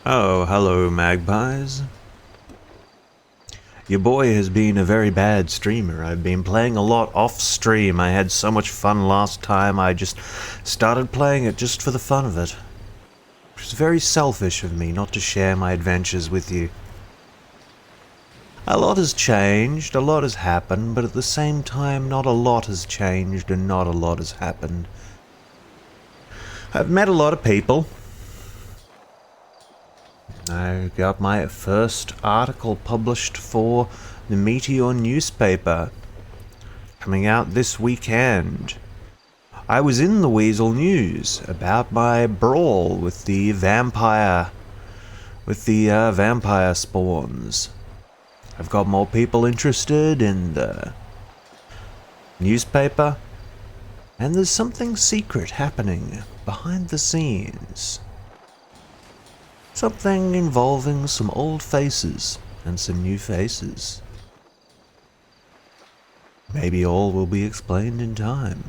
Oh, hello, magpies. Your boy has been a very bad streamer. I've been playing a lot off stream. I had so much fun last time, I just started playing it just for the fun of it. It's very selfish of me not to share my adventures with you. A lot has changed, a lot has happened, but at the same time, not a lot has changed and not a lot has happened. I've met a lot of people. I got my first article published for the Meteor newspaper, coming out this weekend. I was in the Weasel News about my brawl with the vampire spawns. I've got more people interested in the newspaper, and there's something secret happening behind the scenes. Something involving some old faces and some new faces. Maybe all will be explained in time.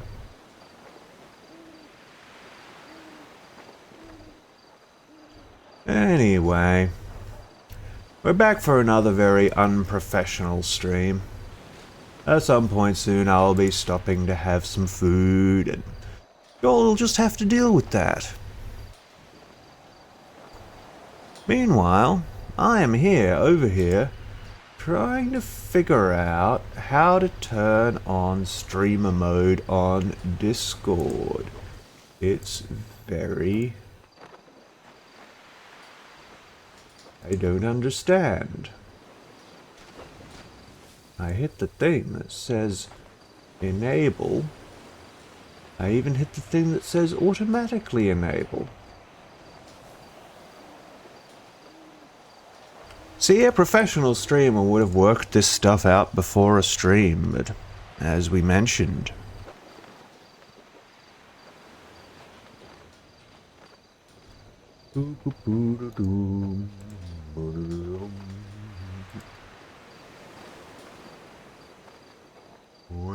Anyway, we're back for another very unprofessional stream. At some point soon I'll be stopping to have some food, and you'll just have to deal with that. Meanwhile, I am over here, trying to figure out how to turn on streamer mode on Discord. It's very... I don't understand. I hit the thing that says enable. I even hit the thing that says automatically enable. See, a professional streamer would have worked this stuff out before a stream, but as we mentioned...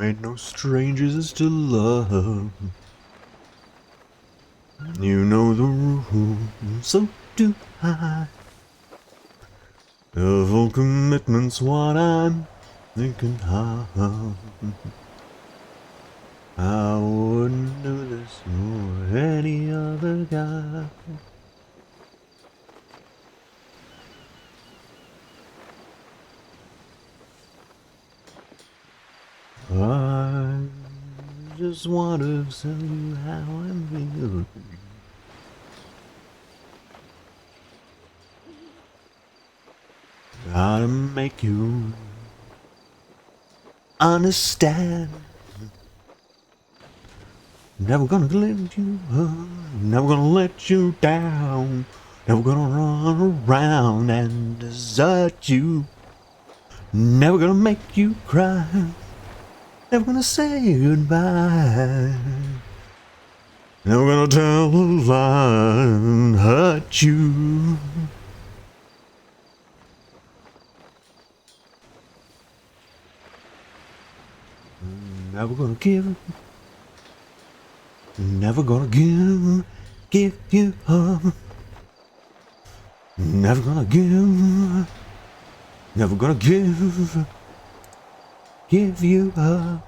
Ain't no strangers to love. You know the rules, so do I. Full commitment's what I'm thinking of. I wouldn't do this for any other guy. I just want to tell you how I'm feeling. Gotta make you understand. Never gonna let you up, never gonna let you down. Never gonna run around and desert you. Never gonna make you cry. Never gonna say goodbye. Never gonna tell a lie and hurt you. Never gonna give. Never gonna give you up. Never gonna give. Never gonna give you up.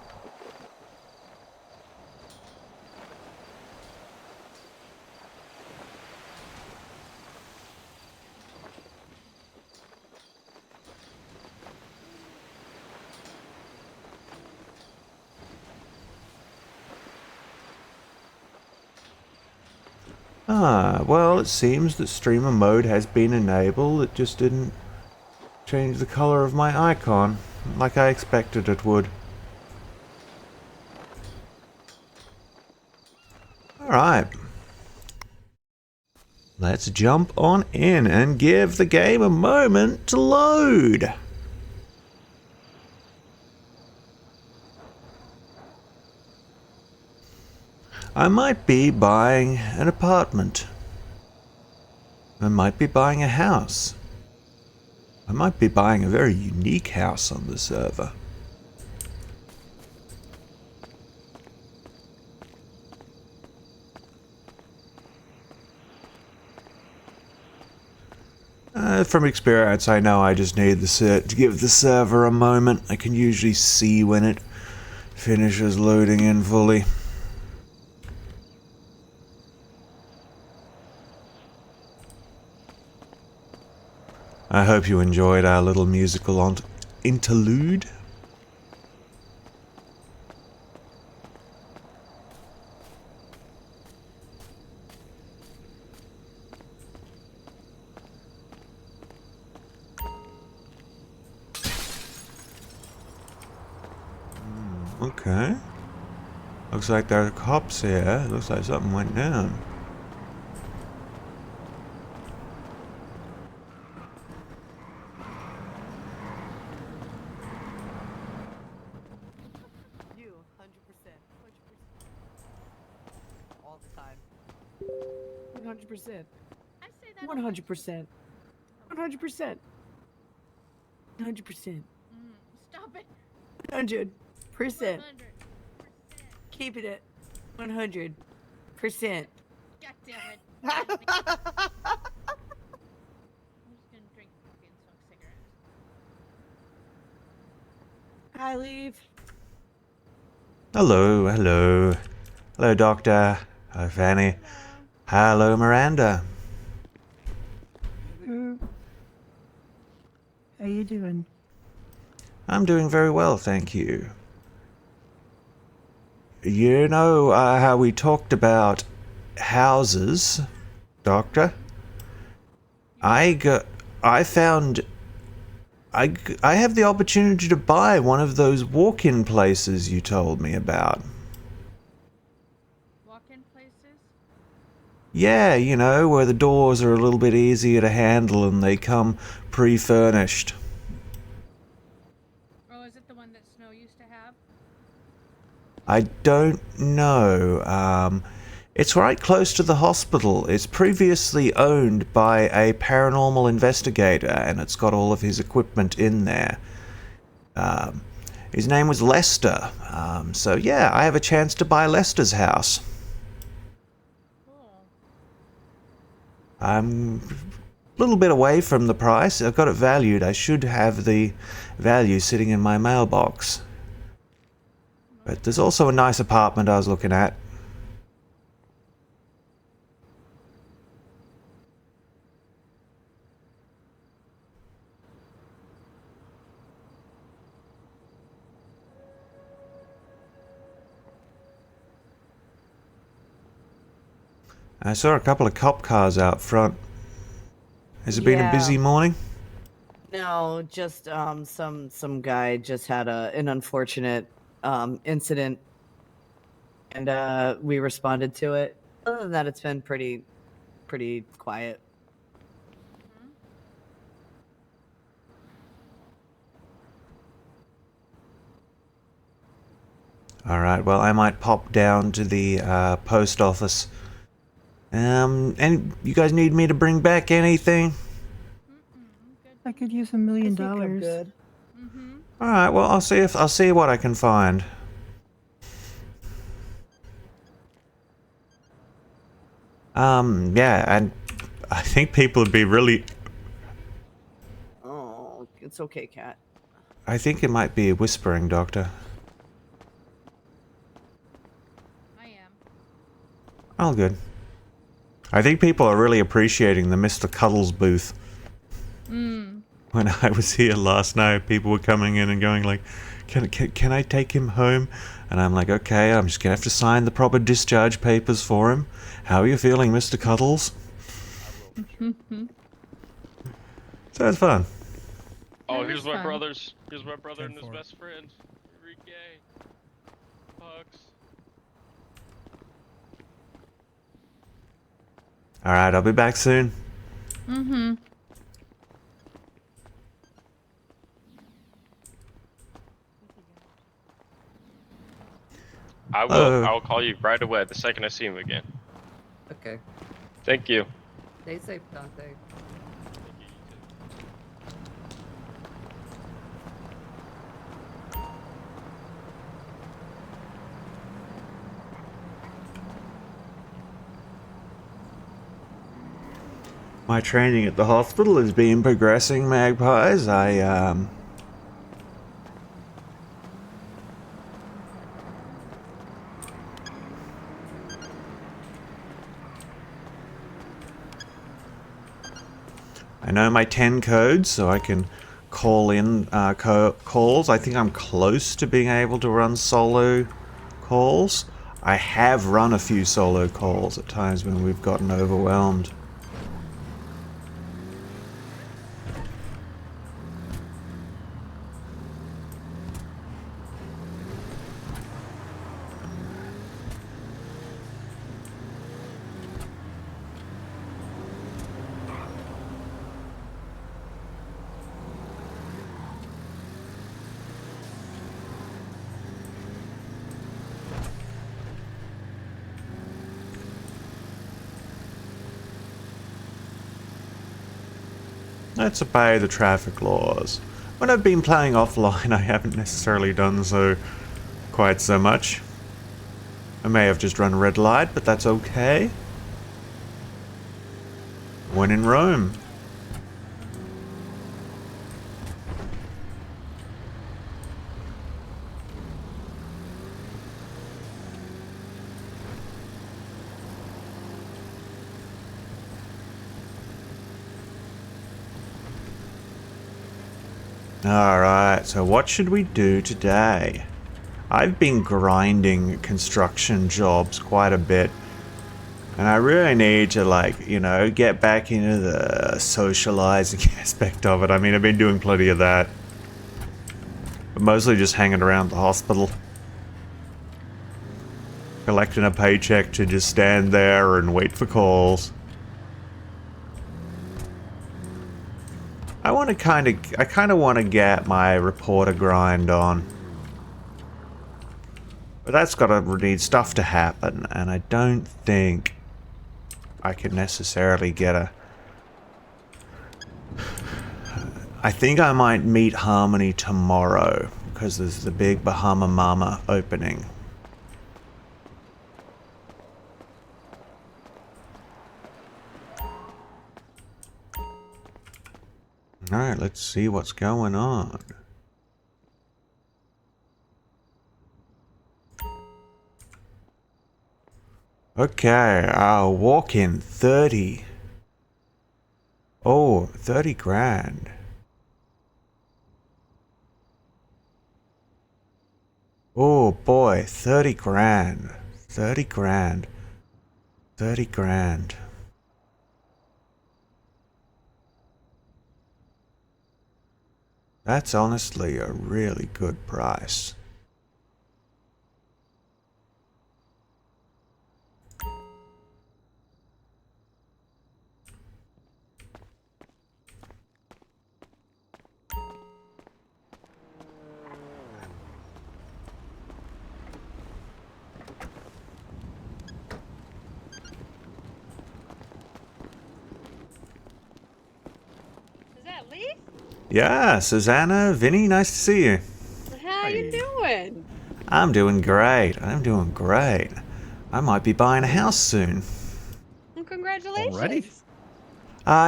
Well, it seems that streamer mode has been enabled. It just didn't change the color of my icon, like I expected it would. Alright. Let's jump on in and give the game a moment to load. I might be buying an apartment. I might be buying a house. I might be buying a very unique house on the server. From experience, I know I just need to give the server a moment. I can usually see when it finishes loading in fully. I hope you enjoyed our little musical interlude. Okay. Looks like there are cops here. Looks like something went down. You, 100%. 100%. All the time. 100%. I say that 100%. 100%. 100%. Stop it. 100%. 100%. Keeping it. 100%. God damn it. I'm just gonna drink coffee and smoke cigarettes. Hi, Leif. Hello, hello. Hello, Doctor. Hello, Fanny. Hello. Hello, Miranda. How you doing? I'm doing very well, thank you. You know how we talked about houses, Doctor? I found I have the opportunity to buy one of those walk-in places you told me about. Walk-in places? Yeah, you know, where the doors are a little bit easier to handle and they come pre-furnished. Oh, is it the one that Snow used to have? I don't know. It's right close to the hospital. It's previously owned by a paranormal investigator, and it's got all of his equipment in there. His name was Lester. So yeah, I have a chance to buy Lester's house. Cool. I'm a little bit away from the price. I've got it valued. I should have the value sitting in my mailbox. But there's also a nice apartment I was looking at. I saw a couple of cop cars out front. Has it been a busy morning? No, just some guy just had an unfortunate incident, and we responded to it. Other than that, it's been pretty quiet. Alright, well, I might pop down to the post office. And you guys need me to bring back anything? Good. I could use $1 million. I think I'm good. Alright, well, I'll see what I can find. Yeah, and I think people would be really... Oh, it's okay, Cat. I think it might be whispering, Doctor. I am. Oh, good. I think people are really appreciating the Mr. Cuddles booth. When I was here last night, people were coming in and going like, can I take him home? And I'm like, okay, I'm just gonna have to sign the proper discharge papers for him. How are you feeling, Mr. Cuddles? So it's fun. Oh, That here's is my fun. brothers. Here's my brother and his 10-4. best friend. Enrique. Pucks. Alright, I'll be back soon. I will call you right away the second I see him again. Okay. Thank you. Stay safe, Dante. My training at the hospital has been progressing, Magpies. I know my 10 codes, so I can call in calls. I think I'm close to being able to run solo calls. I have run a few solo calls at times when we've gotten overwhelmed. Let's obey the traffic laws. When I've been playing offline, I haven't necessarily done so quite so much. I may have just run a red light, but that's okay. When in Rome. Alright, so what should we do today? I've been grinding construction jobs quite a bit. And I really need to, like, you know, get back into the socializing aspect of it. I mean, I've been doing plenty of that. But mostly just hanging around the hospital. Collecting a paycheck to just stand there and wait for calls. I kind of want to get my reporter grind on. But that's got to need stuff to happen, and I don't think I could necessarily get a... I think I might meet Harmony tomorrow, because there's the big Bahama Mama opening. Alright, let's see what's going on. Okay, walk-in 30. Oh, 30 grand. Oh boy, 30 grand. 30 grand. 30 grand. That's honestly a really good price. Is that Leif? Yeah, Susanna, Vinny, nice to see you. How you doing? I'm doing great. I'm doing great. I might be buying a house soon. Well, congratulations. Already?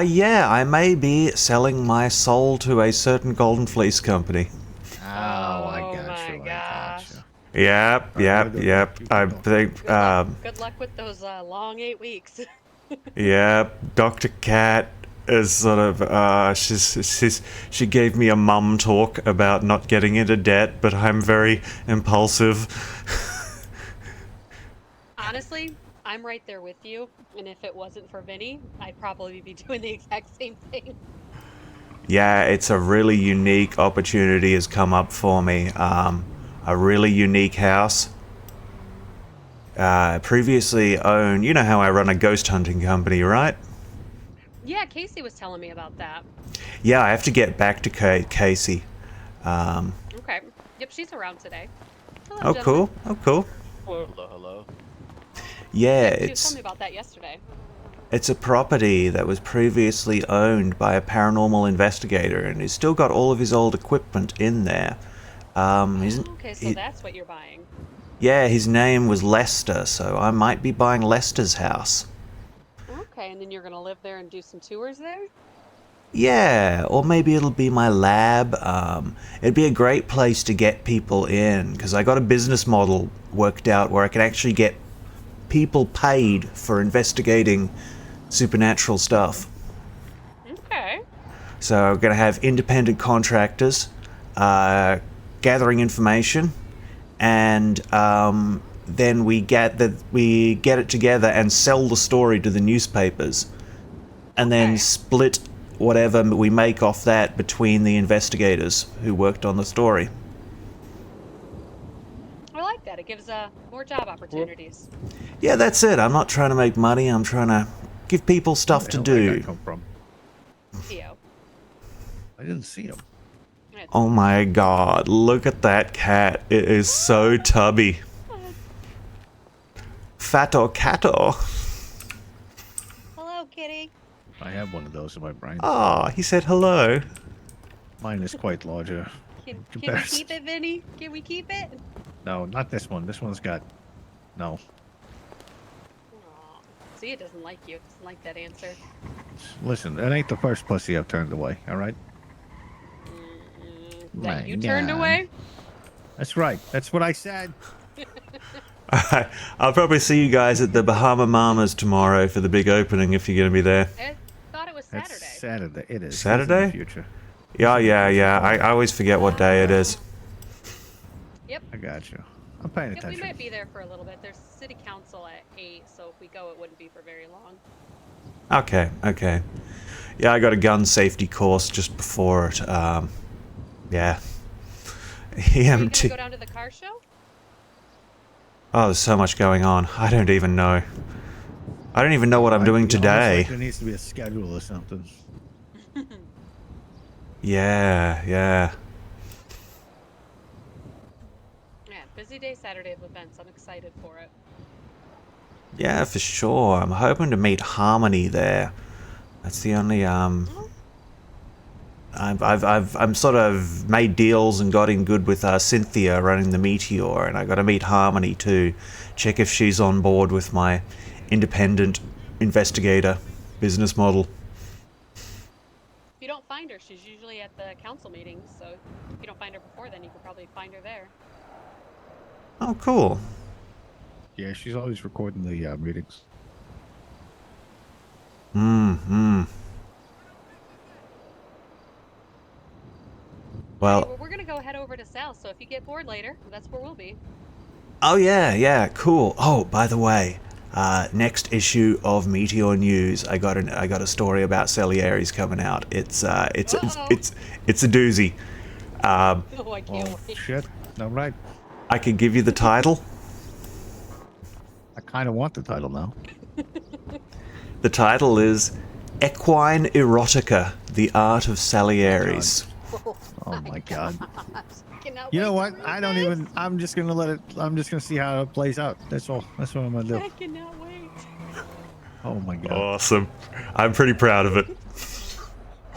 Yeah, I may be selling my soul to a certain Golden Fleece company. Oh, I Oh got my you. I gosh. got you. Yep. I think, Good luck with those long 8 weeks. yeah, Dr. Cat is sort of, she gave me a mum talk about not getting into debt, but I'm very impulsive. Honestly, I'm right there with you, and if it wasn't for Vinny, I'd probably be doing the exact same thing. Yeah, it's a really unique opportunity has come up for me. A really unique house. Previously owned, you know how I run a ghost hunting company, right? Yeah, Casey was telling me about that. Yeah, I have to get back to Casey. Okay. Yep, she's around today. Hello, Oh, gentlemen. cool. Oh, cool. Hello. Yeah, She was it's telling me about that yesterday. it's a property that was previously owned by a paranormal investigator, and he's still got all of his old equipment in there. Okay, so that's what you're buying. Yeah, his name was Lester, so I might be buying Lester's house. Okay, and then you're gonna live there and do some tours there? Yeah, or maybe it'll be my lab. It'd be a great place to get people in, because I got a business model worked out where I can actually get people paid for investigating supernatural stuff. Okay. So we're going to have independent contractors gathering information, and then we get it together and sell the story to the newspapers, and then split whatever we make off that between the investigators who worked on the story. I like that. It gives more job opportunities. Yeah, that's it. I'm not trying to make money. I'm trying to give people stuff to Where the hell did that do. guy come from? Theo. I didn't see him. Oh my god, look at that cat. It is so tubby. Fato cato. Hello, kitty. I have one of those in my brain. Ah, he said hello. Mine is quite larger. Can we Comparison. keep it, Vinny? Can we keep it? No, not this one. This one's got... No. Aw. See, it doesn't like you. It doesn't like that answer. Listen, it ain't the first pussy I've turned away, alright? That you My turned God. away? That's right. That's what I said. I'll probably see you guys at the Bahama Mamas tomorrow for the big opening if you're going to be there. I thought it was That's Saturday. Saturday. It is. Saturday? It's in the future. Yeah. I always forget what day it is. Yep. I got you. I'm paying Yep, we attention. might be there for a little bit. There's city council at 8, so if we go, it wouldn't be for very long. Okay. Yeah, I got a gun safety course just before it. Yeah. Are you gonna EMT. go down to the car show? Oh, there's so much going on. I don't even know. I don't even know what I'm doing It'd be almost today. like there needs to be a schedule or something. Yeah. Yeah, busy day Saturday of events. I'm excited for it. Yeah, for sure. I'm hoping to meet Harmony there. That's the only I'm sort of made deals and got in good with Cynthia running the Meteor, and I got to meet Harmony too. Check if she's on board with my independent investigator business model. If you don't find her, she's usually at the council meetings, so if you don't find her before then, you could probably find her there. Oh, cool. Yeah, she's always recording the meetings. Well, Well, we're gonna go head over to Sal, so if you get bored later, that's where we'll be. oh yeah, cool. Oh, by the way, next issue of Meteor News, I got a story about Salieri's coming out. It's a doozy. Oh, I can't wait. Shit. All right. I could give you the title. I kind of want the title now. The title is Equine Erotica: The Art of Salieri's. Oh my god. I cannot You wait know to what? read I don't this. even. I'm just gonna let it. I'm just gonna see how it plays out. That's all. That's what I'm gonna do. I cannot wait. Oh my god. Awesome. I'm pretty proud of it.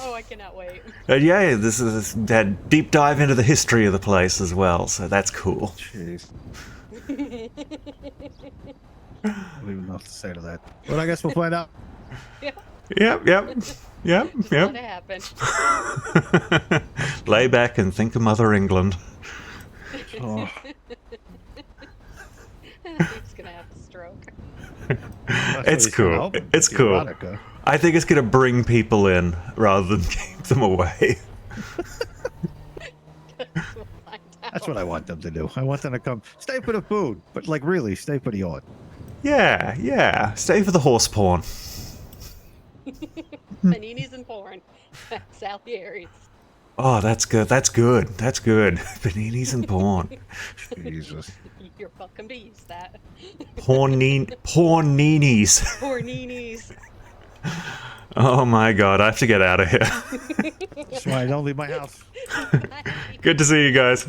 Oh, I cannot wait. And yeah, this is a deep dive into the history of the place as well, so that's cool. Jeez. I don't even know what to say to that. But I guess we'll find out. Yep. Let it happen. Lay back and think of Mother England. Oh, He's gonna have a stroke. that's It's what he's cool. gonna open. It's cool. Erotica. I think it's gonna bring people in rather than keep them away. We'll find out. That's what I want them to do. I want them to come. Stay for the food, but like really, stay for the art. Yeah. Stay for the horse porn. Paninis and porn. Salieri's. Oh, that's good. Paninis and porn. Jesus. You're welcome to use that. Porninis. Porninis. Oh my god, I have to get out of here. That's why I don't leave my house. Good to see you guys.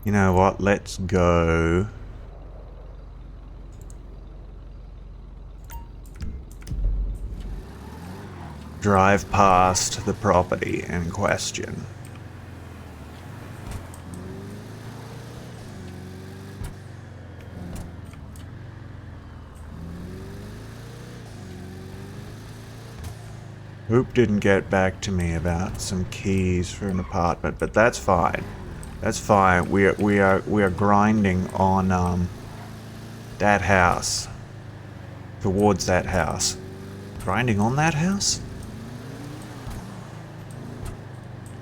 You know what? Let's go. Drive past the property in question. Hoop didn't get back to me about some keys for an apartment, but that's fine. That's fine. We are grinding on that house. Towards that house. Grinding on that house?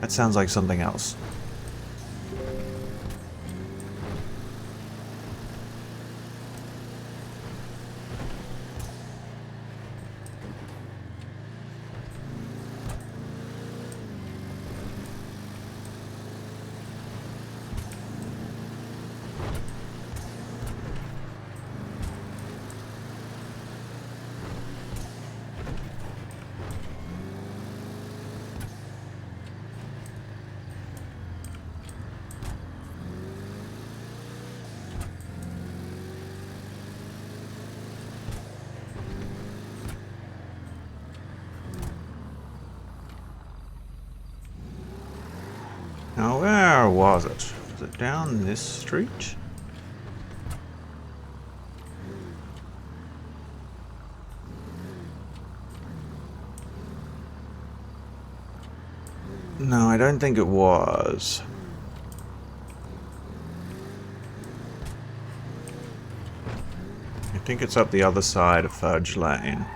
That sounds like something else. Now, where was it? Was it down this street? No, I don't think it was. I think it's up the other side of Fudge Lane.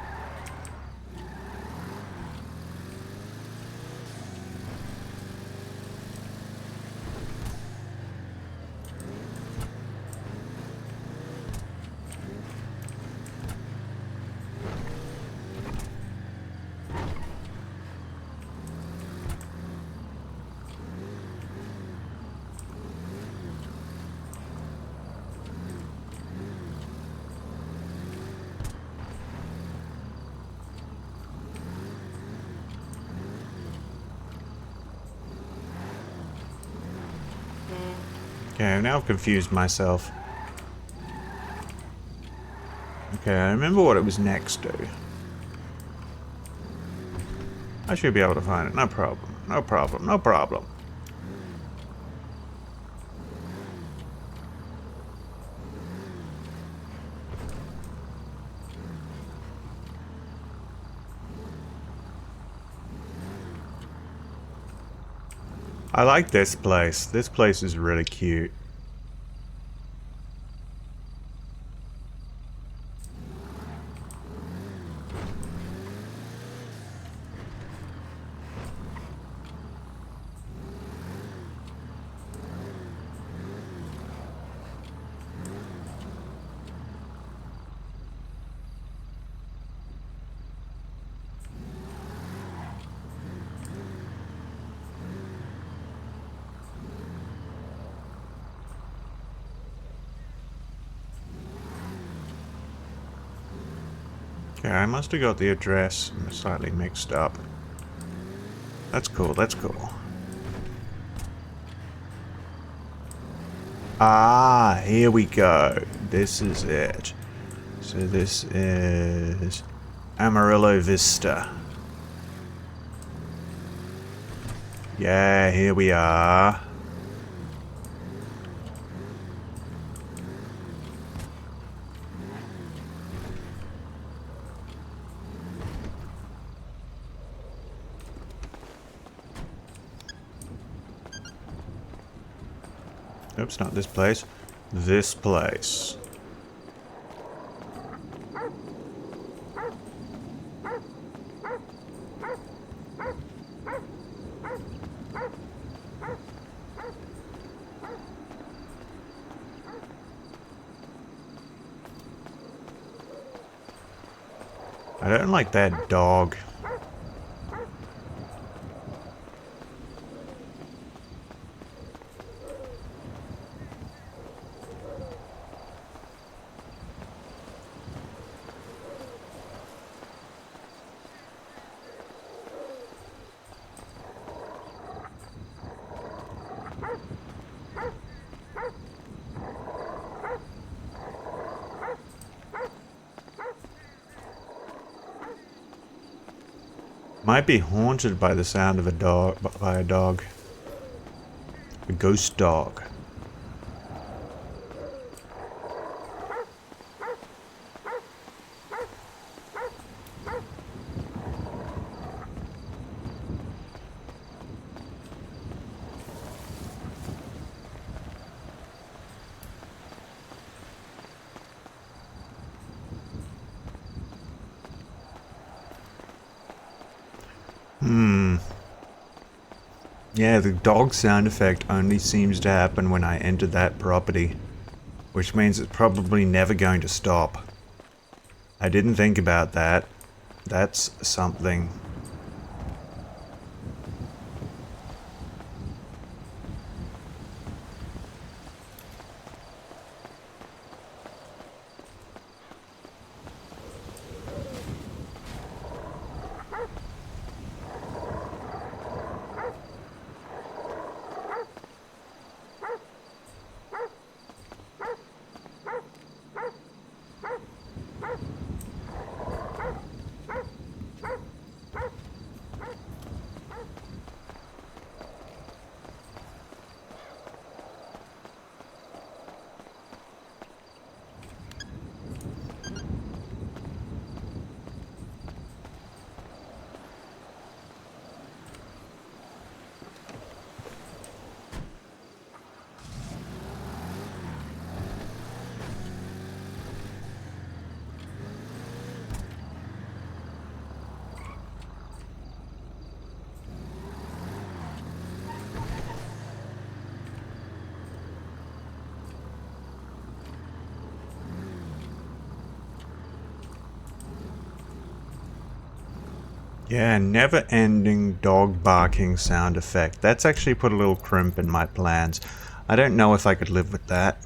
Okay, now I've confused myself. Okay, I remember what it was next to. I should be able to find it. No problem. No problem. No problem. I like this place. This place is really cute. Okay, I must have got the address slightly mixed up. That's cool, that's cool. Ah, here we go. This is it. So this is Amarillo Vista. Yeah, here we are. Oops, not this place. This place. I don't like that dog. Might be haunted by the sound of a dog, by a dog. A ghost dog. Yeah, the dog sound effect only seems to happen when I enter that property, which means it's probably never going to stop. I didn't think about that. That's something. Yeah, never-ending dog barking sound effect. That's actually put a little crimp in my plans. I don't know if I could live with that.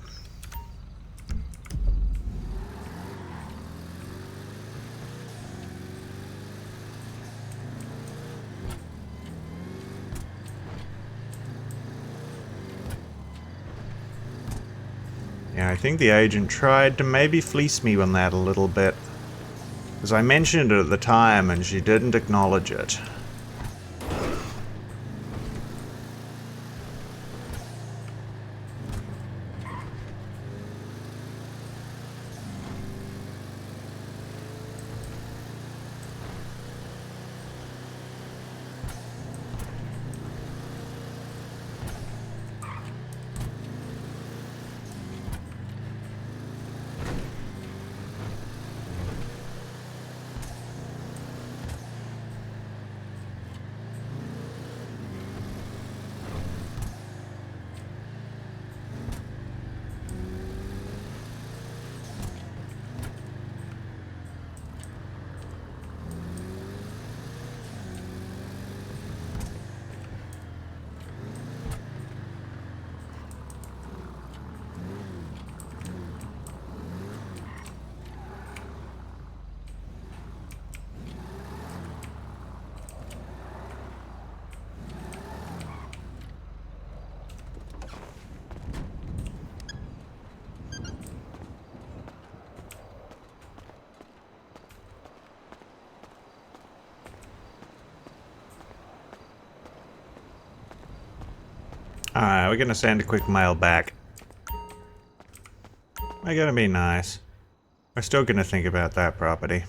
Yeah, I think the agent tried to maybe fleece me on that a little bit. Because I mentioned it at the time and she didn't acknowledge it. Alright, we're gonna send a quick mail back. I gotta be nice. We're still gonna think about that property.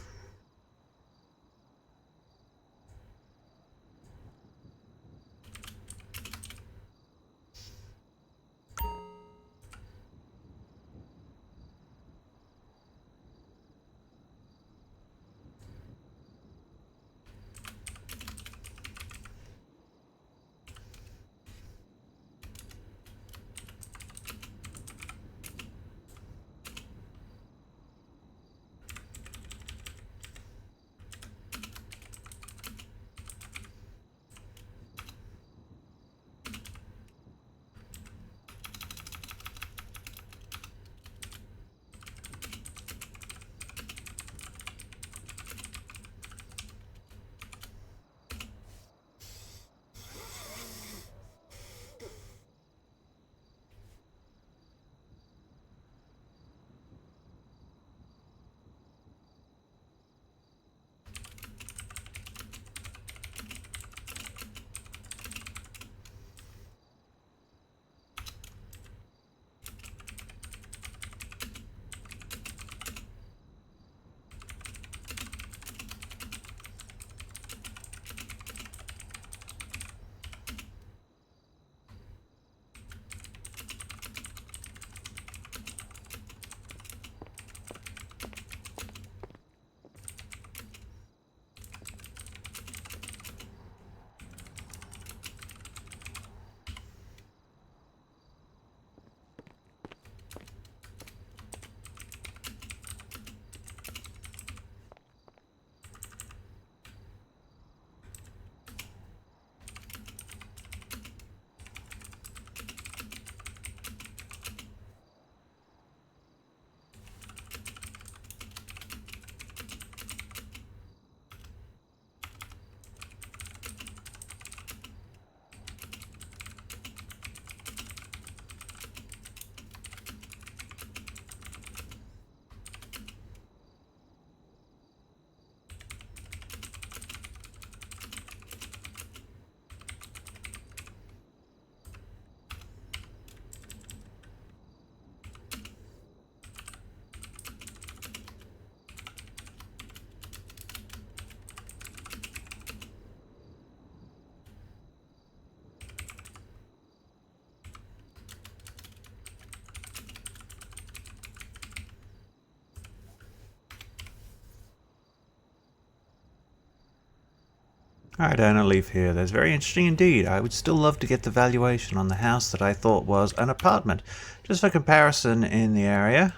Alright, Owner Leif here. That's very interesting indeed. I would still love to get the valuation on the house that I thought was an apartment, just for comparison in the area.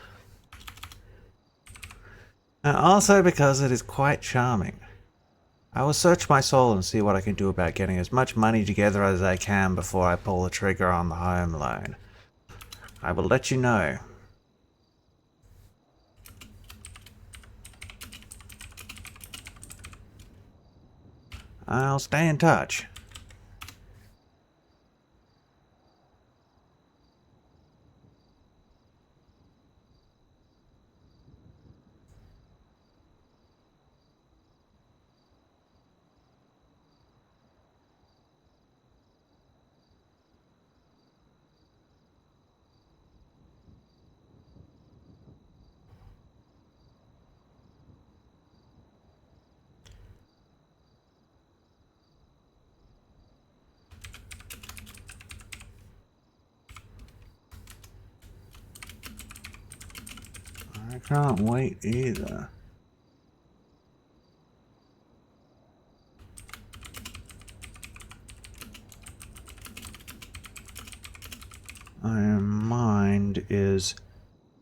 And also because it is quite charming. I will search my soul and see what I can do about getting as much money together as I can before I pull the trigger on the home loan. I will let you know. I'll stay in touch. I can't wait either. My mind is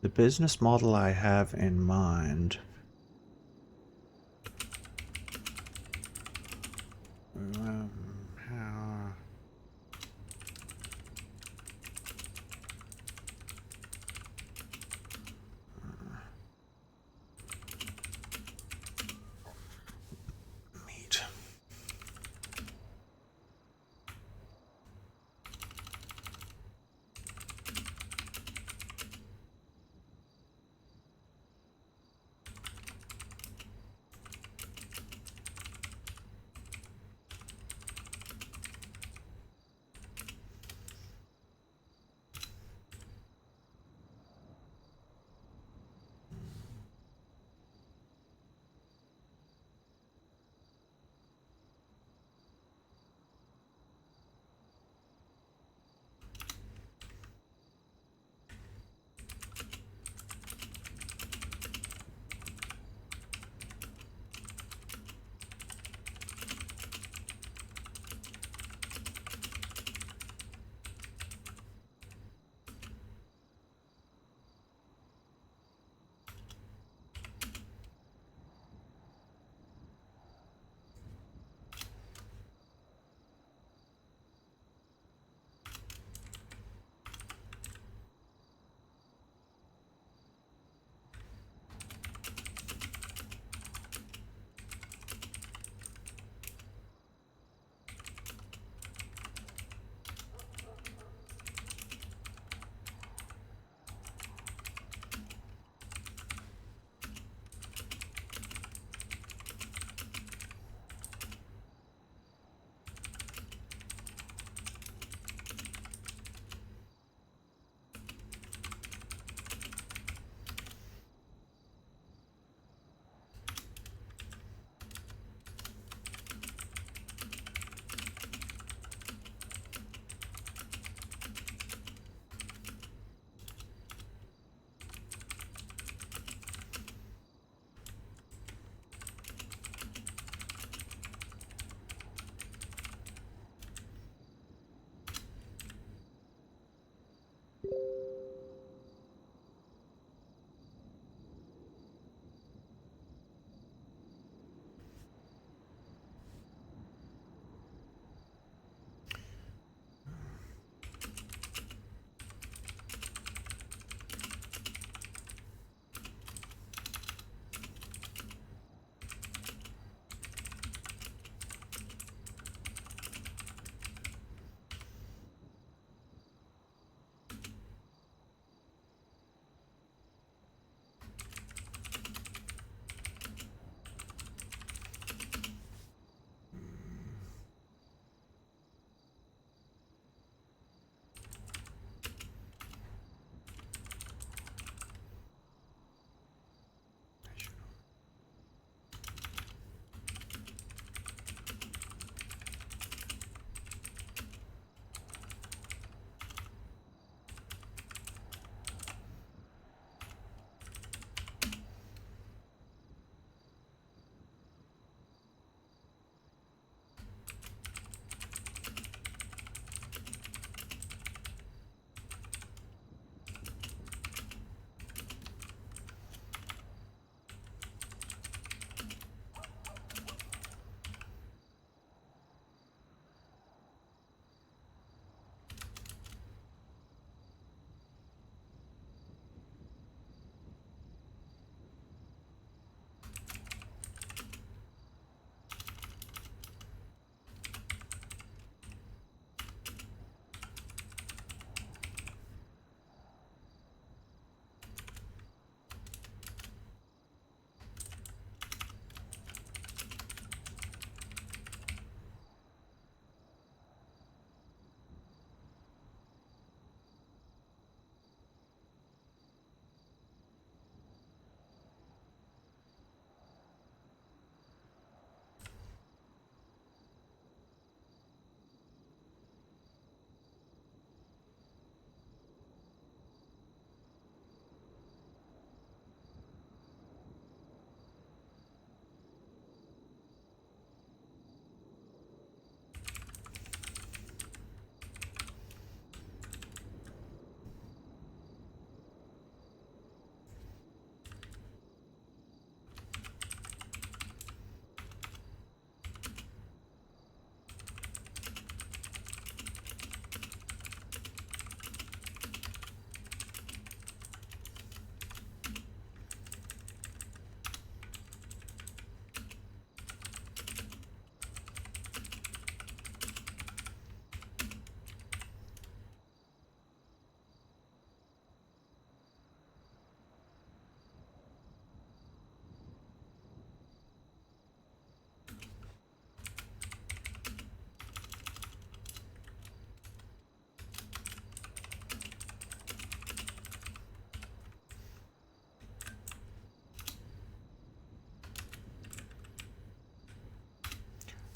the business model I have in mind. How... meat.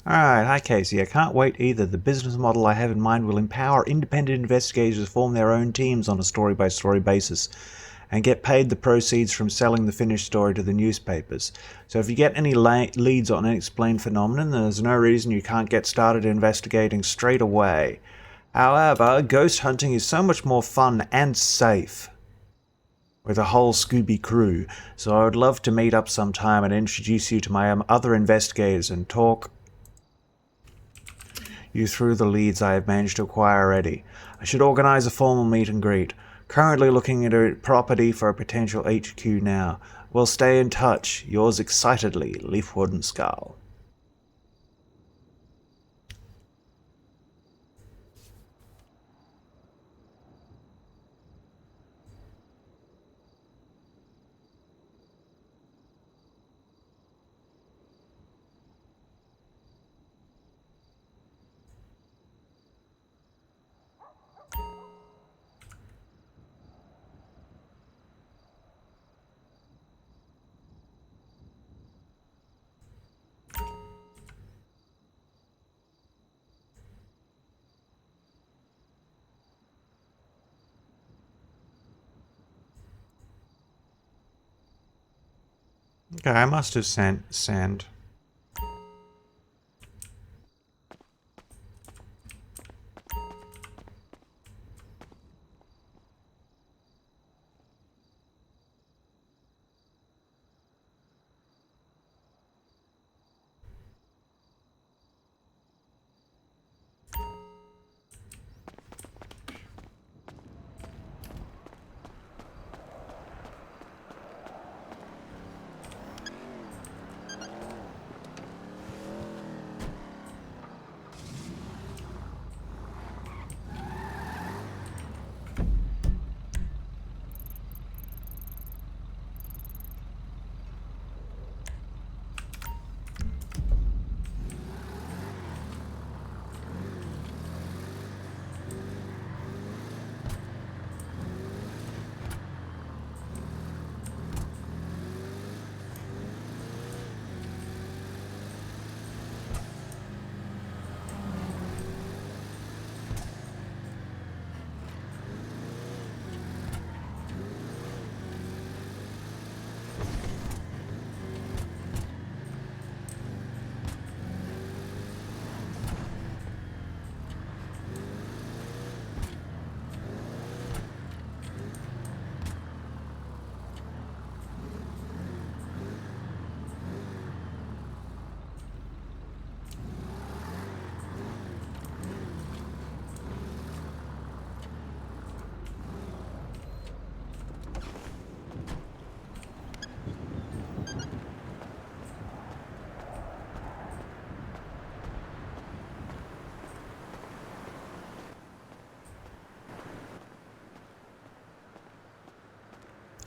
Alright, hi Casey. I can't wait either. The business model I have in mind will empower independent investigators to form their own teams on a story-by-story basis and get paid the proceeds from selling the finished story to the newspapers. So if you get any leads on unexplained phenomenon, there's no reason you can't get started investigating straight away. However, ghost hunting is so much more fun and safe with a whole Scooby crew, so I would love to meet up sometime and introduce you to my other investigators and talk you through the leads I have managed to acquire already. I should organize a formal meet and greet. Currently looking at a property for a potential HQ now. We'll stay in touch. Yours excitedly, Leif Wodinscarl. Okay, I must have sent sand.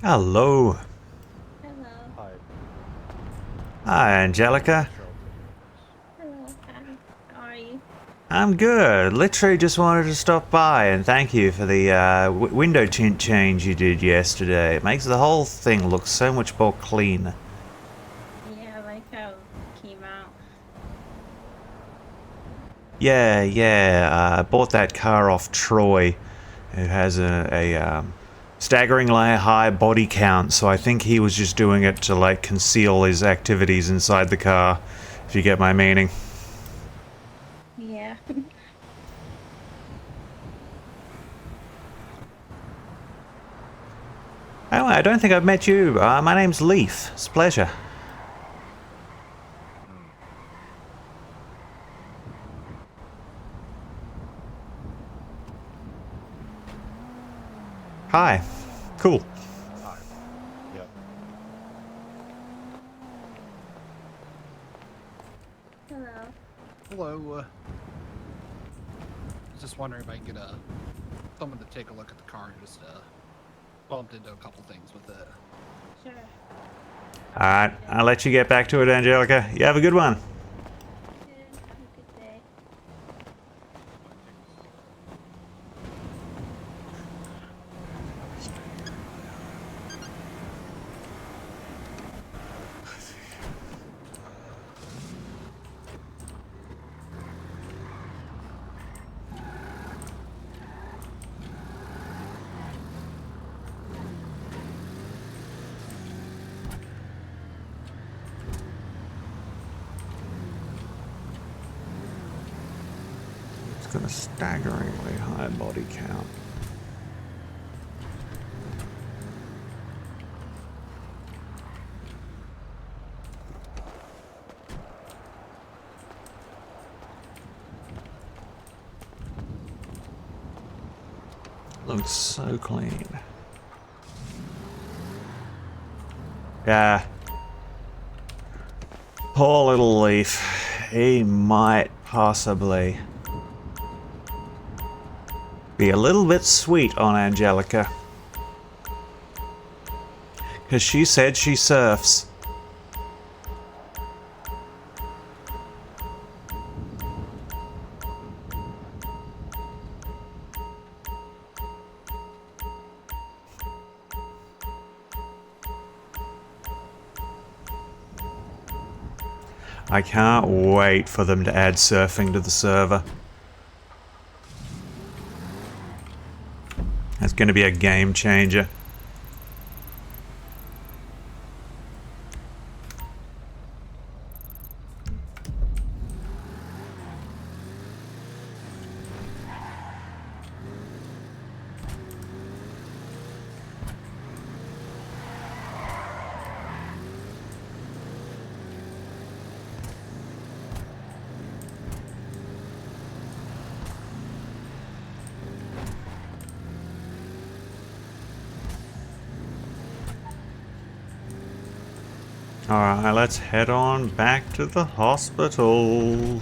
Hello. Hello. Hi, Angelica. Hello. Hi. How are you? I'm good. Literally just wanted to stop by and thank you for the window tint change you did yesterday. It makes the whole thing look so much more clean. Yeah, I like how it came out. Yeah. I bought that car off Troy, who has a staggeringly high body count, so I think he was just doing it to, like, conceal his activities inside the car, if you get my meaning. Yeah. Oh, I don't think I've met you. My name's Leif. It's a pleasure. Hi. Cool. Yep. Hello. Hello. Just wondering if I can get someone to take a look at the car. Just bumped into a couple things with it. Sure. Alright, I'll let you get back to it, Angelica. You have a good one. Good. Have a good day. staggeringly high body count. Looks so clean. Yeah. Poor little Leif. He might possibly be a little bit sweet on Angelica. Because she said she surfs. I can't wait for them to add surfing to the server. That's going to be a game changer. Alright, let's head on back to the hospital.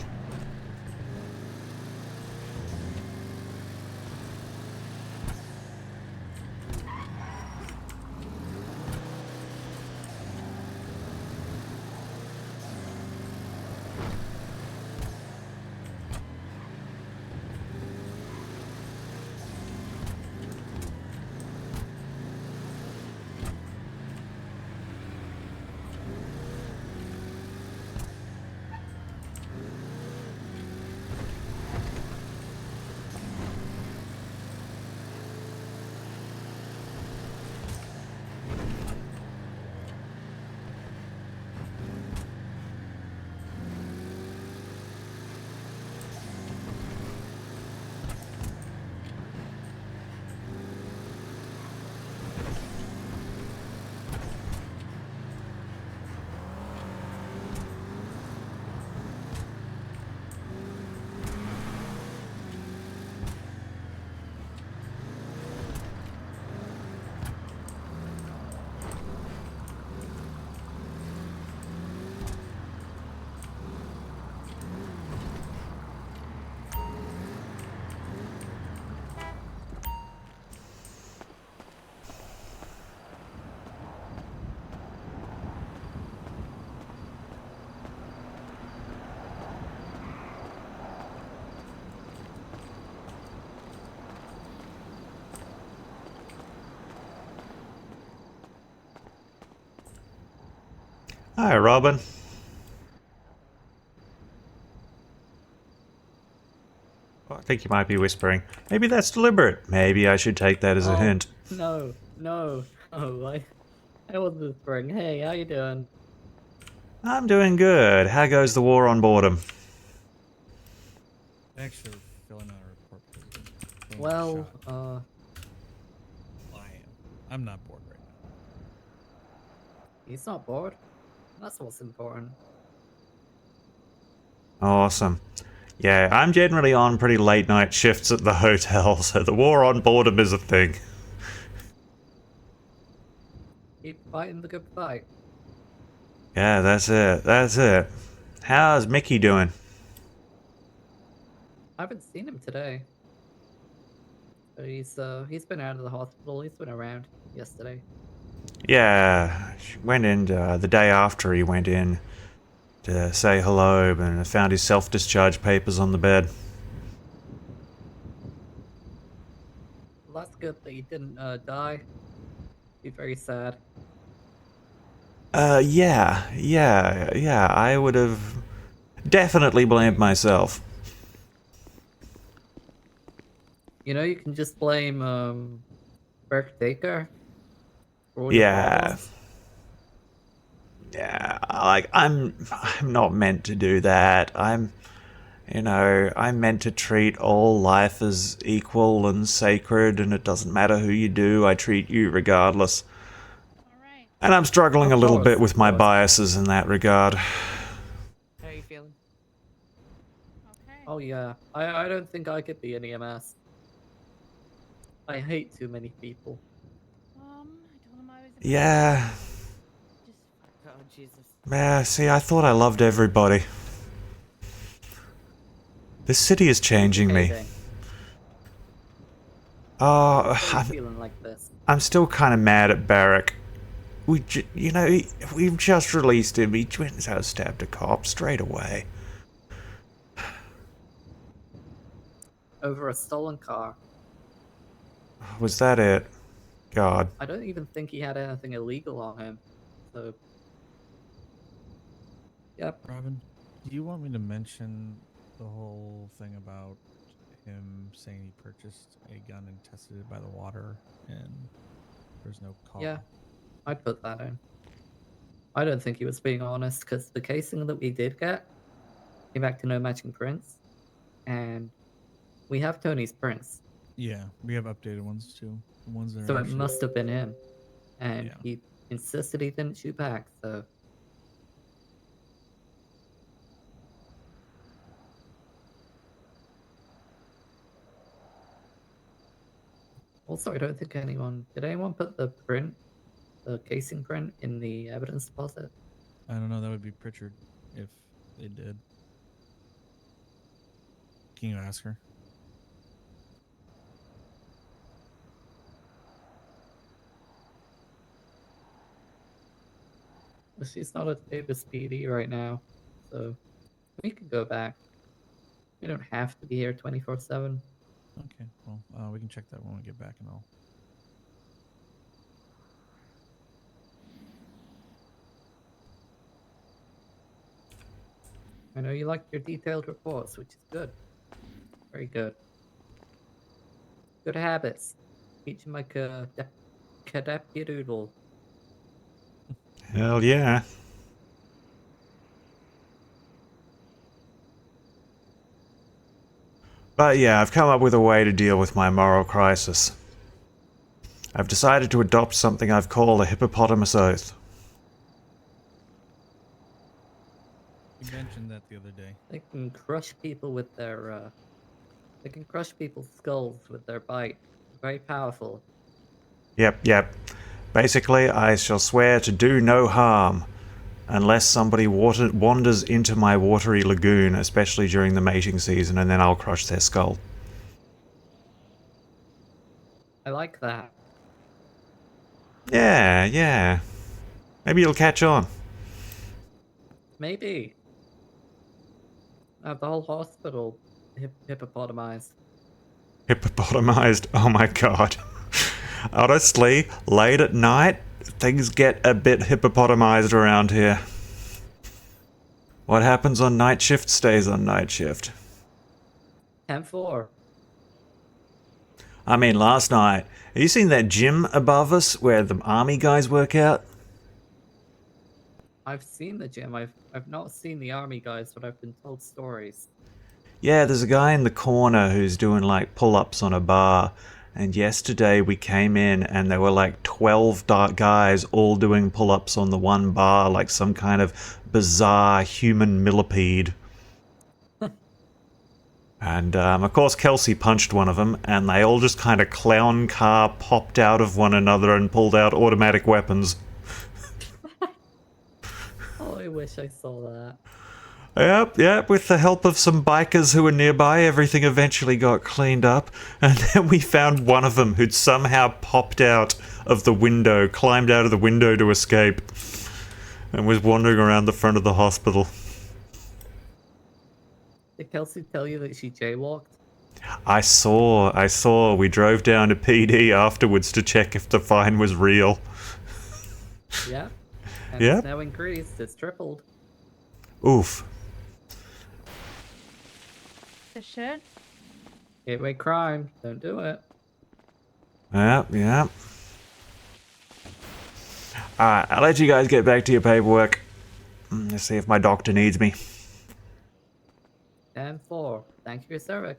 Hi, Robin. Oh, I think you might be whispering. Maybe that's deliberate. Maybe I should take that as a hint. No, no, no, I wasn't whispering. Hey, how you doing? I'm doing good. How goes the war on boredom? Actually, we're filling out a report. For the Well, shot. I am. I'm not bored right now. he's not bored. That's what's important. Awesome. Yeah, I'm generally on pretty late night shifts at the hotel, so the war on boredom is a thing. Keep fighting the good fight. Yeah, that's it. That's it. How's Mickey doing? I haven't seen him today. But he's been out of the hospital. He's been around yesterday. Yeah, she went in the day after he went in to say hello, and I found his self-discharge papers on the bed. Well, that's good that he didn't die. Be very sad. Yeah, I would have definitely blamed myself. You know, you can just blame Burke Baker for all your Yeah. problems. Yeah, like I'm not meant to do that. You know, I'm meant to treat all life as equal and sacred, and it doesn't matter who you do, I treat you regardless. Alright. And I'm struggling a Of little course, bit with of my course. biases in that regard. How are you feeling? Okay. Oh yeah, I don't think I could be an EMS. I hate too many people. I told him I was a Yeah, just Oh, Jesus. yeah, see, I thought I loved everybody. This city is changing me. Hating. Oh, Why are you feeling like this? I'm still kind of mad at Barrack. You know, we've just released him. He went and has stabbed a cop straight away. Over a stolen car. Was that it? God. I don't even think he had anything illegal on him. So, yep. Robin, do you want me to mention the whole thing about him saying he purchased a gun and tested it by the water and there's no car? Yeah, I'd put that in. I don't think he was being honest because the casing that we did get came back to no matching prints, and we have Tony's prints, Yeah, we have updated ones too. The ones that so are it actually... must have been him. And Yeah. he insisted he didn't shoot back. So also, I don't think anyone did. Anyone put the print, the casing print, in the evidence deposit? I don't know, that would be Pritchard if they did. Can you ask her? Well, she's not at Davis PD right now, so we could go back. We don't have to be here 24/7. Okay, well, we can check that when we get back and all. I know you like your detailed reports, which is good. Very good. Good habits. Teach him like a doodle. Hell yeah. But yeah, I've come up with a way to deal with my moral crisis. I've decided to adopt something I've called a hippopotamus oath. You mentioned that the other day. They can crush people with their, they can crush people's skulls with their bite. Very powerful. Yep. Basically, I shall swear to do no harm unless somebody wanders into my watery lagoon, especially during the mating season, and then I'll crush their skull. I like that. Yeah. Maybe you'll catch on. Maybe. Have the whole hospital hippopotamized. Hippopotamized? Oh my god. Honestly, late at night, things get a bit hippopotamized around here. What happens on night shift stays on night shift. 10-4. I mean, last night, have you seen that gym above us where the army guys work out? I've seen the gym. I've not seen the army guys, but I've been told stories. Yeah, there's a guy in the corner who's doing like pull-ups on a bar. And yesterday we came in and there were like 12 dark guys all doing pull-ups on the one bar, like some kind of bizarre human millipede. And of course Kelsey punched one of them and they all just kind of clown car popped out of one another and pulled out automatic weapons. Oh, I wish I saw that. Yep, with the help of some bikers who were nearby, everything eventually got cleaned up, and then we found one of them who'd somehow popped out of the window, climbed out of the window to escape, and was wandering around the front of the hospital. Did Kelsey tell you that she jaywalked? I saw. We drove down to PD afterwards to check if the fine was real. Yeah. And Yep. it's now increased. It's tripled. Oof. the shit. Gateway crime. Don't do it. Yep. Alright, I'll let you guys get back to your paperwork. Let's see if my doctor needs me. 10-4. Thank you for your service.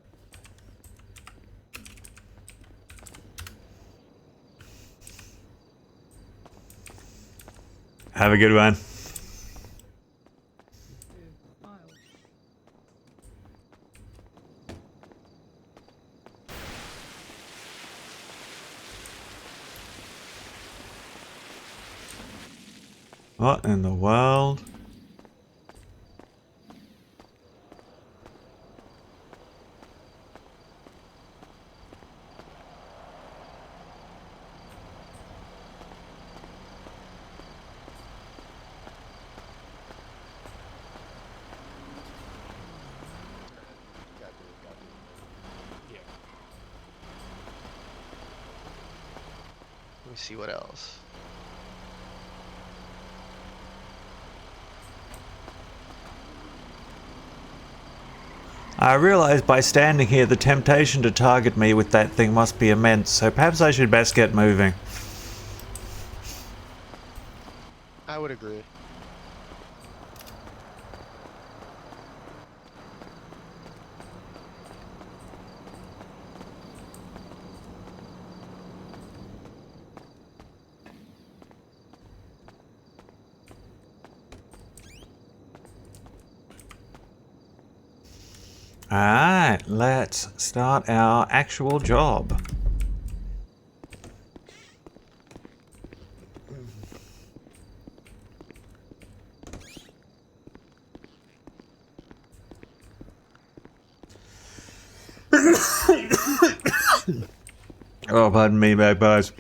Have a good one. What in the world? Let me see what else. I realize by standing here the temptation to target me with that thing must be immense, so perhaps I should best get moving. I would agree. Alright, let's start our actual job. Oh, pardon me, magpies.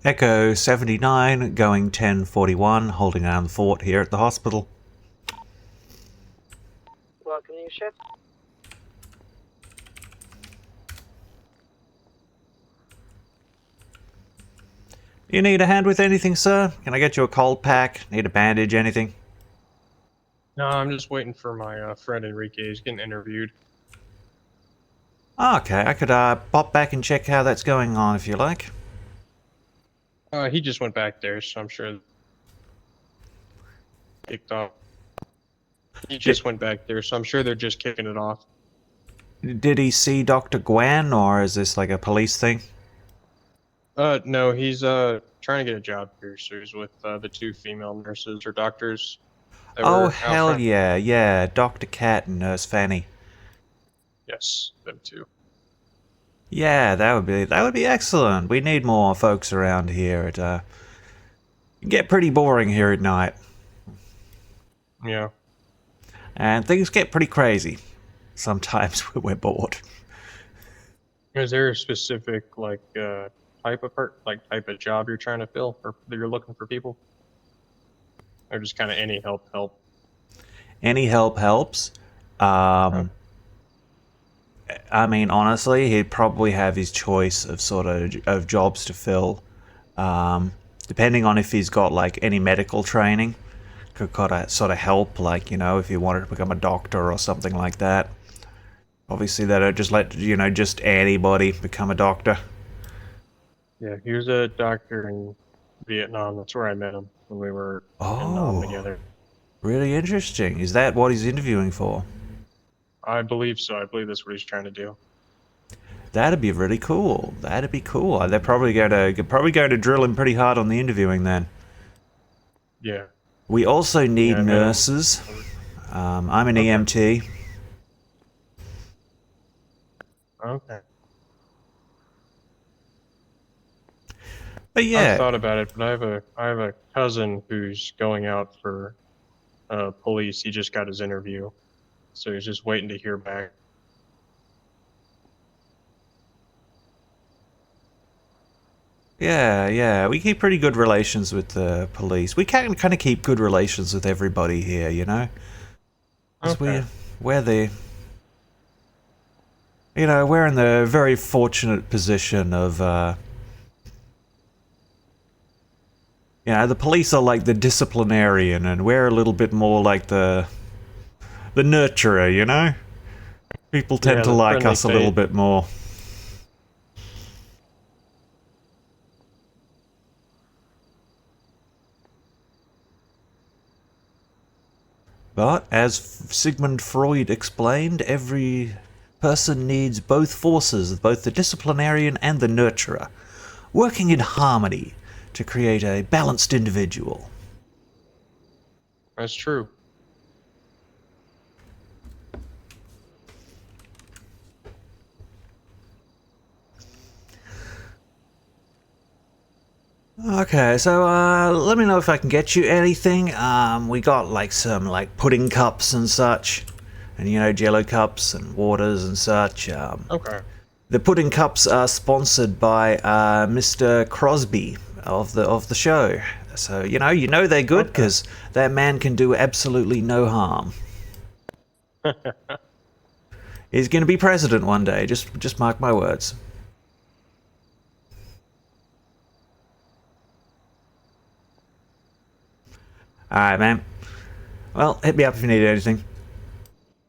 Echo 79, going 1041, holding down the fort here at the hospital. Welcome to your ship. You need a hand with anything, sir? Can I get you a cold pack? Need a bandage, anything? No, I'm just waiting for my friend Enrique. He's getting interviewed. Okay, I could pop back and check how that's going on if you like. He just went back there, so I'm sure kicked off. He just went back there, so I'm sure they're just kicking it off. Did he see Dr. Gwen, or is this like a police thing? No, he's trying to get a job here, so he's with the two female nurses or doctors. That were Oh, out hell front. yeah, yeah, Dr. Cat and Nurse Fanny. Yes, them two. Yeah, that would be excellent. We need more folks around here. It get pretty boring here at night. Yeah. And things get pretty crazy. Sometimes when we're bored. Is there a specific type of job you're trying to fill, or that you're looking for people, or just kind of any help? Any help helps. I mean, honestly, he'd probably have his choice of of jobs to fill, depending on if he's got like any medical training. Could sort of help, like, you know, if he wanted to become a doctor or something like that. Obviously, they don't just let, you know, just anybody become a doctor. Yeah, he was a doctor in Vietnam. That's where I met him when we were in Nam together. Really interesting. Is that what he's interviewing for? I believe so. I believe that's what he's trying to do. That'd be really cool. That'd be cool. They're probably going to drill him pretty hard on the interviewing then. Yeah. We also need nurses. I'm an EMT. Okay. But I've yeah, thought about it, but I have a cousin who's going out for police. He just got his interview, so he's just waiting to hear back. yeah, we keep pretty good relations with the police. We can kind of keep good relations with everybody here, you know? 'Cause Okay. we're the... You know, we're in the very fortunate position of, you know, the police are like the disciplinarian, and we're a little bit more like the nurturer, you know? People tend Yeah, to the like friendly us a little fade. bit more. But, as Sigmund Freud explained, every person needs both forces, both the disciplinarian and the nurturer, working in harmony to create a balanced individual. That's true. Okay, so let me know if I can get you anything. We got like some like pudding cups and such, and you know, Jello cups and waters and such. Okay. The pudding cups are sponsored by Mr. Crosby of the show, so you know they're good Okay. because that man can do absolutely no harm. He's going to be president one day. Just mark my words. Alright, man. Well, hit me up if you need anything.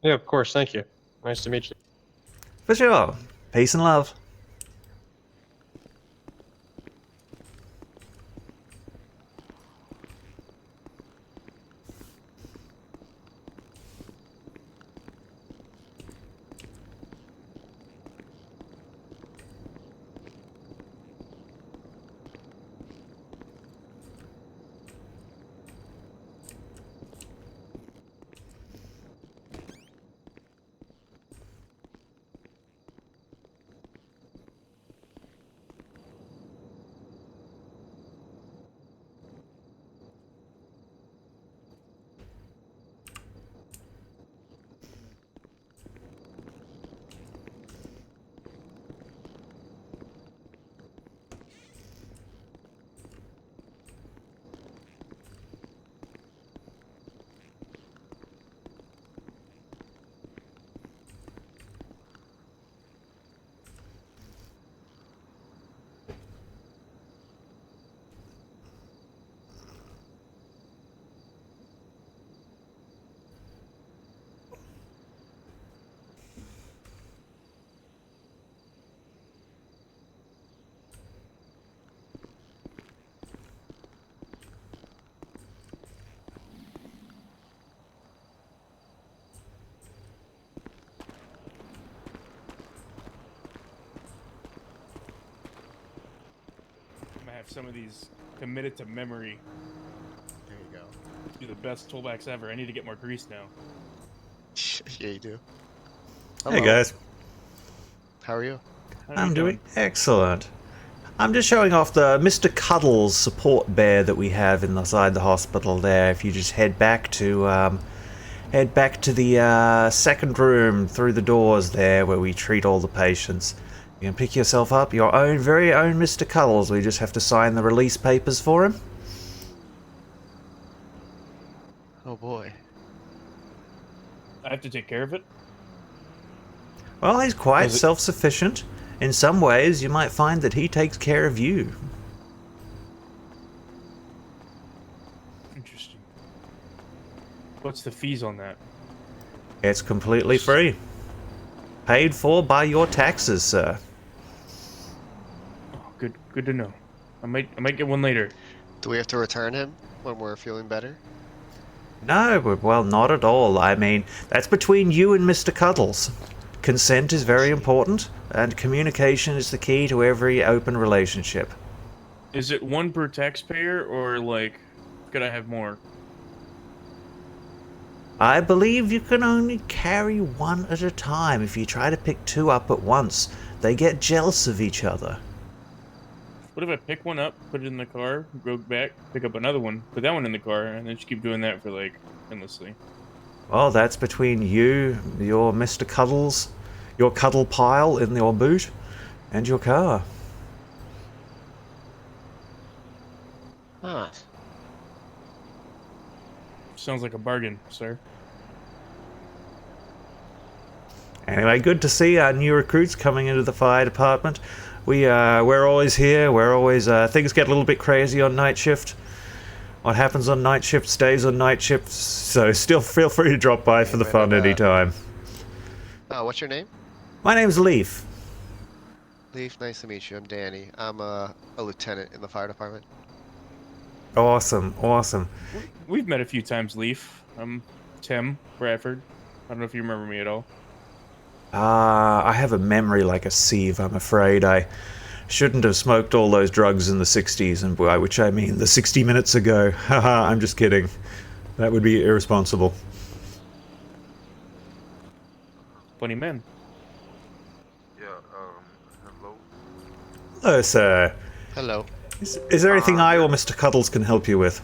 Yeah, of course. Thank you. Nice to meet you. For sure. Peace and love. I'm gonna have some of these committed to memory. There you go. Do the best toolbacks ever. I need to get more grease now. Yeah, you do. Hey Hello. guys. How are you? How are I'm you doing excellent. I'm just showing off the Mr. Cuddles support bear that we have inside the hospital there. If you just head back to the second room through the doors there where we treat all the patients. You can pick yourself up your own, very own Mr. Cuddles. We just have to sign the release papers for him. Oh boy. I have to take care of it. Well, he's quite Does it- self-sufficient. In some ways, you might find that he takes care of you. Interesting. What's the fees on that? It's completely free. Paid for by your taxes, sir. Oh, good to know. I might get one later. Do we have to return him when we're feeling better? No, well, not at all. I mean, that's between you and Mr. Cuddles. Consent is very important, and communication is the key to every open relationship. Is it one per taxpayer, or like, could I have more? I believe you can only carry one at a time. If you try to pick two up at once, they get jealous of each other. What if I pick one up, put it in the car, go back, pick up another one, put that one in the car, and then just keep doing that for like endlessly? Well, that's between you, your Mr. Cuddles, your cuddle pile in your boot, and your car. Huh. Sounds like a bargain, sir. Anyway, good to see our new recruits coming into the fire department. We're always here. We're always things get a little bit crazy on night shift. What happens on night shift stays on night shift. So still feel free to drop by for the fun anytime. What's your name? My name's Leif. Leif, nice to meet you. I'm Danny. I'm a lieutenant in the fire department. Awesome, awesome. We've met a few times, Leif. I'm Tim Bradford. I don't know if you remember me at all. I have a memory like a sieve, I'm afraid. I shouldn't have smoked all those drugs in the 60s, and by which I mean the 60 minutes ago. Haha, I'm just kidding. That would be irresponsible. Funny man. Yeah, hello? Hello, sir. Hello. Is there anything I or Mr. Cuddles can help you with?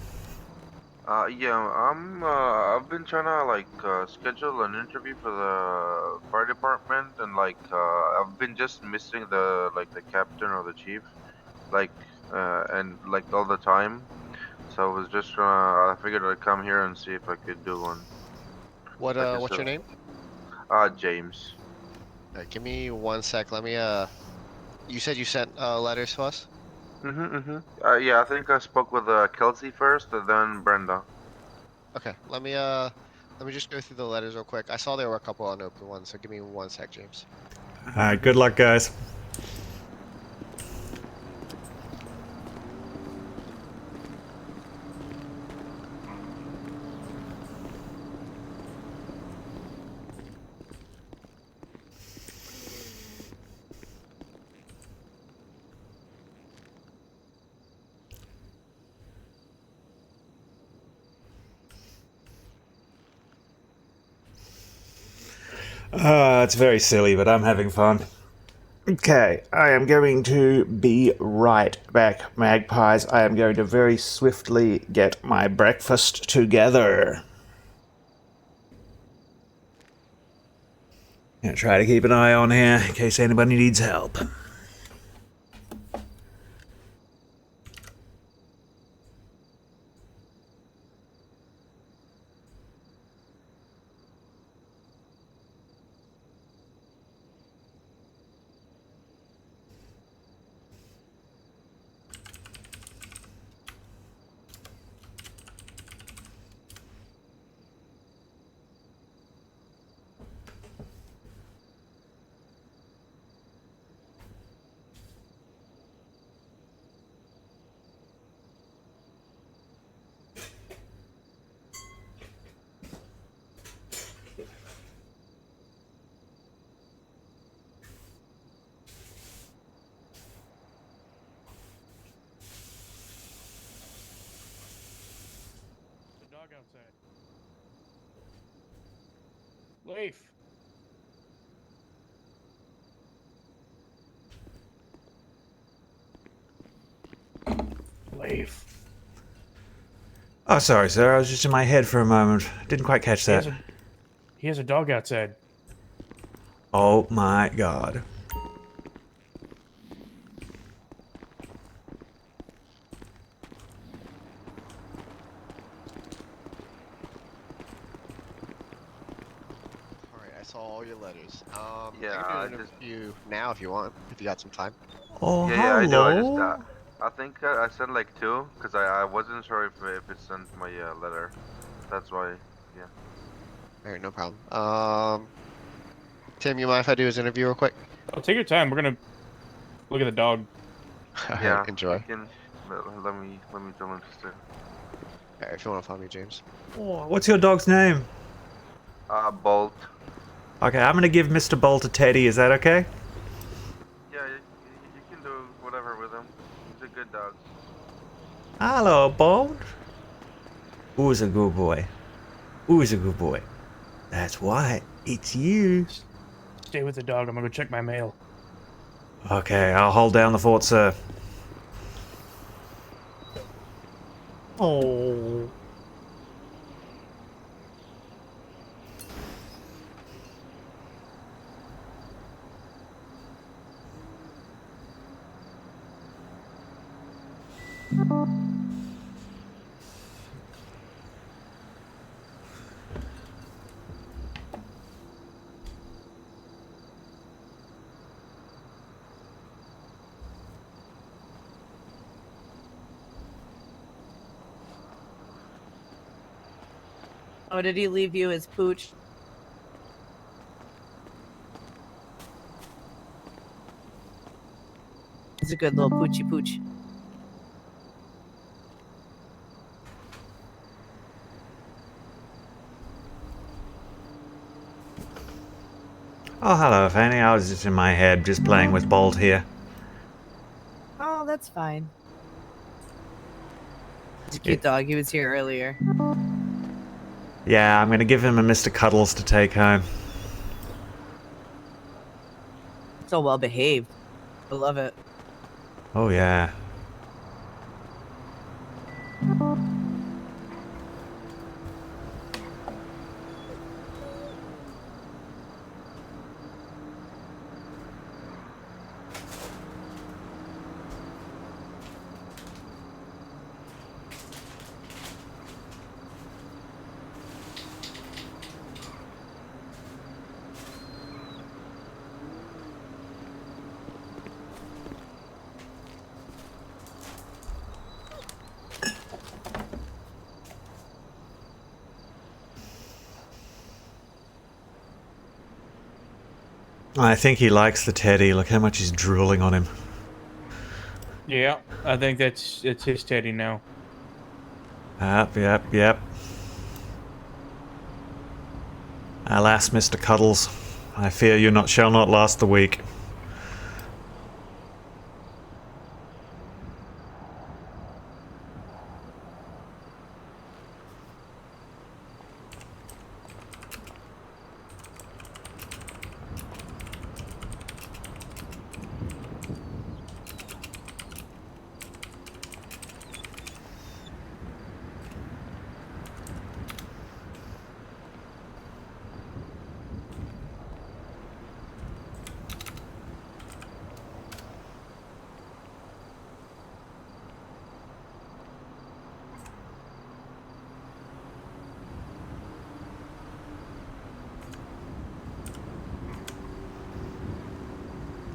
I've been trying to, like, schedule an interview for the fire department, and, like, I've been just missing the captain or the chief, like, and, like, all the time. So I was just I figured I'd come here and see if I could do one. What's your name? James. Alright, give me 1 sec. Let me, you said you sent, letters to us? Yeah, I think I spoke with, Kelsey first, and then Brenda. Okay, let me just go through the letters real quick. I saw there were a couple unopened ones, so give me 1 sec, James. Alright, good luck, guys. It's very silly, but I'm having fun. Okay, I am going to be right back, magpies. I am going to very swiftly get my breakfast together. Gonna try to keep an eye on here in case anybody needs help. The dog outside. Leif. Leif. Oh, sorry, sir. I was just in my head for a moment. Didn't quite catch that. He has a dog outside. Oh my god. Alright, I saw all your letters. Yeah, I can do an interview now if you want, if you got some time. Oh, Yeah, I do. I hello. just, I think I sent like 2, because I wasn't sure if it sent my letter. That's why, yeah. Alright, no problem. Tim, you mind if I do his interview real quick? Oh, take your time. We're gonna look at the dog. Yeah, enjoy. you can, let me tell him to. Alright, if you want to follow me, James. Oh, what's your dog's name? Bolt. Okay, I'm gonna give Mr. Bolt a teddy. Is that okay? Yeah, you can do whatever with him. He's a good dog. Hello, Bolt. Who's a good boy? Who's a good boy? That's why. It's you. Stay with the dog. I'm gonna go check my mail. Okay, I'll hold down the fort, sir. Oh. Oh, did he leave you his pooch? He's a good little poochy pooch. Oh, hello, Fanny. I was just in my head, just playing with Bolt here. Oh, that's fine. He's a cute dog. He was here earlier. Yeah, I'm gonna give him a Mr. Cuddles to take home. So well behaved. I love it. Oh, yeah. I think he likes the teddy. Look how much he's drooling on him. Yeah, I think it's his teddy now. Yep. Alas, Mr. Cuddles, I fear you shall not last the week.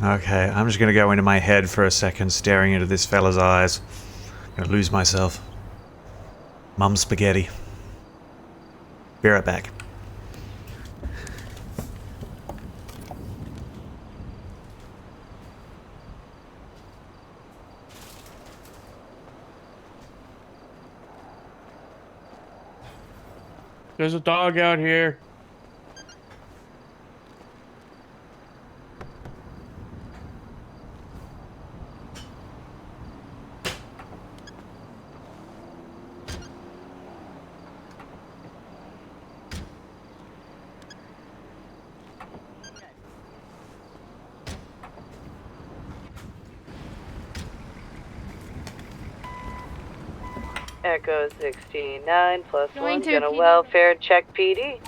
Okay, I'm just gonna go into my head for a second, staring into this fella's eyes. Gonna lose myself. Mum spaghetti. Be right back. There's a dog out here. Echo 69 plus Going 1. to Gonna PD. welfare check PD.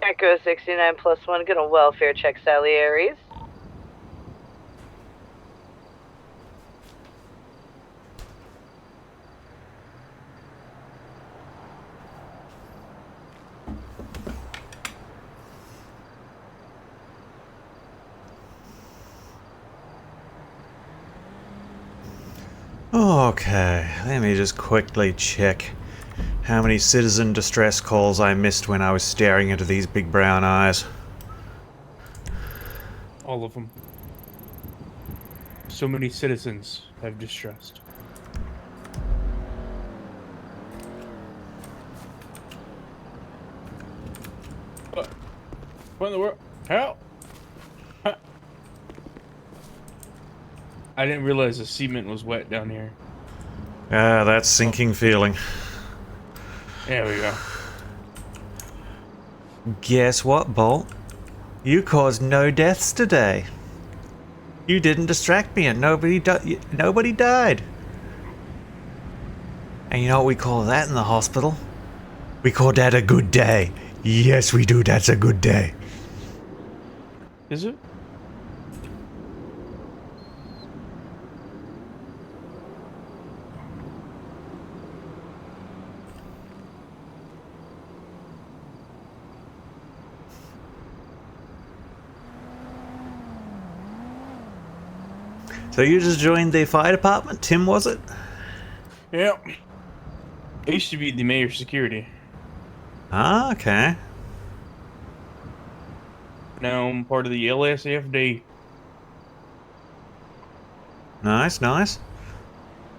Echo 69+1, gonna welfare check Salieri's. Okay, let me just quickly check how many citizen distress calls I missed when I was staring into these big brown eyes. All of them. So many citizens have distressed. What in the world? Help! I didn't realize the cement was wet down here. Ah, that sinking feeling. There we go. Guess what, Bolt? You caused no deaths today. You didn't distract me and nobody died. And you know what we call that in the hospital? We call that a good day. Yes, we do. That's a good day. Is it? So you just joined the fire department, Tim, was it? Yep. I used to be the mayor's security. Ah, okay. Now I'm part of the LSFD. Nice, nice.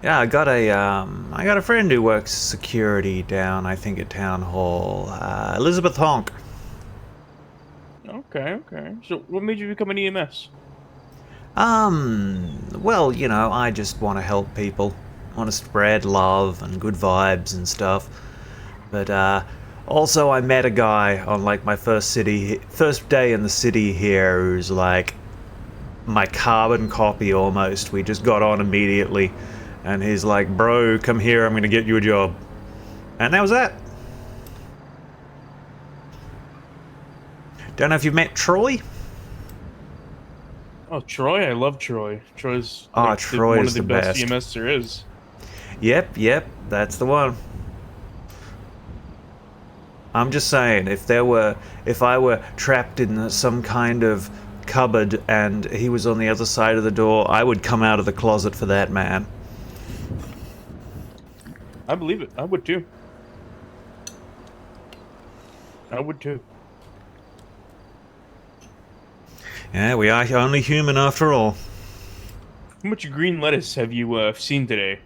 Yeah, I got a friend who works security down, I think, at Town Hall. Elizabeth Honk. Okay, okay. So what made you become an EMS? Well, you know, I just want to help people. Want to spread love and good vibes and stuff. But, also I met a guy on, like, my first day in the city here who's, like, my carbon copy almost. We just got on immediately. And he's like, bro, come here, I'm gonna get you a job. And that was that. Don't know if you've met Troy? Oh, Troy? I love Troy. Troy's Oh, like, Troy one is of the the best best. EMS there is. Yep, that's the one. I'm just saying, if I were trapped in some kind of cupboard and he was on the other side of the door, I would come out of the closet for that man. I believe it. I would too. I would too. Yeah, we are only human after all. How much green lettuce have you seen today?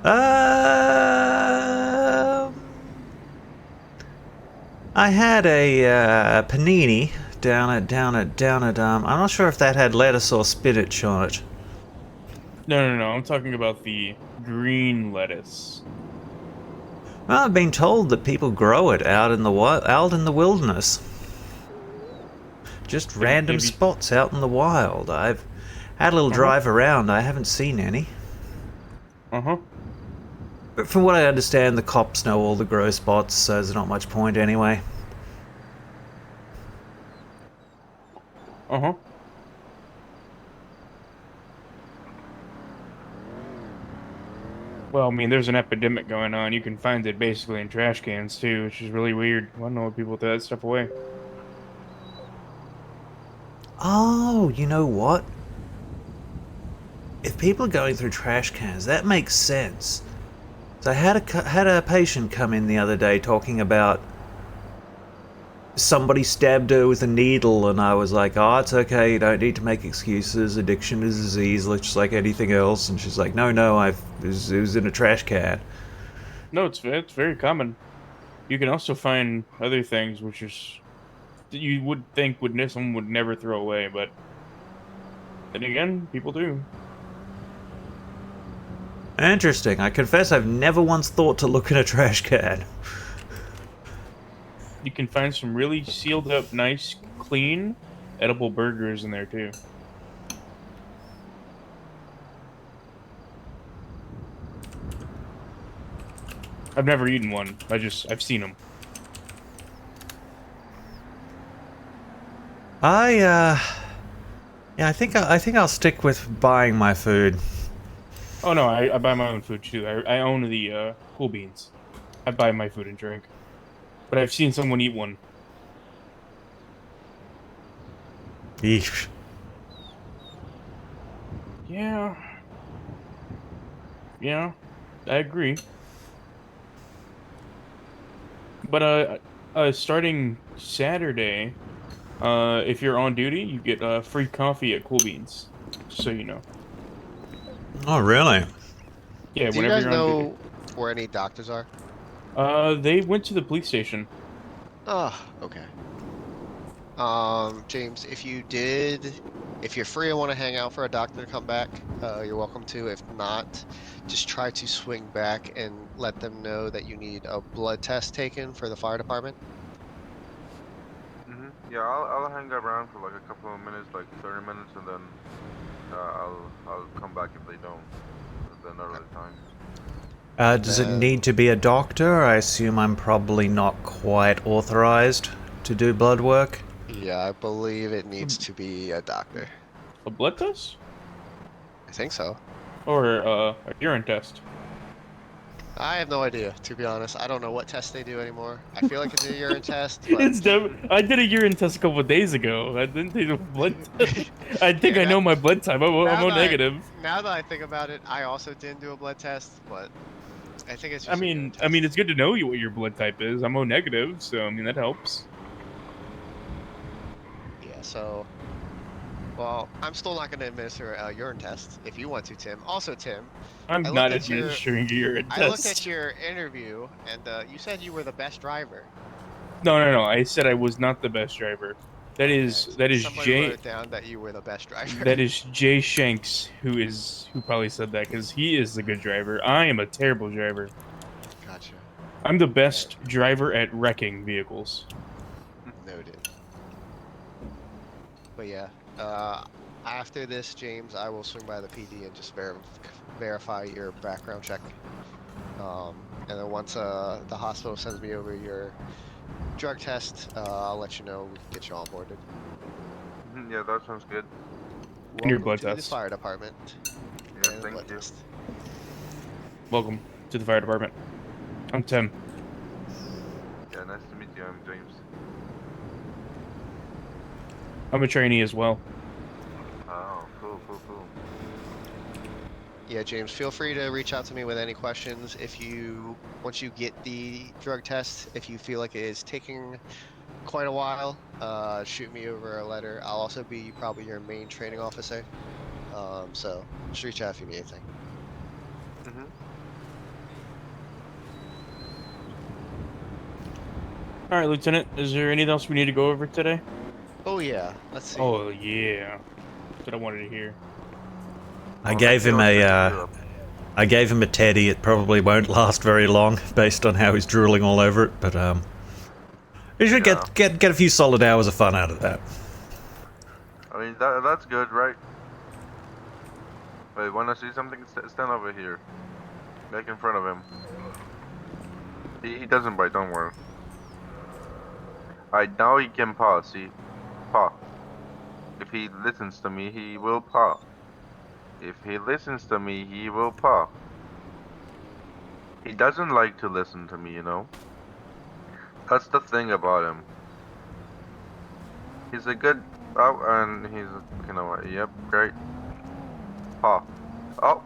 I had a panini down at I'm not sure if that had lettuce or spinach on it. No. I'm talking about the green lettuce. Well, I've been told that people grow it out in the wilderness. Just random spots out in the wild. I've had a little drive around. I haven't seen any. But from what I understand, the cops know all the grow spots, so there's not much point anyway. Well, I mean, there's an epidemic going on. You can find it basically in trash cans too, which is really weird. I don't know why people throw that stuff away. Oh, you know what? If people are going through trash cans, that makes sense. So I had a patient come in the other day talking about somebody stabbed her with a needle, and I was like, oh, it's okay, you don't need to make excuses, addiction is a disease just like anything else. And she's like, no, it was in a trash can. No, it's very common. You can also find other things which is you would think someone would never throw away, but then again, people do. Interesting. I confess I've never once thought to look in a trash can. You can find some really sealed up, nice, clean, edible burgers in there too. I've never eaten one. I've seen them. Yeah, I think I'll stick with buying my food. Oh no, I buy my own food too. I own the cool beans. I buy my food and drink. But I've seen someone eat one. Eesh. Yeah. Yeah, I agree. But starting Saturday, if you're on duty, you get free coffee at Cool Beans. Just so you know. Oh, really? Yeah, Do you whenever guys you're on duty. know where any doctors are? They went to the police station. Oh, okay. James, if you're free and want to hang out for a doctor to come back, you're welcome to. If not, just try to swing back and let them know that you need a blood test taken for the fire department. Yeah, I'll hang around for like a couple of minutes, like 30 minutes, and then I'll come back if they don't at another time. Does it need to be a doctor? I assume I'm probably not quite authorized to do blood work. Yeah, I believe it needs to be a doctor. A blood test? I think so. Or a urine test? I have no idea, to be honest. I don't know what tests they do anymore. I feel like it's a urine test, but I did a urine test a couple of days ago. I didn't take a blood test. I think Yeah, I know my blood type. I'm O negative. Now that I think about it, I also didn't do a blood test, but I think it's I just mean, it's good to know what your blood type is. I'm O negative, so I mean that helps. Yeah, so well, I'm still not going to administer a urine test if you want to, Tim. Also, Tim, I'm not administering a urine test. I looked at your interview, and you said you were the best driver. No. I said I was not the best driver. That is Somebody Jay. wrote down that you were the best driver. That is Jay Shanks who probably said that because he is the good driver. I am a terrible driver. Gotcha. I'm the best driver at wrecking vehicles. Noted. But yeah, after this, James, I will swing by the PD and just verify your background check. And then once the hospital sends me over your drug test, I'll let you know. We can get you onboarded. Yeah, that sounds good. And your Welcome blood to test. the fire department. Yeah, And thank blood you. test. Welcome to the fire department. I'm Tim. Yeah, nice to meet you. I'm James. I'm a trainee as well. Oh, cool. Yeah, James, feel free to reach out to me with any questions. Once you get the drug test, if you feel like it is taking quite a while, shoot me over a letter. I'll also be probably your main training officer. So just reach out if you need anything. All right, Lieutenant. Is there anything else we need to go over today? Oh yeah, let's see. Oh yeah, that's what I wanted to hear. I gave him a teddy. It probably won't last very long, based on how he's drooling all over it. But you should get a few solid hours of fun out of that. I mean, that's good, right? Wait, wanna see something? Stand over here. Like in front of him. He doesn't bite, don't worry. Alright, now he can paw, see? Paw. If he listens to me, he will paw. If he listens to me, he will paw. He doesn't like to listen to me, you know? That's the thing about him. He's a good... Oh, and he's... You know what? Yep, great. Paw. Oh!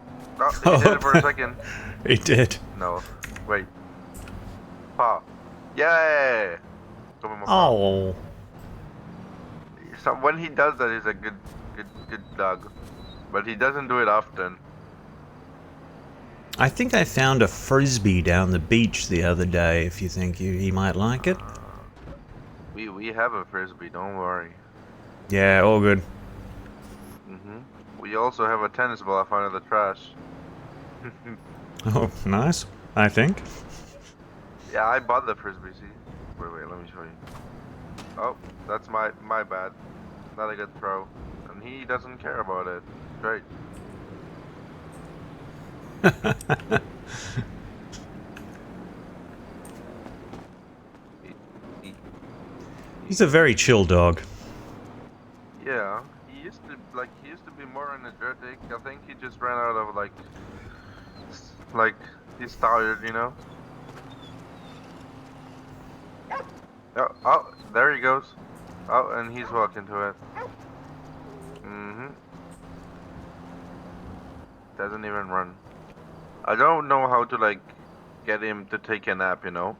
He did it for a second. He did. No. Wait. Paw. Yay! Oh. So when he does that, he's a good dog. But he doesn't do it often. I think I found a frisbee down the beach the other day. If you think he might like it. We have a frisbee, don't worry. Yeah, all good. We also have a tennis ball I found in the trash. Oh, nice. I think. Yeah, I bought the frisbee, see? Wait, let me show you. Oh, that's my bad. Not a good throw. And he doesn't care about it. Great. He's a very chill dog. Yeah, he used to be more energetic. I think he just ran out of like he's tired, you know. Oh, oh, there he goes. Oh, and he's walking to it. Mm-hmm. Doesn't even run. I don't know how to like get him to take a nap, you know.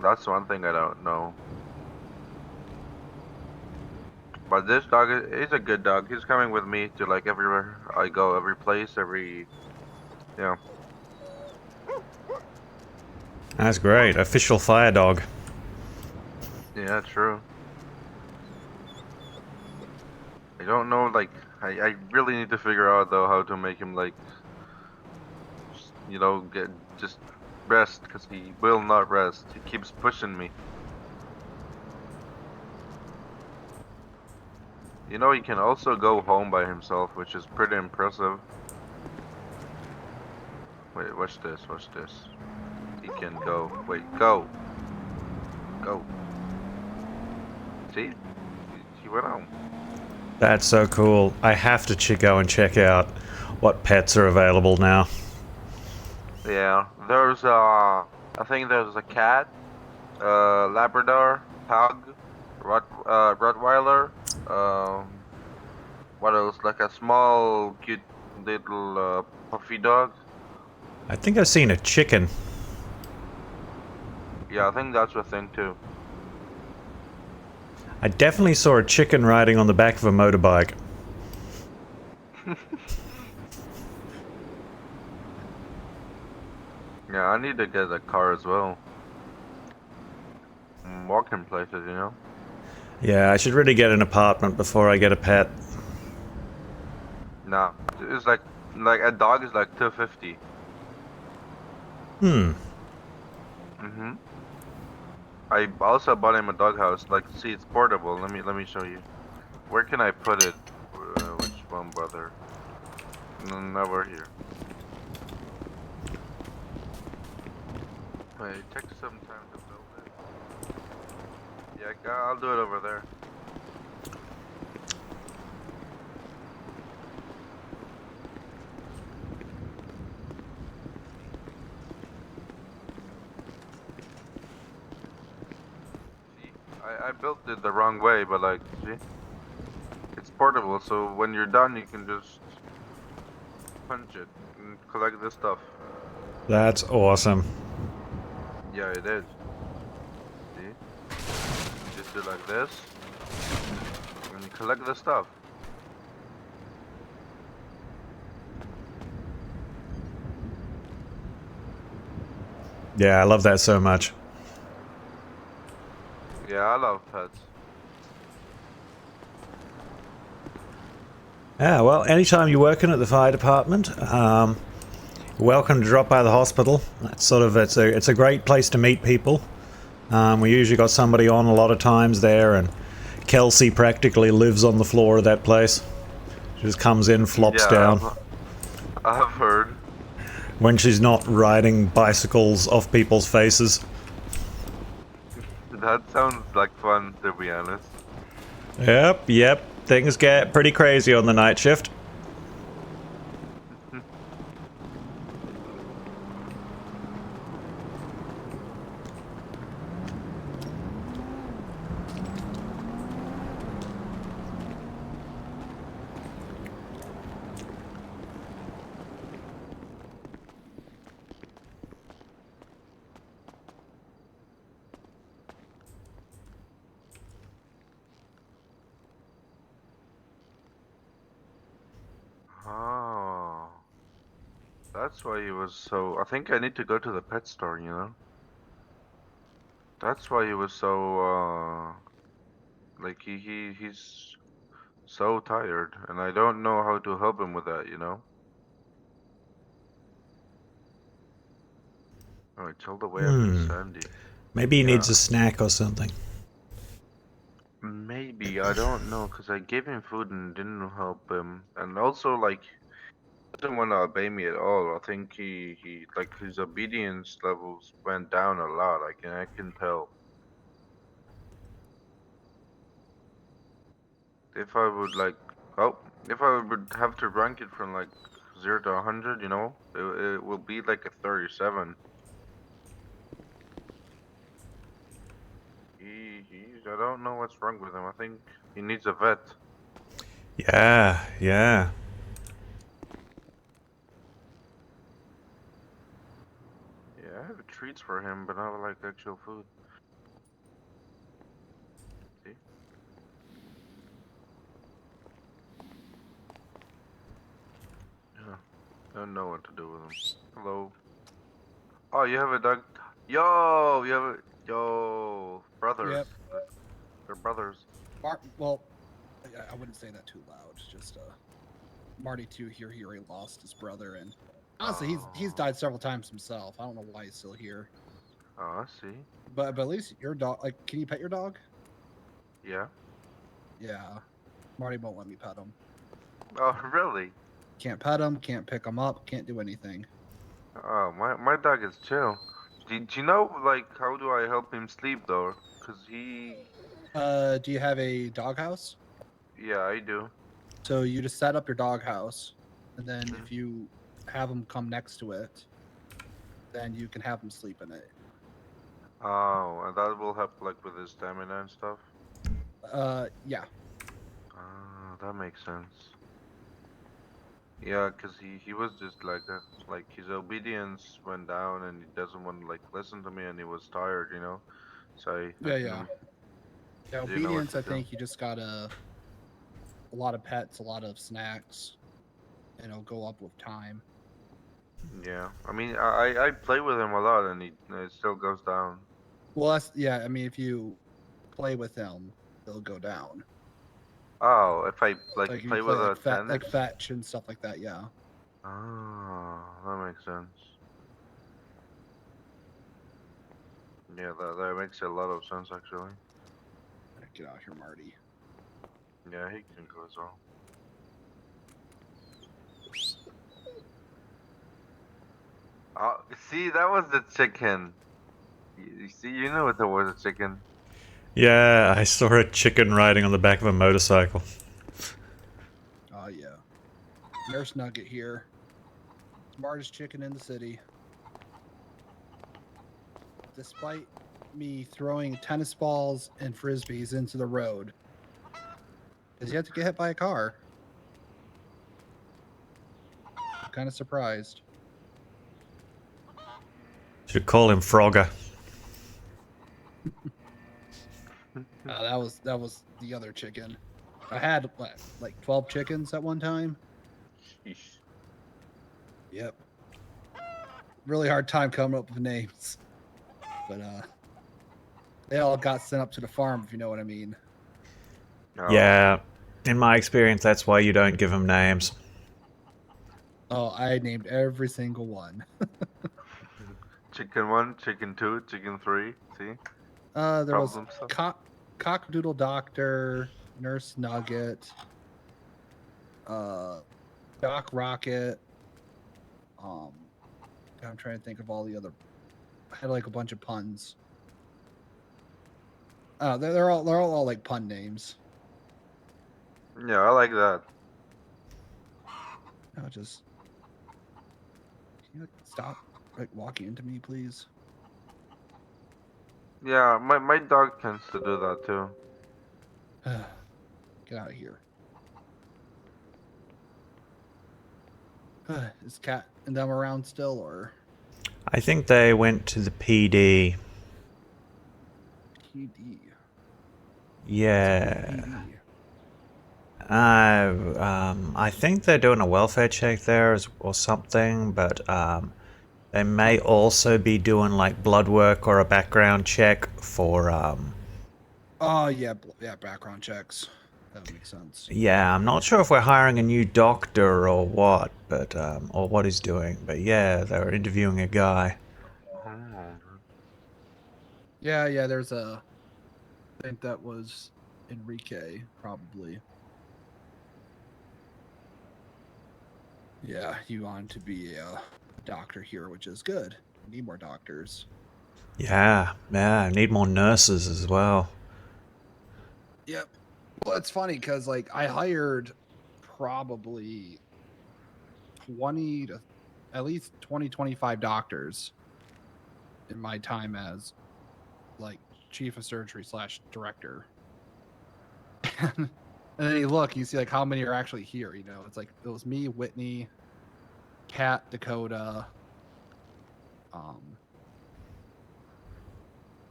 That's one thing I don't know. But this dog is a good dog. He's coming with me to like everywhere I go, every place, yeah. That's great. Official fire dog. Yeah, true. I don't know, like, I really need to figure out though how to make him like, you know, just rest, because he will not rest. He keeps pushing me. You know, he can also go home by himself, which is pretty impressive. Wait, watch this, watch this. He can go. Wait, go. Go. See? He went home. That's so cool. I have to go and check out what pets are available now. Yeah, there's I think there's a cat, Labrador, Pug, Rottweiler, what else? Like a small, cute little puffy dog. I think I've seen a chicken. Yeah, I think that's a thing too. I definitely saw a chicken riding on the back of a motorbike. Yeah, I need to get a car as well. Walking places, you know. Yeah, I should really get an apartment before I get a pet. Nah, it's like a dog is like 250. Hmm. Mm-hmm. I also bought him a doghouse. Like, see, it's portable. Let me show you. Where can I put it? Which one, brother? Never here. Wait, it takes some time to build it. Yeah, I'll do it over there. See, I built it the wrong way, but like, see? It's portable, so when you're done, you can just punch it and collect this stuff. That's awesome. Yeah, it is. See? You just do like this, and you collect the stuff. Yeah, I love that so much. Yeah, I love pets. Yeah, well, anytime you're working at the fire department, welcome to drop by the hospital. That's sort of it's a great place to meet people. We usually got somebody on a lot of times there, and Kelsey practically lives on the floor of that place. She just comes in, flops down. I've heard. When she's not riding bicycles off people's faces. That sounds like fun, to be honest. Yep. Things get pretty crazy on the night shift. Oh. That's why he was so... I think I need to go to the pet store, you know? That's why he was so, like, he's so tired, and I don't know how to help him with that, you know? Oh, it's all the way up to Sandy. Maybe he Yeah. needs a snack or something. Maybe, I don't know, because I gave him food and didn't help him. And also, like, he doesn't want to obey me at all. I think like, his obedience levels went down a lot. I can tell. if I would like, oh, if I would have to rank it from like 0 to 100, you know, it will be like a 37. I don't know what's wrong with him. I think he needs a vet. Yeah, yeah. Yeah, I have treats for him, but not like actual food. See? Yeah, I don't know what to do with him. Hello. Oh, you have a dog. Yo, you have a brothers. Yep. They're brothers. Well, I wouldn't say that too loud. Just Marty too here. He already lost his brother, and honestly, he's died several times himself. I don't know why he's still here. Oh, I see. But at least your dog. Like, can you pet your dog? Yeah. Yeah. Marty won't let me pet him. Oh, really? Can't pet him. Can't pick him up. Can't do anything. Oh, my dog is chill. Do you know, like, how do I help him sleep though? Cause he. Do you have a doghouse? Yeah, I do. So you just set up your doghouse, and then if you have him come next to it, then you can have him sleep in it. Oh, and that will help like with his stamina and stuff. Yeah. Ah, that makes sense. Yeah, cause he was just like his obedience went down and he doesn't want to like listen to me and he was tired, you know. So I Yeah. didn't know what Obedience. to I do. think you just gotta a lot of pets, a lot of snacks, and it'll go up with time. Yeah, I mean I play with him a lot and it still goes down. Well, I mean, if you play with them, they'll go down. Oh, if I like Like if play you play with a like 10x? fetch and stuff like that. Yeah. Oh, that makes sense. Yeah, that makes a lot of sense actually. Get out here, Marty. Yeah, he can go as well. Oh, see, that was the chicken. You see, you knew it was a chicken. Yeah, I saw a chicken riding on the back of a motorcycle. Oh yeah. Nurse Nugget here. Smartest chicken in the city. Despite me throwing tennis balls and frisbees into the road, because you have to get hit by a car. I'm kind of surprised. Should call him Frogger. That was the other chicken. I had like 12 chickens at one time. Sheesh. Yep. Really hard time coming up with names. But they all got sent up to the farm, if you know what I mean. Oh. Yeah, in my experience, that's why you don't give them names. Oh, I named every single one. Chicken 1, chicken 2, chicken 3. See? There was Problem stuff. Cockadoodle Doctor, Nurse Nugget, Doc Rocket. I'm trying to think of all the other. I had like a bunch of puns. They're all like pun names. Yeah, I like that. No, just can you stop like walking into me, please? Yeah, my dog tends to do that too. Get out of here. Is Cat and them around still, or? I think they went to the PD. PD. Yeah. PD. I think they're doing a welfare check there or something, but they may also be doing like blood work or a background check for Oh yeah, background checks. That would make sense. yeah, I'm not sure if we're hiring a new doctor or what, but or what he's doing, but yeah, they're interviewing a guy. Yeah, there's a. I think that was Enrique, probably. Yeah, he wanted to be a doctor here, which is good. We need more doctors. Yeah, need more nurses as well. Yep. Well, it's funny because like I hired probably 20 to at least 20-25 doctors in my time as like chief of surgery / director. And then you look, you see like how many are actually here. You know, it's like it was me, Whitney, Kat, Dakota,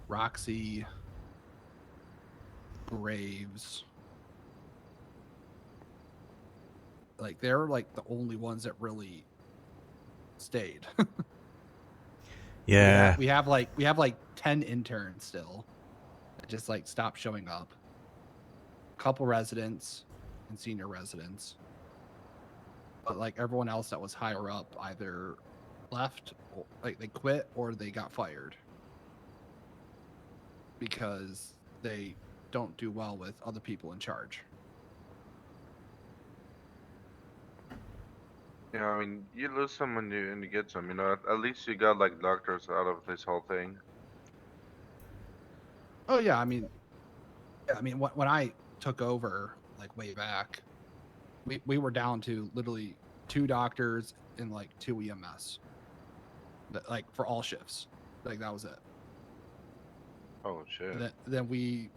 Roxy, Graves. Like they're like the only ones that really stayed. Yeah. We have like 10 interns still that just like stopped showing up. A couple residents and senior residents. But like everyone else that was higher up either left or like they quit or they got fired. Because they don't do well with other people in charge. Yeah, I mean, you lose some and you get some. You know, at least you got like doctors out of this whole thing. Oh yeah, I mean, when I took over like way back, we were down to literally 2 doctors and like 2 EMS, like for all shifts. Like that was it. Oh shit. And then we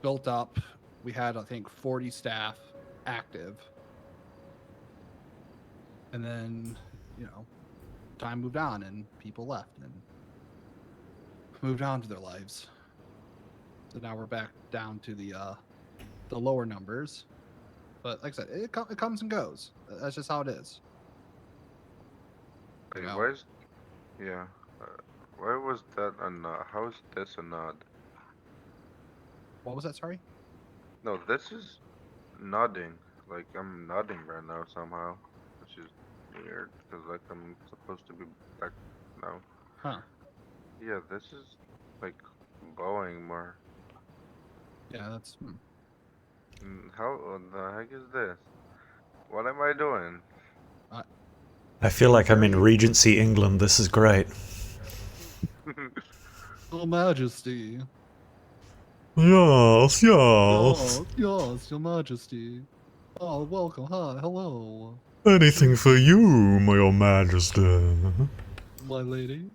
built up. We had I think 40 staff active, and then time moved on and people left and moved on to their lives. So now we're back down to the lower numbers. But like I said, it comes and goes. That's just how it is. Hey, where's... Yeah. Why was that a nod? How is this a nod? What was that? Sorry? No, this is nodding. Like, I'm nodding right now somehow. Which is weird, because like I'm supposed to be back now. Huh. Yeah, this is like bowing more. Yeah, that's... How the heck is this? What am I doing? I feel like I'm in Regency, England. This is great. Your Majesty. Yes, yes. Yes, Your Majesty. Oh, welcome. Hi, hello. Anything for you, my majesty. My lady.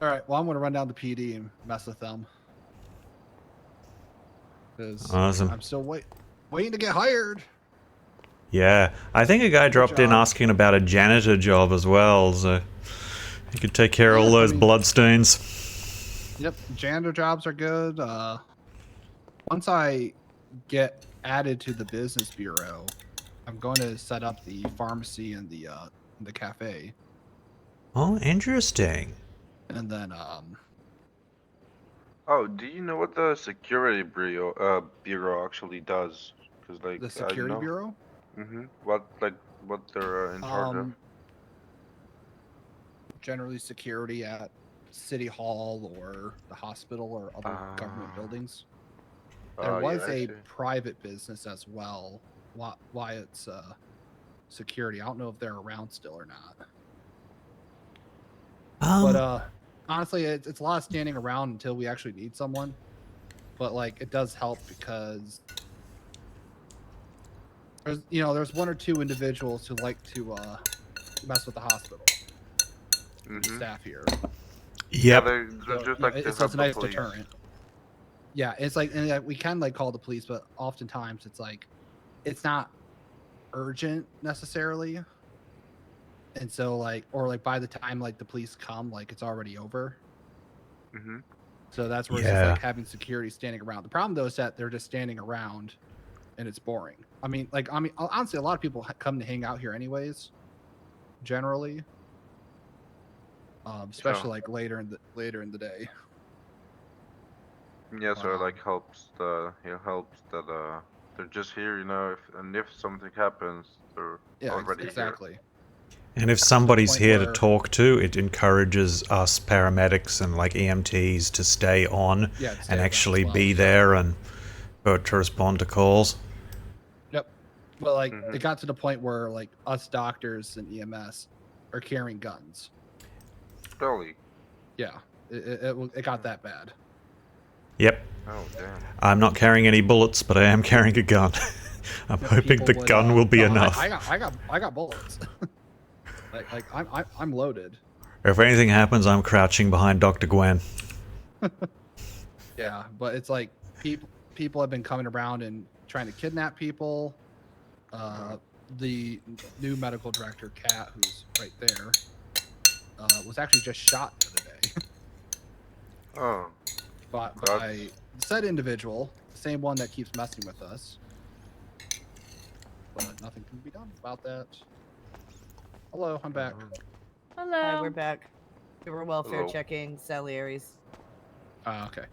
All right, well, I'm going to run down to PD and mess with them. Awesome. I'm still waiting to get hired. Yeah, I think a guy dropped in asking about a janitor job as well, so he could take care of all those bloodstains. Yep, janitor jobs are good. Once I get added to the business bureau, I'm going to set up the pharmacy and the cafe. Oh, interesting. And then Oh, do you know what the security bureau actually does? Because like the security bureau. What they're in charge of? Generally, security at City Hall or the hospital or other government buildings. There was a private business as well. Why it's security? I don't know if they're around still or not. But honestly, it's a lot of standing around until we actually need someone. But like, it does help because there's 1 or 2 individuals who like to mess with the hospital. The staff here. Yep. They're just like it's a nice deterrent. Yeah, it's like, and we can like call the police, but oftentimes it's like it's not urgent necessarily. And so like, or like by the time like the police come, like it's already over. So that's where it's just like having security standing around. The problem though is that they're just standing around and it's boring. I mean, honestly, a lot of people come to hang out here anyways, generally. Especially like later in the day. Yeah, so it like helps that they're just here, if something happens, they're already exactly. here. And if somebody's here to talk to, it encourages us paramedics and like EMTs to stay on and actually be there and to respond to calls. Yep. Well, like it got to the point where like us doctors and EMS are carrying guns. Scully. Yeah, it got that bad. Yep. Oh damn. I'm not carrying any bullets, but I am carrying a gun. I'm hoping the gun will be enough. I got bullets. like I'm loaded. If anything happens, I'm crouching behind Dr. Gwen. Yeah, but it's like people have been coming around and trying to kidnap people. The new medical director, Kat, who's right there, was actually just shot the other day. Oh. By said individual, the same one that keeps messing with us. But nothing can be done about that. Hello, I'm back. Hello. Hi, we're back. We were welfare Hello. checking Salieri's. Okay.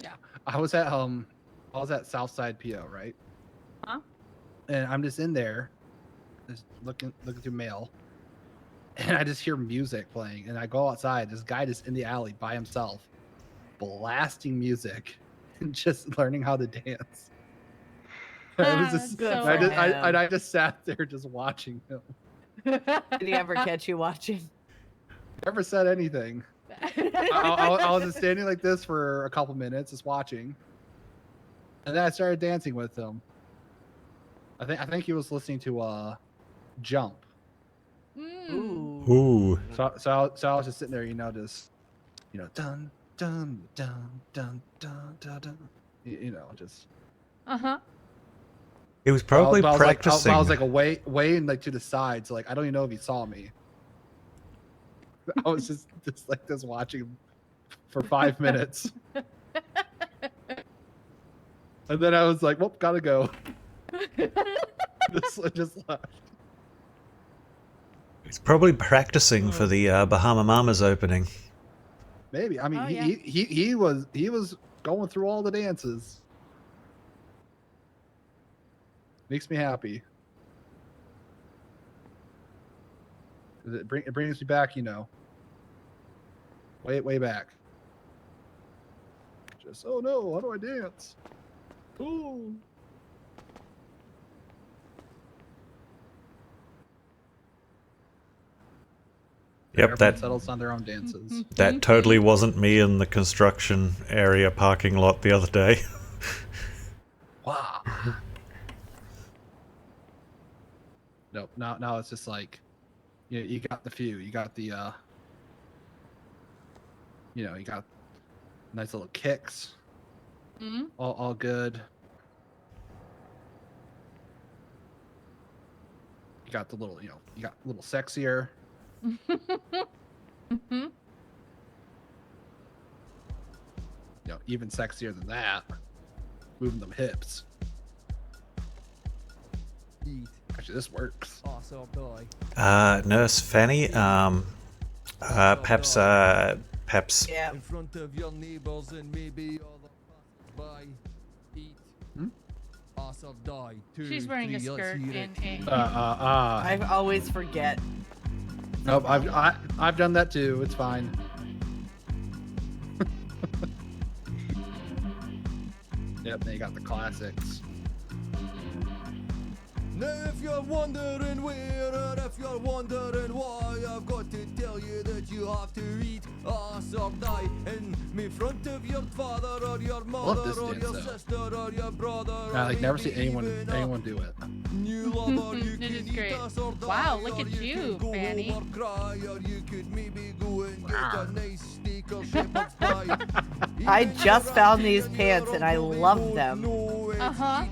Yeah, I was at Southside PO, right? Huh? And I'm just in there, just looking through mail, and I just hear music playing, and I go outside. This guy just in the alley by himself, blasting music, and just learning how to dance. I was just, Good I for just, him. I just sat there just watching him. Did he ever catch you watching? Never said anything. I was just standing like this for a couple minutes, just watching, and then I started dancing with him. I think he was listening to Jump. Ooh. So I was just sitting there, just dun dun dun dun dun dun dun. Just. He was probably I was practicing. I was like way like to the side, so like I don't even know if he saw me. I was just like this watching him for 5 minutes. And then I was like, well, gotta go. just left. He's probably practicing for the Bahama Mamas opening. Maybe. I mean, he was going through all the dances. Makes me happy. It brings me back, way back. Just, oh no, how do I dance? Ooh. Yep, Everyone that settles on their own dances. that totally wasn't me in the construction area parking lot the other day. Wow. Nope. Now it's just like, you got the few. You got the, you got nice little kicks. Mm-hmm. All good. You got the little, you got a little sexier. Mm-hmm. Even sexier than that. Moving them hips. Actually, this works. Nurse Fanny, perhaps, Yeah. In front of your neighbors and maybe other by eat. Us or die. She's wearing a 2, 3, let's skirt hear and it. I always forget. Nope, I've done that too. It's fine. Yep, then you got the classics. Now if you're wondering where or if you're wondering why, I've got to tell you that you have to eat us or die in me front of your father or your mother or your sister or your brother. I like never see anyone do it. New lover, you This can is great. eat us or die, Wow, look or at you you, can go Fanny. home or cry, or you could maybe go and get a nice steak or shepherd's pie. I just found these pants and I love them. Uh-huh.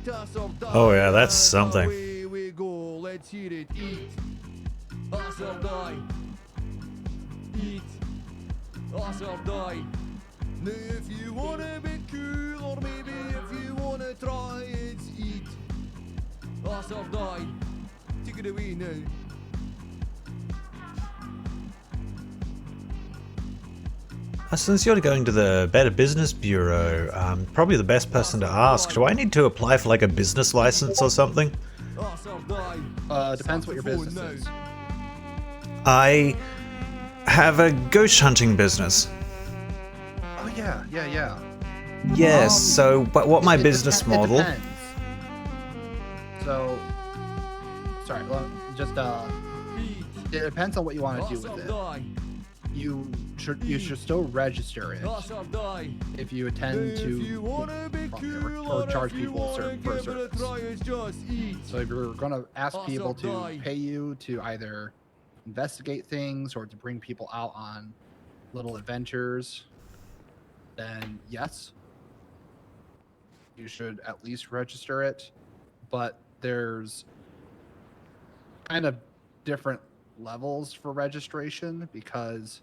oh yeah, that's something. Away we go, let's hear it. Eat us or die. Eat us or die. Now if you wanna be cool, or maybe if you wanna try, it's eat us or die. Take it away now. Since you're going to the Better Business Bureau, probably the best person to ask. Do I need to apply for like a business license or something? Depends what your business is. I have a ghost hunting business. Oh yeah. Yes, so, but what my business model? It depends. So, sorry, just it depends on what you want to do with it. you should still register it if you intend to or charge people for a service. So if you're going to ask people to pay you to either investigate things or to bring people out on little adventures, then yes, you should at least register it. But there's kind of different levels for registration because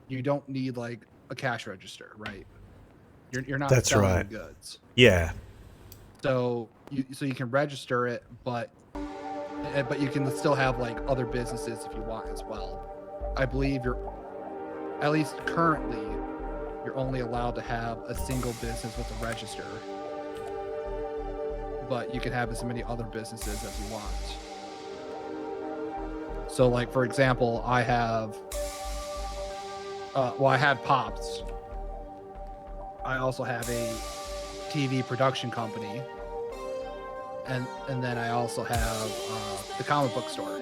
you don't need like a cash register, right? You're not That's selling right. goods. Yeah. So you can register it, but you can still have like other businesses if you want as well. I believe you're, at least currently, you're only allowed to have a single business with a register, but you can have as many other businesses as you want. So like, for example, I have, I had Pops. I also have a TV production company. And then I also have the comic book store.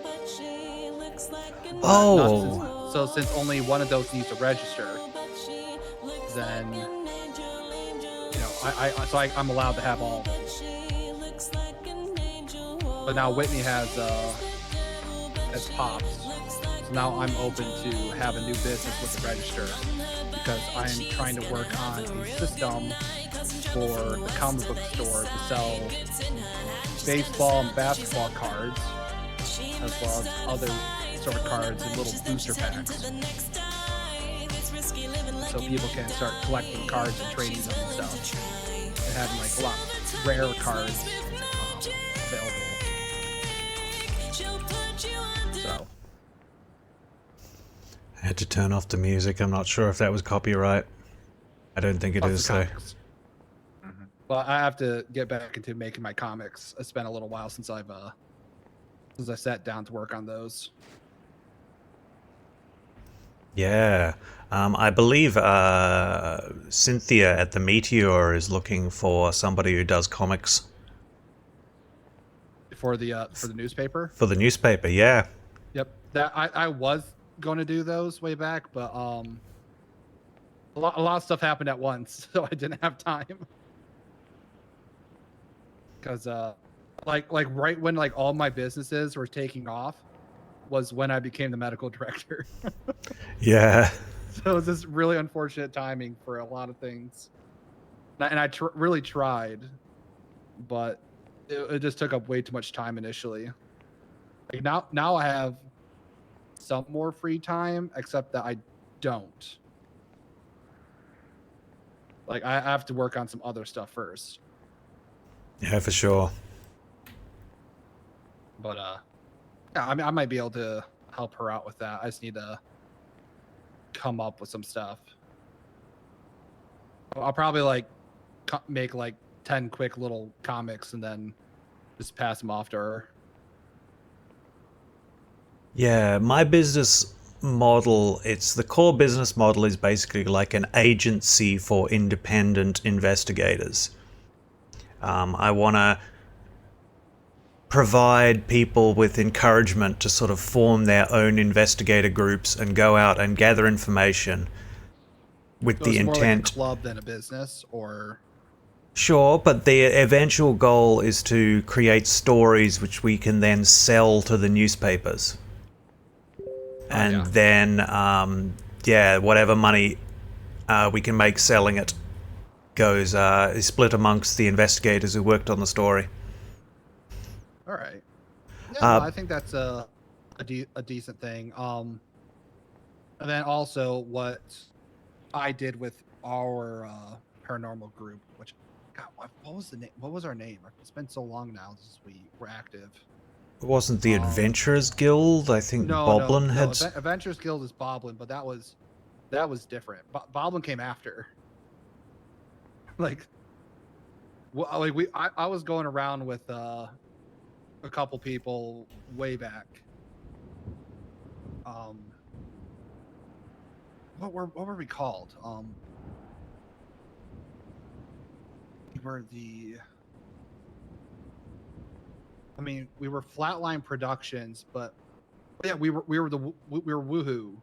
Oh. So since only one of those needs to register, then I'm allowed to have all. But now Whitney has Pops. So now I'm open to have a new business with the register because I'm trying to work on a system for the comic book store to sell baseball and basketball cards, as well as other sort of cards and little booster packs. So people can start collecting cards and trading them and stuff, and having like a lot rare cards available. So I had to turn off the music. I'm not sure if that was copyright. I don't think it is, though. Well, I have to get back into making my comics. It's been a little while since I sat down to work on those. Yeah. I believe Cynthia at the Meteor is looking for somebody who does comics. For the newspaper? For the newspaper, yeah. Yep. That I was going to do those way back, but a lot of stuff happened at once, so I didn't have time. Because like right when like all my businesses were taking off was when I became the medical director. Yeah. So it was just really unfortunate timing for a lot of things. And I really tried, but it just took up way too much time initially. Like now I have some more free time, except that I don't. Like I have to work on some other stuff first. Yeah, for sure. But yeah, I mean, I might be able to help her out with that. I just need to come up with some stuff. I'll probably like make like 10 quick little comics and then just pass them off to her. Yeah, my business model, the core business model is basically like an agency for independent investigators. I want to provide people with encouragement to sort of form their own investigator groups and go out and gather information with So the it's more intent. like a club than a business, or Sure, but the eventual goal is to create stories which we can then sell to the newspapers. And then, whatever money we can make selling it goes is split amongst the investigators who worked on the story. all right. Yeah, no, I think that's a decent thing. And then also what I did with our paranormal group, which, God, what was the name? What was our name? It's been so long now since we were active. It wasn't the Adventurers Guild. I think Boblin had. Adventurers Guild is Boblin, but that was different. Boblin came after. Like I was going around with a couple people way back. What were we called? We were we were Flatline Productions, but yeah, we were Woohoo.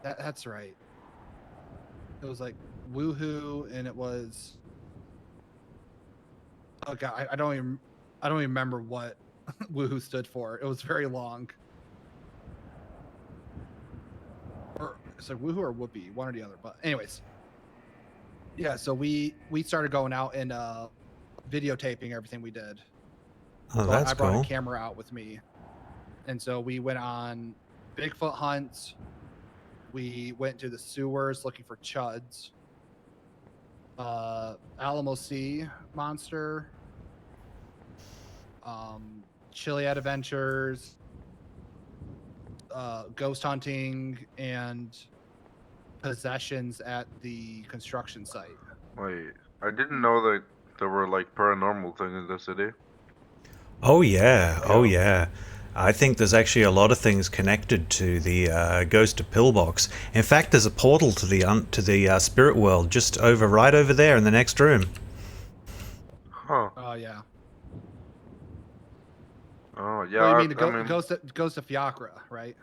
That's right. It was like Woohoo, and it was. Oh god, I don't even remember what Woohoo stood for. It was very long. Or it's like Woohoo or Whoopee, one or the other. But anyways, yeah. So we started going out and videotaping everything we did. Oh, So that's I brought cool. a camera out with me, and so we went on Bigfoot hunts. We went to the sewers looking for chuds. Alamo Sea monster. Chiliad adventures. Ghost hunting and possessions at the construction site. Wait, I didn't know that there were like paranormal things in the city. Oh yeah, oh yeah. I think there's actually a lot of things connected to the Ghost of Pillbox. In fact, there's a portal to the spirit world just right over there in the next room. Huh. Oh yeah. Oh yeah. Oh, you mean the I mean, ghost of Fiacra, right?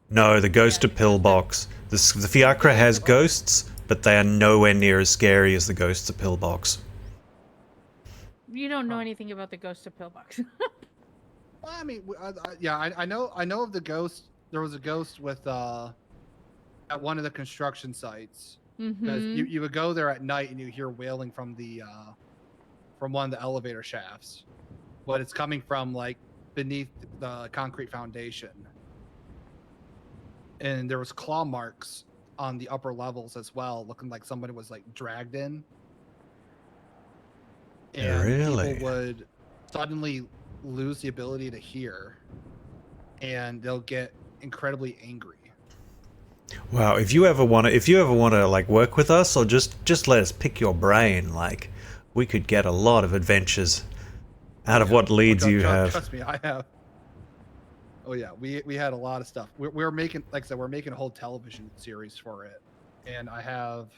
No, the Ghost of Pillbox. The Fiacra has ghosts, but they are nowhere near as scary as the Ghosts of Pillbox. You don't know anything about the ghost of Pillbox. Well, I mean, I know of the ghost. There was a ghost with at one of the construction sites. Because you would go there at night and you hear wailing from from one of the elevator shafts, but it's coming from like beneath the concrete foundation. And there was claw marks on the upper levels as well, looking like somebody was like dragged in. And Really? people would suddenly lose the ability to hear, and they'll get incredibly angry. Wow, if you ever want to like work with us, or just let us pick your brain, like we could get a lot of adventures out of what leads you have. Trust me, I have. Oh yeah, we had a lot of stuff. We're making, like I said, we're making a whole television series for it, and I have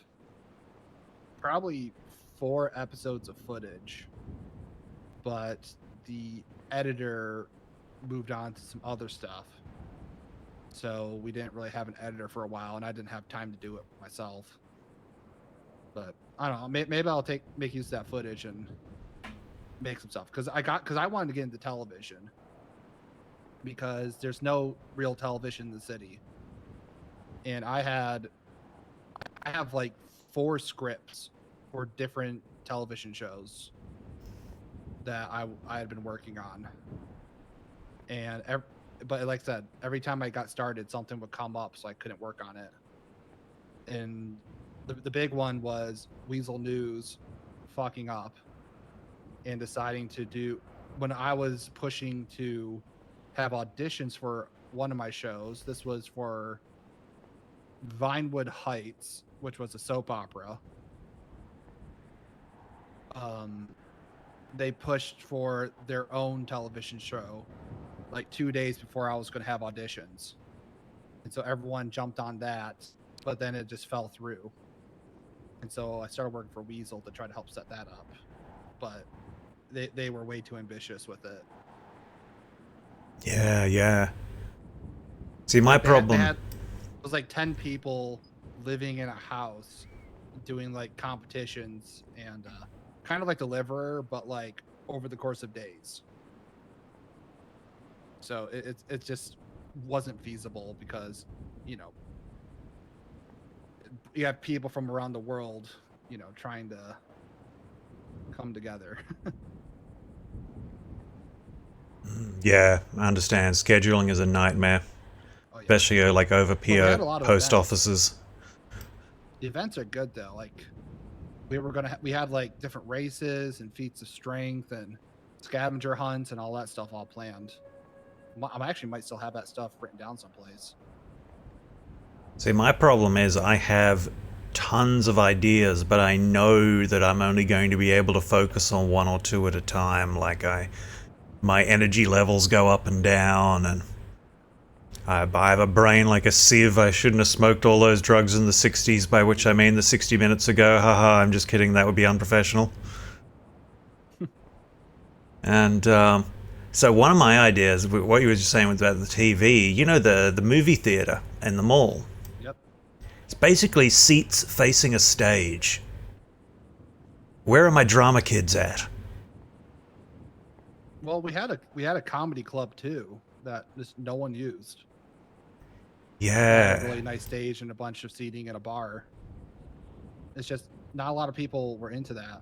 probably 4 episodes of footage, but the editor moved on to some other stuff, so we didn't really have an editor for a while, and I didn't have time to do it myself. But I don't know, maybe I'll make use of that footage and make some stuff, because I wanted to get into television, because there's no real television in the city, and I have like 4 scripts for different television shows that I had been working on, and but like I said, every time I got started, something would come up, so I couldn't work on it. And the big one was Weasel News fucking up and deciding to do, when I was pushing to have auditions for one of my shows. This was for Vinewood Heights, which was a soap opera. They pushed for their own television show like 2 days before I was going to have auditions. And so everyone jumped on that, but then it just fell through. And so I started working for Weasel to try to help set that up. But they were way too ambitious with it. Yeah. See, my problem. It was like 10 people living in a house doing like competitions and kind of like Deliverer, but like over the course of days. So it just wasn't feasible, because, you know, you have people from around the world, you know, trying to come together. Yeah, I understand. Scheduling is a nightmare, especially like over we had a lot of post events. offices. The events are good though. Like we had like different races and feats of strength and scavenger hunts and all that stuff all planned. I actually might still have that stuff written down someplace. See, my problem is I have tons of ideas, but I know that I'm only going to be able to focus on 1 or 2 at a time. Like my energy levels go up and down, and I have a brain like a sieve. I shouldn't have smoked all those drugs in the 60s, by which I mean the 60 minutes ago. Haha, I'm just kidding. That would be unprofessional. And so one of my ideas, what you were just saying about the TV, you know, the movie theater and the mall. Yep. basically seats facing a stage. Where are my drama kids at? Well, we had a comedy club too that just no one used. It had a Yeah. really nice stage and a bunch of seating at a bar. It's just not a lot of people were into that.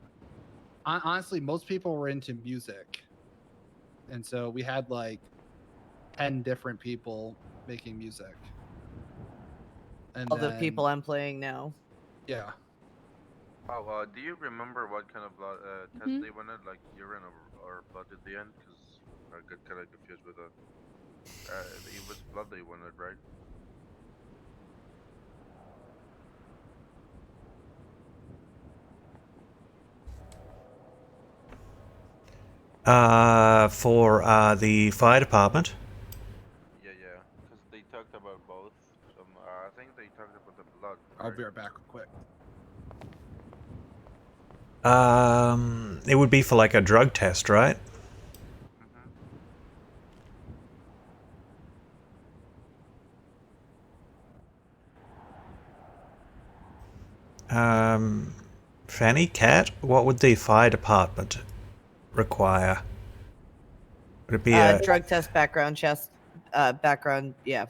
Honestly, most people were into music, and so we had like 10 different people making music. And All the then, people I'm playing now. yeah. Oh, do you remember what kind of blood test they wanted, like urine or blood at the end? Because I got kind of confused with that. It was blood they wanted, right? For the fire department. Yeah, because they talked about both. I think they talked about the blood. I'll be right back real quick. It would be for like a drug test, right? Fanny, Cat, what would the fire department require? Would it be a Drug test, background yeah.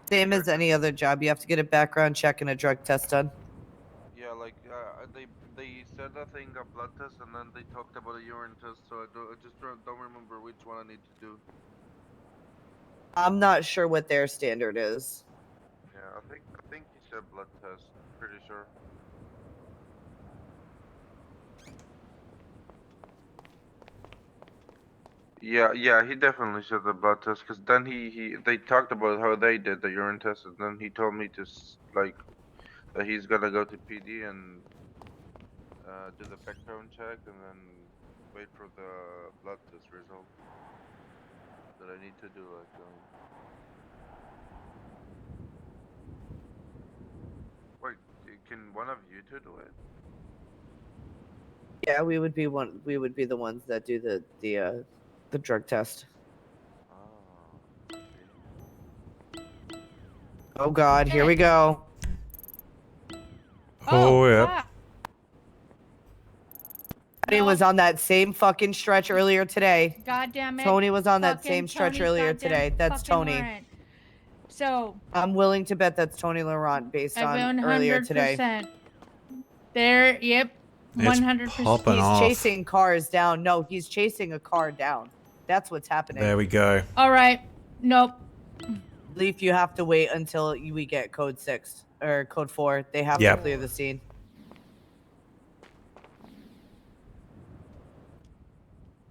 Same as any other job, you have to get a background check and a drug test done. Yeah, like they said a thing, a blood test, and then they talked about a urine test. So I just don't remember which one I need to do. I'm not sure what their standard is. Yeah, I think he said blood test. Pretty sure. Yeah, he definitely said the blood test. Cause then they talked about how they did the urine test, and then he told me to like that he's gonna go to PD and do the background check, and then wait for the blood test result that I need to do. Like, wait, can one of you two do it? Yeah, we would be the ones that do the drug test. Oh God, here we go. Oh, yeah. Tony was on that same fucking stretch earlier today. God damn it. Tony was on that Fucking same stretch Tony's earlier goddamn today. That's fucking Tony. Laurent. So I'm willing to bet that's Tony Laurent based on earlier today. 100%. There, yep. It's 100%. popping He's off. chasing cars down. No, he's chasing a car down. That's what's happening. There we go. All right. Nope. Leif, you have to wait until we get code 6 or code 4. They have to clear the scene.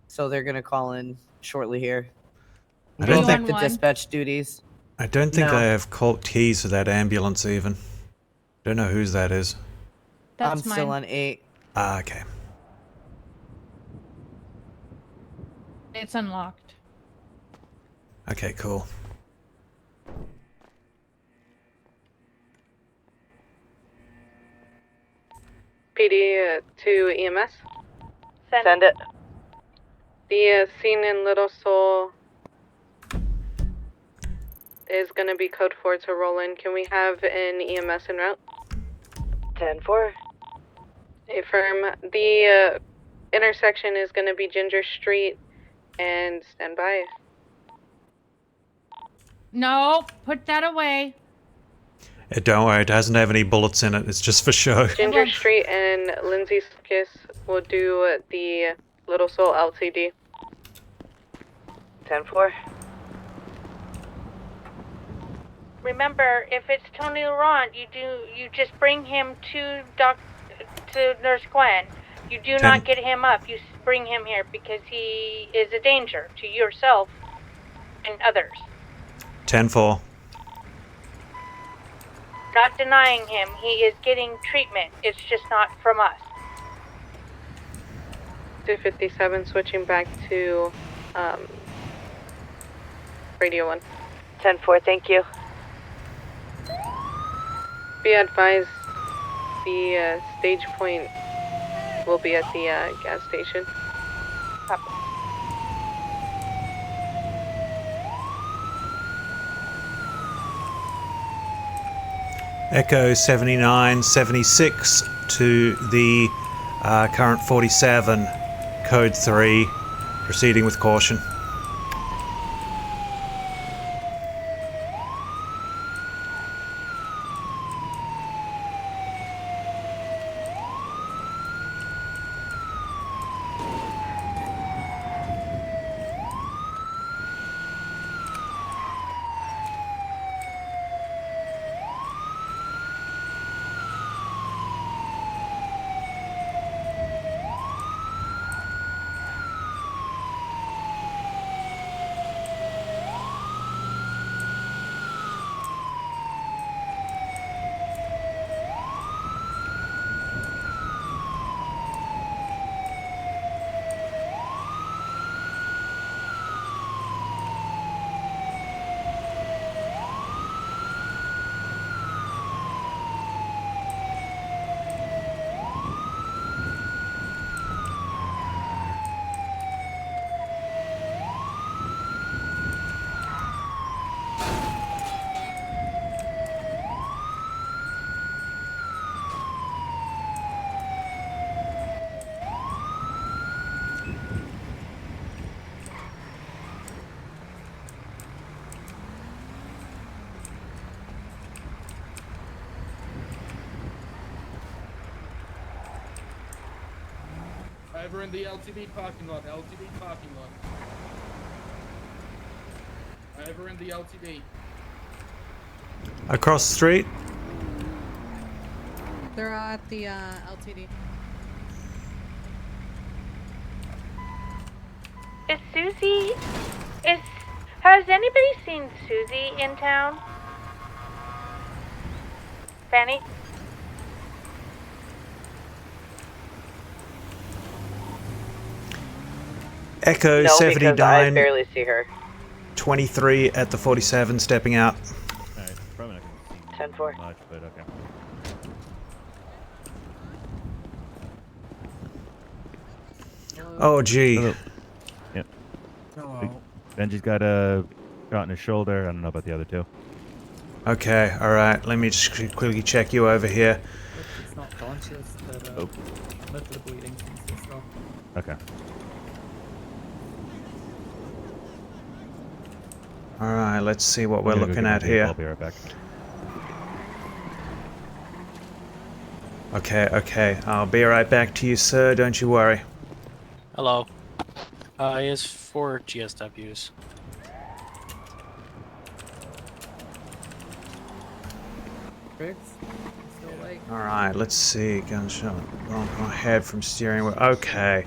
So they're gonna call in shortly here. I don't Go back think to dispatch duties. I don't think No. I have keys for that ambulance even. Don't know whose that is. I'm still on 8. Ah, okay. It's unlocked. Okay, cool. PD to EMS. Send it. The scene in Little Seoul is going to be code 4 to roll in. Can we have an EMS en route? 10-4. Affirm. The intersection is going to be Ginger Street and stand by. No, put that away. Don't worry, it doesn't have any bullets in it. It's just for show. Ginger Street and Lindsay's Kiss will do the Little Seoul LTD. 10-4. Remember, if it's Tony Laurent, you just bring him to Nurse Gwen. You do not get him up. You bring him here because he is a danger to yourself and others. 10-4. Not denying him. He is getting treatment. It's just not from us. 257 switching back to Radio 1. 10-4, thank you. Be advised, the stage point will be at the gas station. Copy. Echo 7976 to the current 47, code 3, proceeding with caution. Over in the LTD parking lot, LTD parking lot. Over in the LTD. Across the street. They're at the LTD. Is Susie? Has anybody seen Susie in town? Fanny? Echo No, because I 79 barely see her. 23 at the 47, stepping out. Alright, probably not gonna see 10-4. much, but okay. Oh, gee. Hello. Yep. Hello. Benji's got a shot in his shoulder. I don't know about the other two. Okay, alright. Let me just quickly check you over here. It's not conscious, but most of the bleeding seems to stop. Okay. Alright, let's see what we're I'm gonna go looking get my at vehicle. here. I'll be right back. Okay, I'll be right back to you, sir. Don't you worry. Hello. He has 4 GSWs. Briggs, still awake? Alright, let's see. Gunshot wrong head from steering wheel. Okay.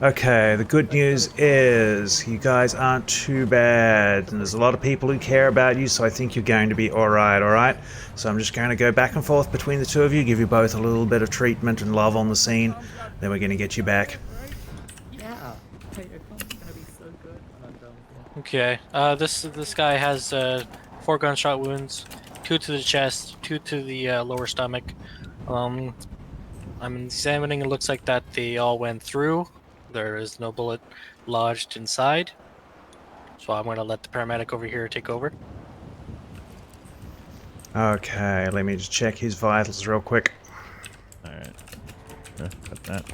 Okay, the good news is you guys aren't too bad, and there's a lot of people who care about you, so I think you're going to be alright? So I'm just going to go back and forth between the two of you, give you both a little bit of treatment and love on the scene, then we're going to get you back. Yeah. Hey, your com's gonna be so good when I'm done with you. Okay. This guy has 4 gunshot wounds, 2 to the chest, 2 to the lower stomach. I'm examining. It looks like that they all went through. There is no bullet lodged inside. So I'm going to let the paramedic over here take over. Okay, let me just check his vitals real quick. Alright. Got that.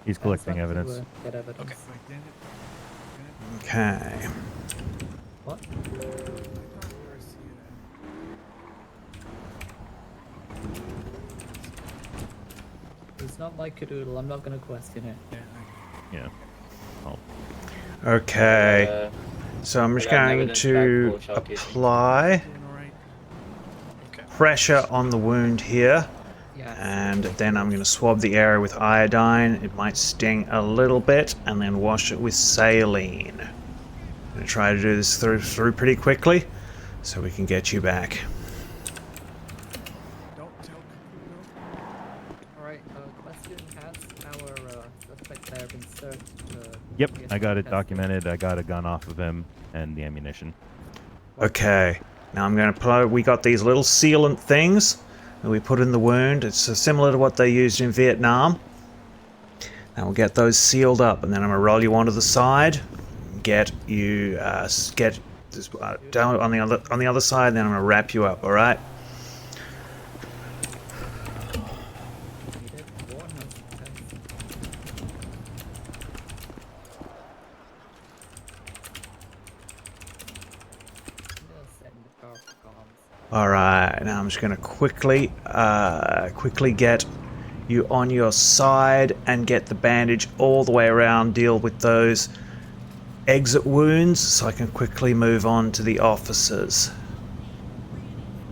He's collecting evidence. Get evidence. Okay. What? It's not my cadoodle. I'm not gonna question it. Yeah. Oh. Okay. So I'm just going to apply pressure on the wound here. And then I'm going to swab the area with iodine. It might sting a little bit, and then wash it with saline. I'm going to try to do this through pretty quickly, so we can get you back. Alright, question. Has our suspect there been searched? Yep, I got it documented. I got a gun off of him and the ammunition. Okay, now I'm going to apply. We got these little sealant things that we put in the wound. It's similar to what they used in Vietnam. And we'll get those sealed up, and then I'm going to roll you onto the side, get you, get Just down on the other side, and then I'm gonna wrap you up. All right. All right. Now I'm just gonna quickly get you on your side and get the bandage all the way around. Deal with those exit wounds so I can quickly move on to the officers.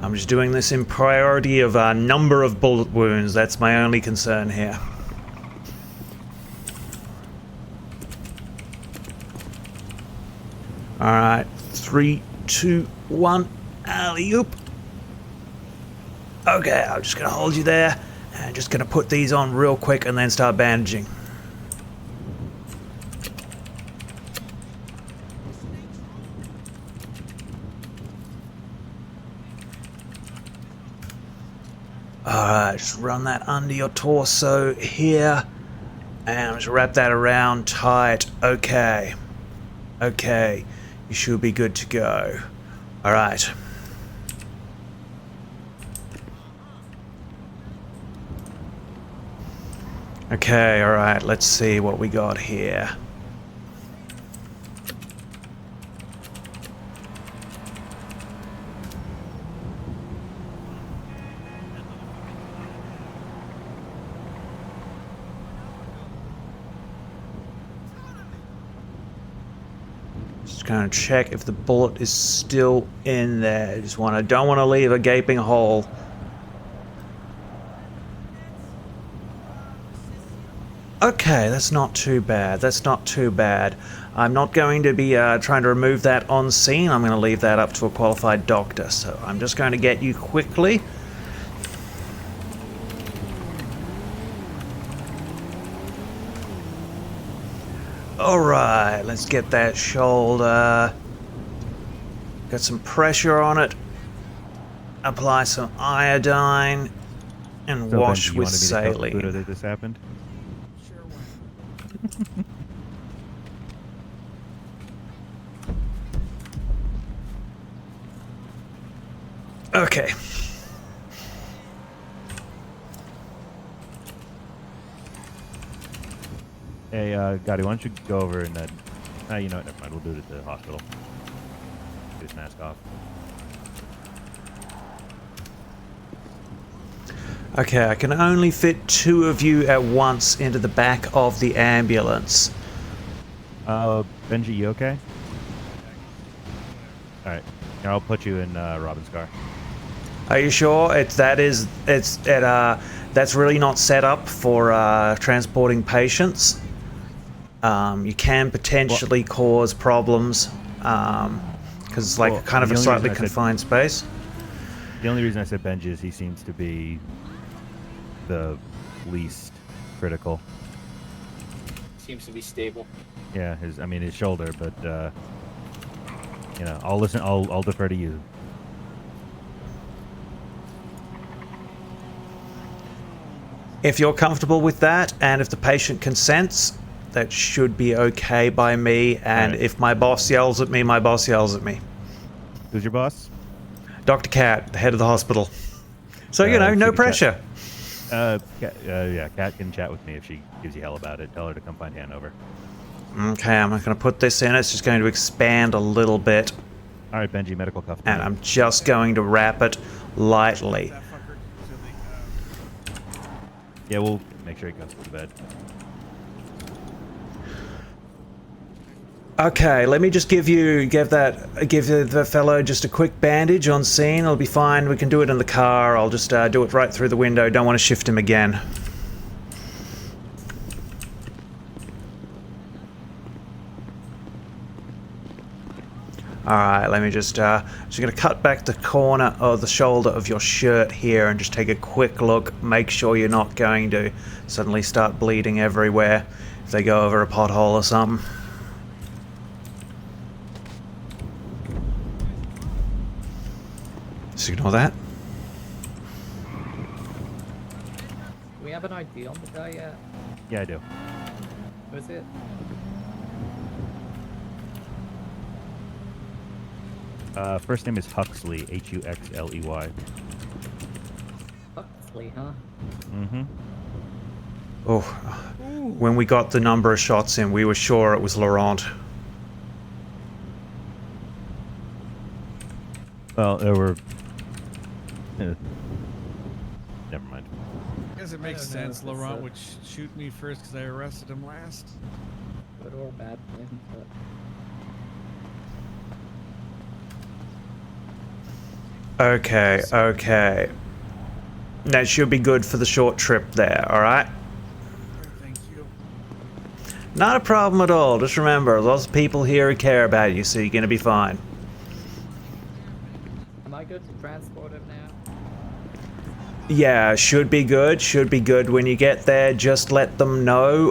I'm just doing this in priority of number of bullet wounds. That's my only concern here. Alright, 3, 2, 1, alley-oop. Okay, I'm just gonna hold you there and just gonna put these on real quick and then start bandaging. Alright, just run that under your torso here. And just wrap that around tight. Okay. Okay. You should be good to go. Alright. Okay, alright. Let's see what we got here. Just gonna check if the bullet is still in there. Don't want to leave a gaping hole. Okay, that's not too bad. That's not too bad. I'm not going to be trying to remove that on scene. I'm going to leave that up to a qualified doctor. So I'm just going to get you quickly. Alright, let's get that shoulder. Got some pressure on it. Apply some iodine. And wash with saline. That this happened? Okay. Hey, Gotti, why don't you go over and you know what, never mind, we'll do it at the hospital. Get his mask off. Okay, I can only fit 2 of you at once into the back of the ambulance. Benji, you okay? Alright, here, I'll put you in Wodinscarl. Are you sure? That's really not set up for transporting patients. You can potentially cause problems because it's like kind of a slightly confined space. The only reason I said Benji is he seems to be the least critical. Seems to be stable. Yeah, his shoulder, but you know, I'll defer to you. If you're comfortable with that, and if the patient consents, that should be okay by me. And if my boss yells at me, my boss yells at me. Who's your boss? Dr. Cat, the head of the hospital. So, you know, no pressure. Yeah, Cat can chat with me if she gives you hell about it. Tell her to come find Hanover. Okay, I'm not going to put this in. It's just going to expand a little bit. All right, Benji, medical cuff. And I'm just going to wrap it lightly. Yeah, we'll make sure he goes to the bed. Okay, let me just give the fellow just a quick bandage on scene. It'll be fine. We can do it in the car. I'll just do it right through the window. Don't want to shift him again. Alright, let me just going to cut back the corner of the shoulder of your shirt here and just take a quick look. Make sure you're not going to suddenly start bleeding everywhere if they go over a pothole or something. Just ignore that. Do we have an ID on the guy yet? Yeah, I do. Who is it? First name is Huxley, Huxley. Huxley, huh? Mm-hmm. Oh, when we got the number of shots in, we were sure it was Laurent. Well, there were. Never mind. I guess it makes sense. Laurent would shoot me first because I arrested him last. Good or bad thing, but Okay, okay. That should be good for the short trip there, alright? Thank you. Not a problem at all. Just remember, lots of people here who care about you, so you're gonna be fine. am I good to transport him now? Yeah, should be good. Should be good. When you get there, just let them know.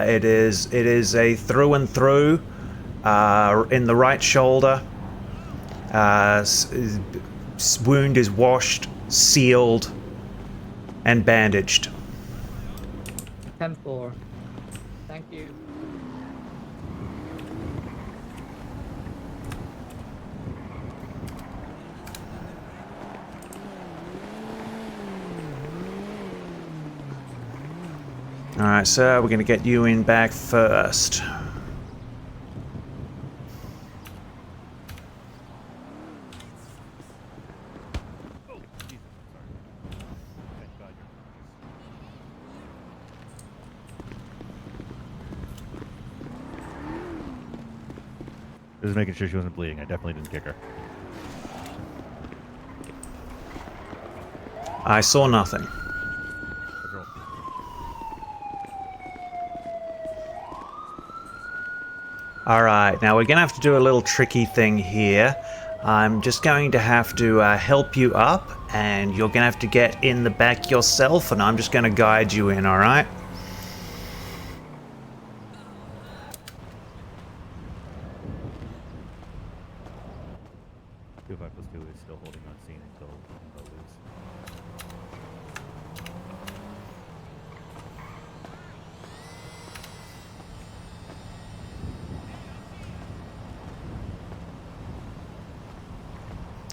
It is a through and through. In the right shoulder. Wound is washed, sealed, and bandaged. 10-4. Thank you. Alright, sir, we're gonna get you in back first. Just making sure she wasn't bleeding. I definitely didn't kick her. I saw nothing. Alright, now we're gonna have to do a little tricky thing here. I'm just going to have to help you up, and you're gonna have to get in the back yourself, and I'm just gonna guide you in, alright? 2-5+2 is still holding on scene until loose.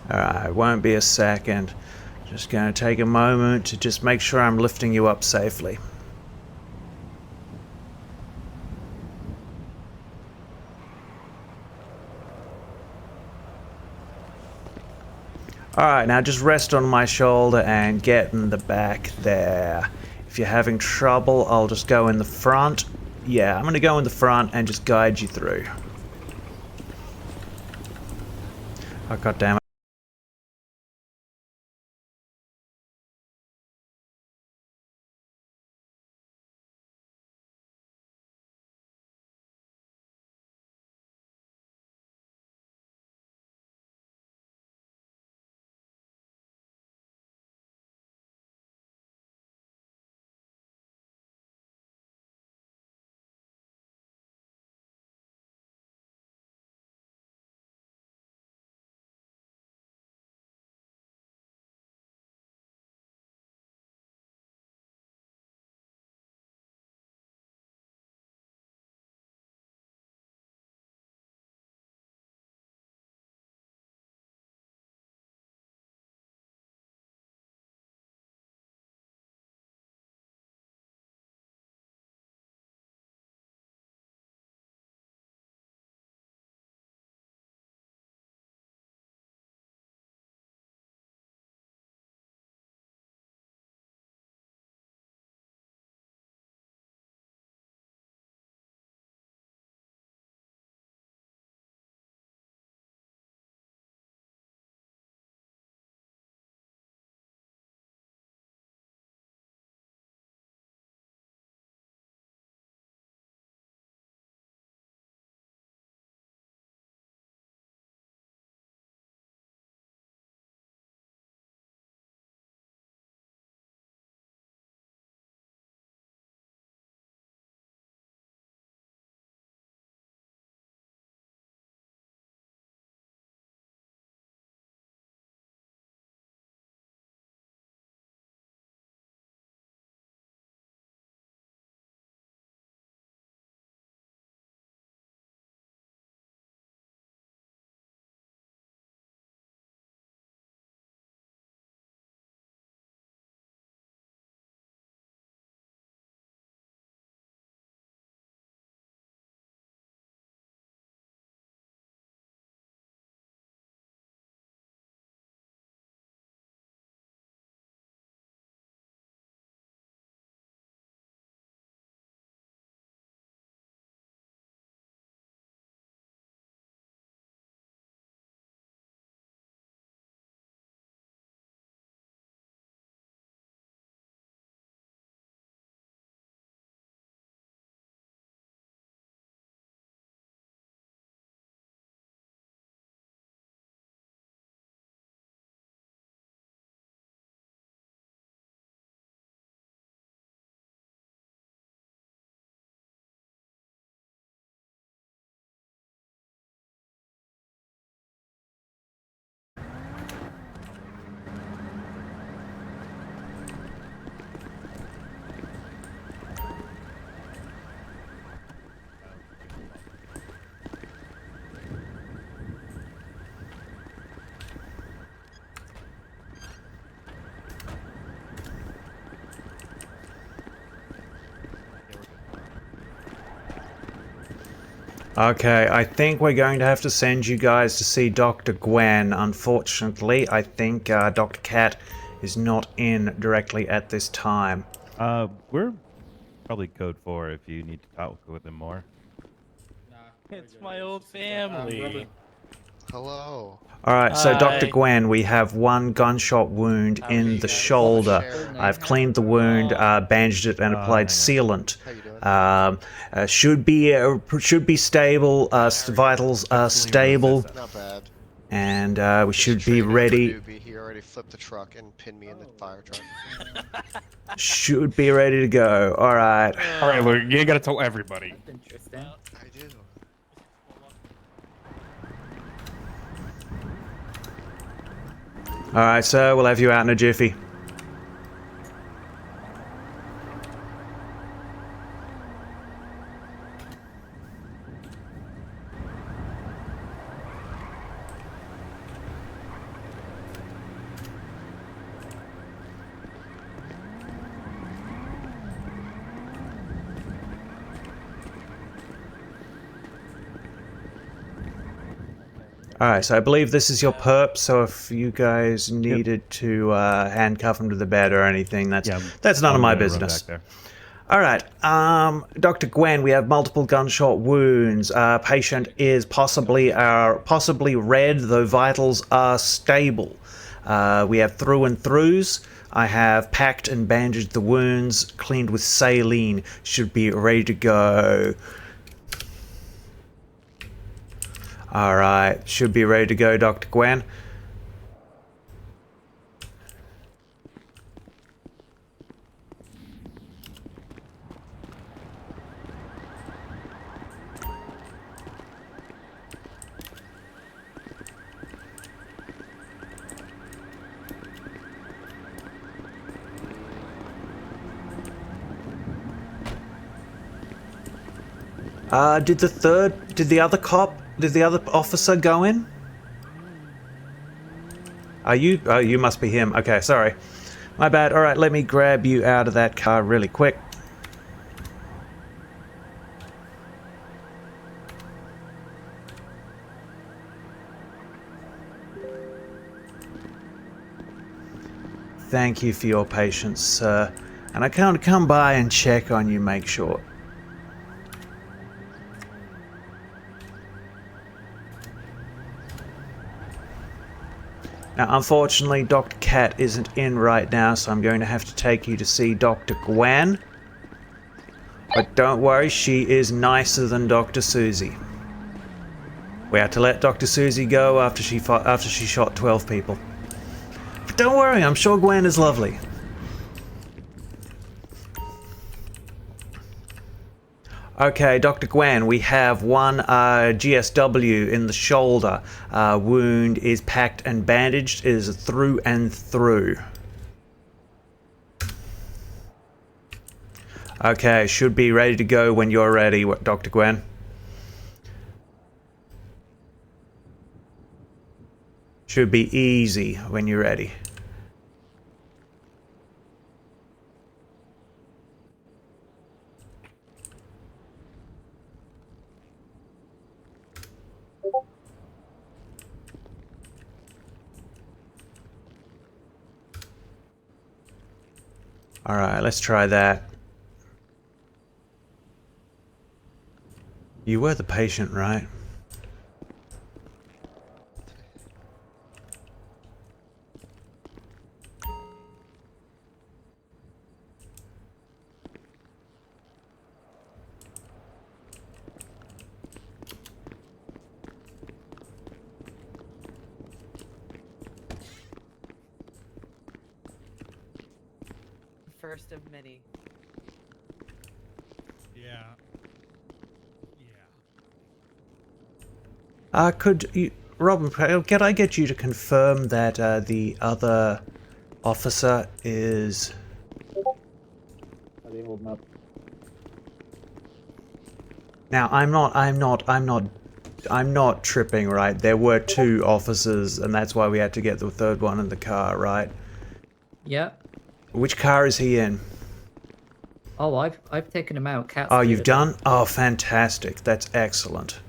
Alright, won't be a second. Just gonna take a moment to just make sure I'm lifting you up safely. Alright, now just rest on my shoulder and get in the back there. If you're having trouble, I'll just go in the front. Yeah, I'm gonna go in the front and just guide you through. Oh, God damn it. Okay, I think we're going to have to send you guys to see Dr. Gwen. Unfortunately, I think Dr. Cat is not in directly at this time. We're probably code 4 if you need to talk with him more. It's my old family. Hello. Alright, so Dr. Hi. Gwen, we have one gunshot wound in the shoulder. I've cleaned the wound, bandaged it, and applied sealant. Should be stable. Vitals are stable. Not bad. And we should be ready. He already flipped the truck and pinned me in the fire truck. Should be ready to go. Alright. Alright, look, you gotta tell everybody. Interesting. I do. Alright, sir, we'll have you out in a jiffy. Alright, so I believe this is your perp, so if you guys needed to handcuff him to the bed or anything, that's none of my business. Alright, Dr. Gwen, we have multiple gunshot wounds. Patient is possibly red, though vitals are stable. We have through and throughs. I have packed and bandaged the wounds, cleaned with saline. Should be ready to go. Alright, should be ready to go, Dr. Gwen. Did the other officer go in? Are you? Oh, you must be him. Okay, sorry. My bad. Alright, let me grab you out of that car really quick. Thank you for your patience, sir. And I can't come by and check on you, make sure. Now, unfortunately, Dr. Cat isn't in right now, so I'm going to have to take you to see Dr. Gwen. But don't worry, she is nicer than Dr. Susie. We had to let Dr. Susie go after she shot 12 people. But don't worry, I'm sure Gwen is lovely. Okay, Dr. Gwen, we have one GSW in the shoulder. Wound is packed and bandaged. It is through and through. Okay, should be ready to go when you're ready, Dr. Gwen. Should be easy when you're ready. Alright, let's try that. You were the patient, right? First of many. Yeah. Could you, Robin, can I get you to confirm that the other officer is... Are they holding up? Now, I'm not tripping, right? There were two officers, and that's why we had to get the third one in the car, right? Yep. Which car is he in? Oh, I've taken him out. Cat's Oh, you've cleared done? Oh, fantastic. That's excellent.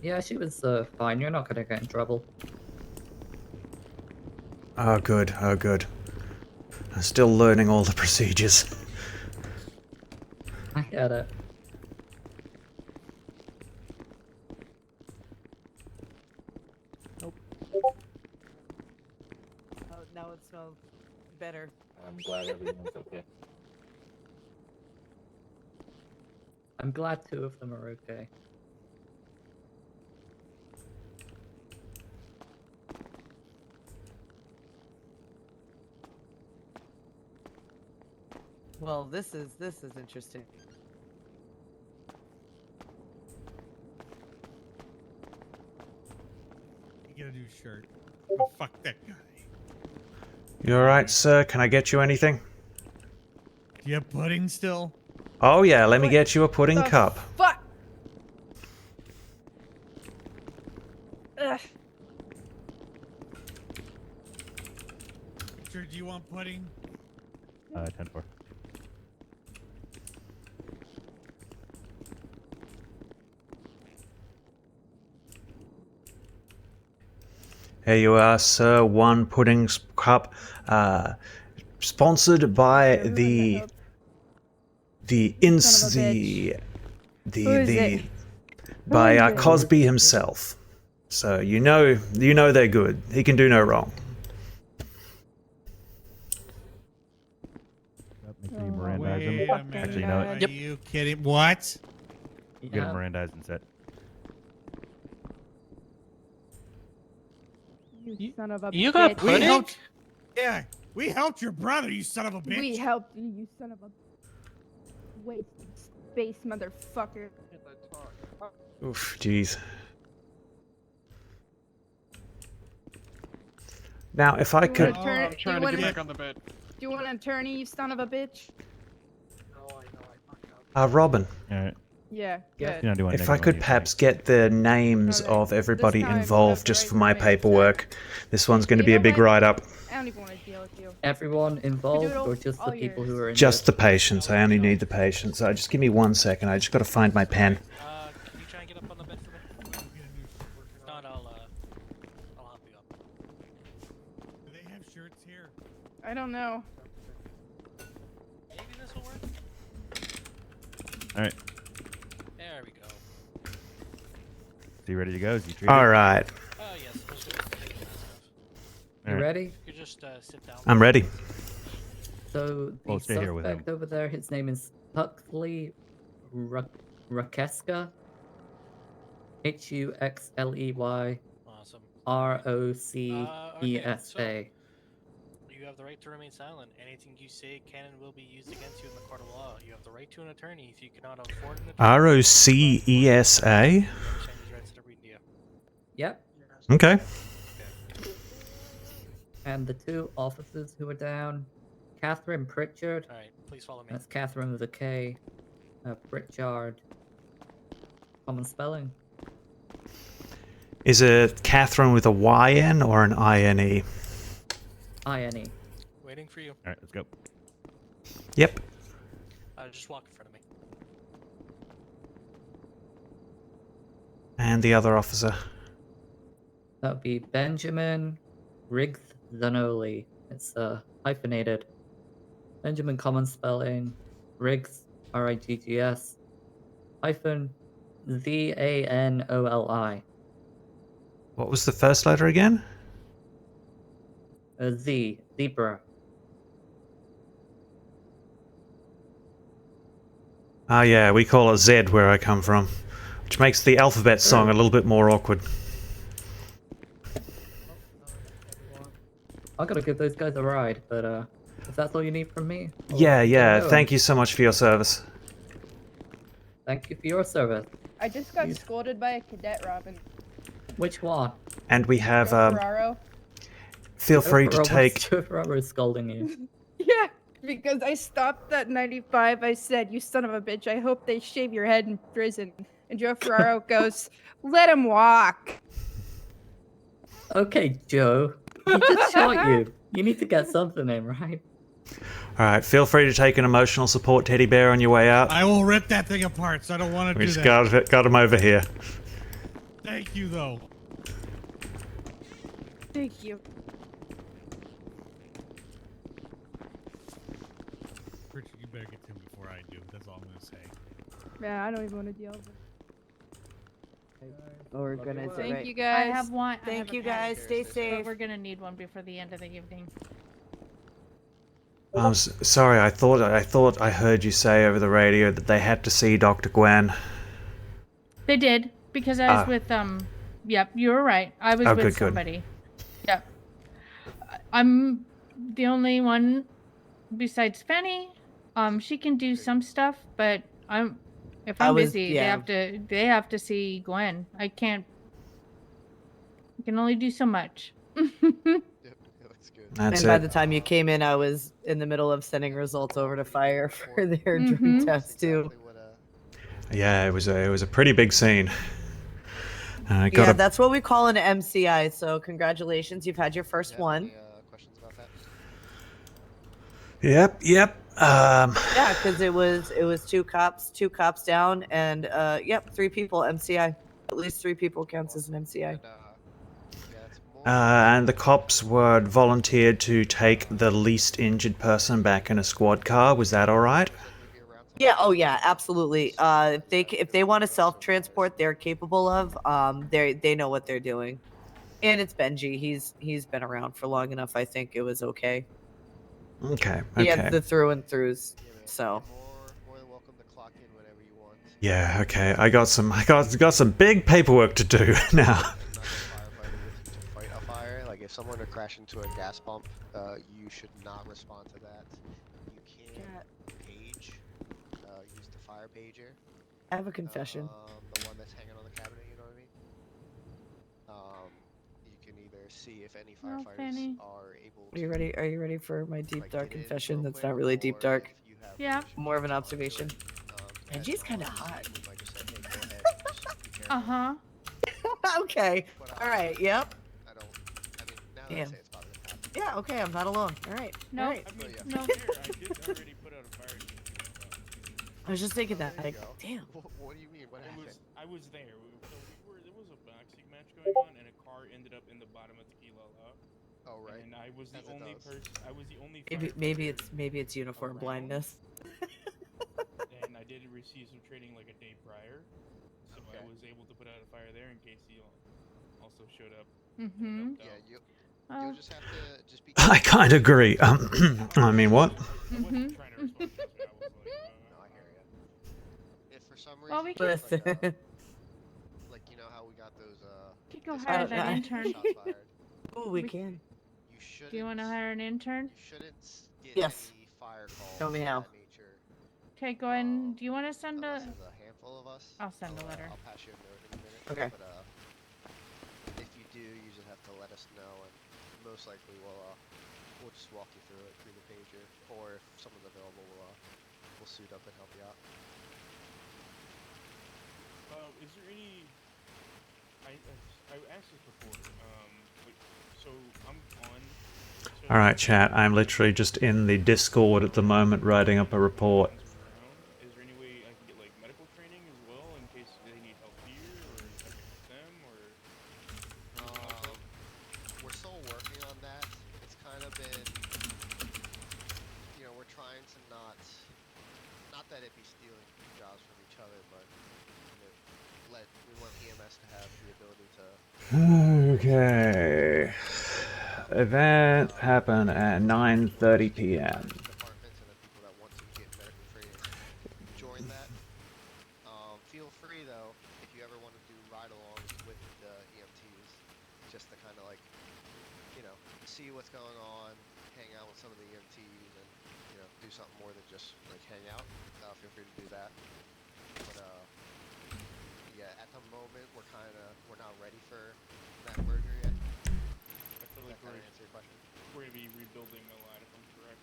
Yeah, she was fine. You're not gonna get in trouble. Oh, good. Oh, good. I'm still learning all the procedures. I get it. Oh, now it smells better. I'm glad everyone's okay. I'm glad 2 of them are okay. Well, this is interesting. You get a new shirt. Oh, fuck that guy. You alright, sir? Can I get you anything? Do you have pudding still? Oh yeah, let me get you a pudding cup. Fuck! Ugh. Sure, do you want pudding? 10-4. Here you are, sir. 1 pudding cup. Sponsored by the by Cosby himself. So you know they're good. He can do no wrong. Make sure you Mirandize Wait him. a minute. Actually, you know Are what? you kidding? What? Get him Mirandized and set. You son of a You bitch. got pudding? Yeah, we helped your brother, you son of a bitch. We helped you, you son of a waste space motherfucker. Oof, jeez. Now, if I could, I'm trying to get back on the bed. Do you want an attorney, you son of a bitch? Robin. Alright. Yeah, You're good. not doing If anything I could on perhaps get the names of everybody involved just for my paperwork. This one's going to be a big write-up. I don't even want to deal with you. Everyone involved, all- or just the all people who are in Just the patients. I only need the patients. So just give me 1 second. I just got to find my pen. Can you try and get up on the bed for me? If not, I'll hop you up. Do they have shirts here? I don't know. Maybe this will work. Alright. There we go. So you ready to go? Is you treated? All right. Oh yes. Let's do it. You ready? You could just sit down. I'm ready. So the Well, stay here with him. suspect over there, his name is Huxley Rakeska. Huxley Awesome. Rocesa. You have the right to remain silent. Anything you say can and will be used against you in the court of law. You have the right to an attorney. If you cannot afford an attorney, ROCESA? you understand his rights to read you. Yep. Okay. And the 2 officers who are down, Catherine Pritchard. All right, please follow me. That's Catherine with a K. Pritchard. Common spelling. Is it Catherine with a YN or an INE? INE. Waiting for you. Alright, let's go. Yep. Just walk in front of me. And the other officer. That would be Benjamin Riggs Zanoli. It's hyphenated. Benjamin common spelling. Riggs RIGGS hyphen ZANOLI. What was the first letter again? Z zebra. Ah, yeah, we call it Z where I come from, which makes the alphabet song a little bit more awkward. I gotta give those guys a ride, but if that's all you need from me. I'll Yeah, let you yeah. go. Thank you so much for your service. Thank you for your service. I just got scolded by a cadet, Robin. Which one? And we have Ferraro. feel free to take. Joe Ferraro is scolding you. Yeah, because I stopped at 95. I said, "You son of a bitch! I hope they shave your head in prison." And Joe Ferraro goes, "Let him walk." Okay, Joe. He just shot you. You need to get something in, right? All right, feel free to take an emotional support teddy bear on your way out. I will rip that thing apart, so I don't want to We do just that. got him over here. Thank you, though. Thank you. Richard, you better get to him before I do. That's all I'm gonna say. Man, I don't even want to deal with it. Organize it Thank right. you guys. I have one. I Thank have a you pack, guys. Stay but safe. we're gonna need one before the end of the evening. I'm sorry. I thought I heard you say over the radio that they had to see Dr. Gwen. They did because I was with Yep, you were right. I was Oh, with good, good. somebody. Yep. I'm the only one besides Penny. She can do some stuff, but if I'm busy, they have to see Gwen. I can't. I can only do so much. That's and by it. the time you came in, I was in the middle of sending results over to Fire for their drug test too. Yeah, it was a pretty big scene. Got Yeah, a, that's what we call an MCI. So congratulations, you've had your first one. Questions about that? Yep. Yeah, because it was two cops down, and yep, 3 people MCI. At least 3 people counts as an MCI. and the cops were volunteered to take the least injured person back in a squad car. Was that all right? Yeah. Oh yeah. Absolutely. If they want to self transport, they're capable of. They know what they're doing, and it's Benji. He's been around for long enough. I think it was okay. Okay. He had the through and throughs. So. More than welcome to clock in whenever you want. Yeah. Okay. I got some big paperwork to do now. Fight a fire. Like if someone were to crash into a gas pump, you should not respond to that. You can page. Use the fire pager. I have a confession. The one that's hanging on the cabinet. You know what I mean? You can either see if any firefighters are able. Are you ready for my deep dark confession? That's not really deep dark. Yeah. More of an observation. Benji's kind of hot. Uh-huh. Okay. All right. Yep. Damn. Yeah. Okay. I'm not alone. All right. No. All right. No. I was just thinking that. Like, damn. What do you mean? What happened? I was there. There was a boxing match going on, and a car ended up in the bottom of Tequila La. Oh right. And I was the only person. I was the only. Maybe it's uniform blindness. And I did receive some training like a day prior, so I was able to put out a fire there in case he also showed up. Mm-hmm. Yeah, you'll just have to just be. I kind of agree. I mean, what? Mm-hmm. No, I hear you. If for some reason, Well, we can. like you know how we got those. We could go hire that intern. Shots fired. Oh, we can. You should. Do you want to hire an intern? You shouldn't get Yes. any fire calls. Show me how. Okay, go ahead. And do you want to send a? There's a handful of us. I'll send a letter. I'll pass you a note in a minute. Okay. But if you do, you just have to let us know, and most likely we'll just walk you through it through the pager, or if someone's available, we'll suit up and help you out. Is there any? I asked this before. So I'm on. All right, chat. I'm literally just in the Discord at the moment, writing up a report. Is there any way I can get like medical training as well in case they need help here, or I can help them, or? We're still working on that. It's kind of been, we're trying to not that it be stealing jobs from each other, but we want EMS to have the ability to. Okay. Event happened at 9:30 p.m. Join that. Feel free though, if you ever want to do ride-alongs with the EMTs, just to kind of see what's going on, hang out with some of the EMTs, and do something more than just hang out. Feel free to do that. But yeah, at the moment we're not ready for that merger yet. I feel like we're going to be rebuilding a lot, if I'm correct.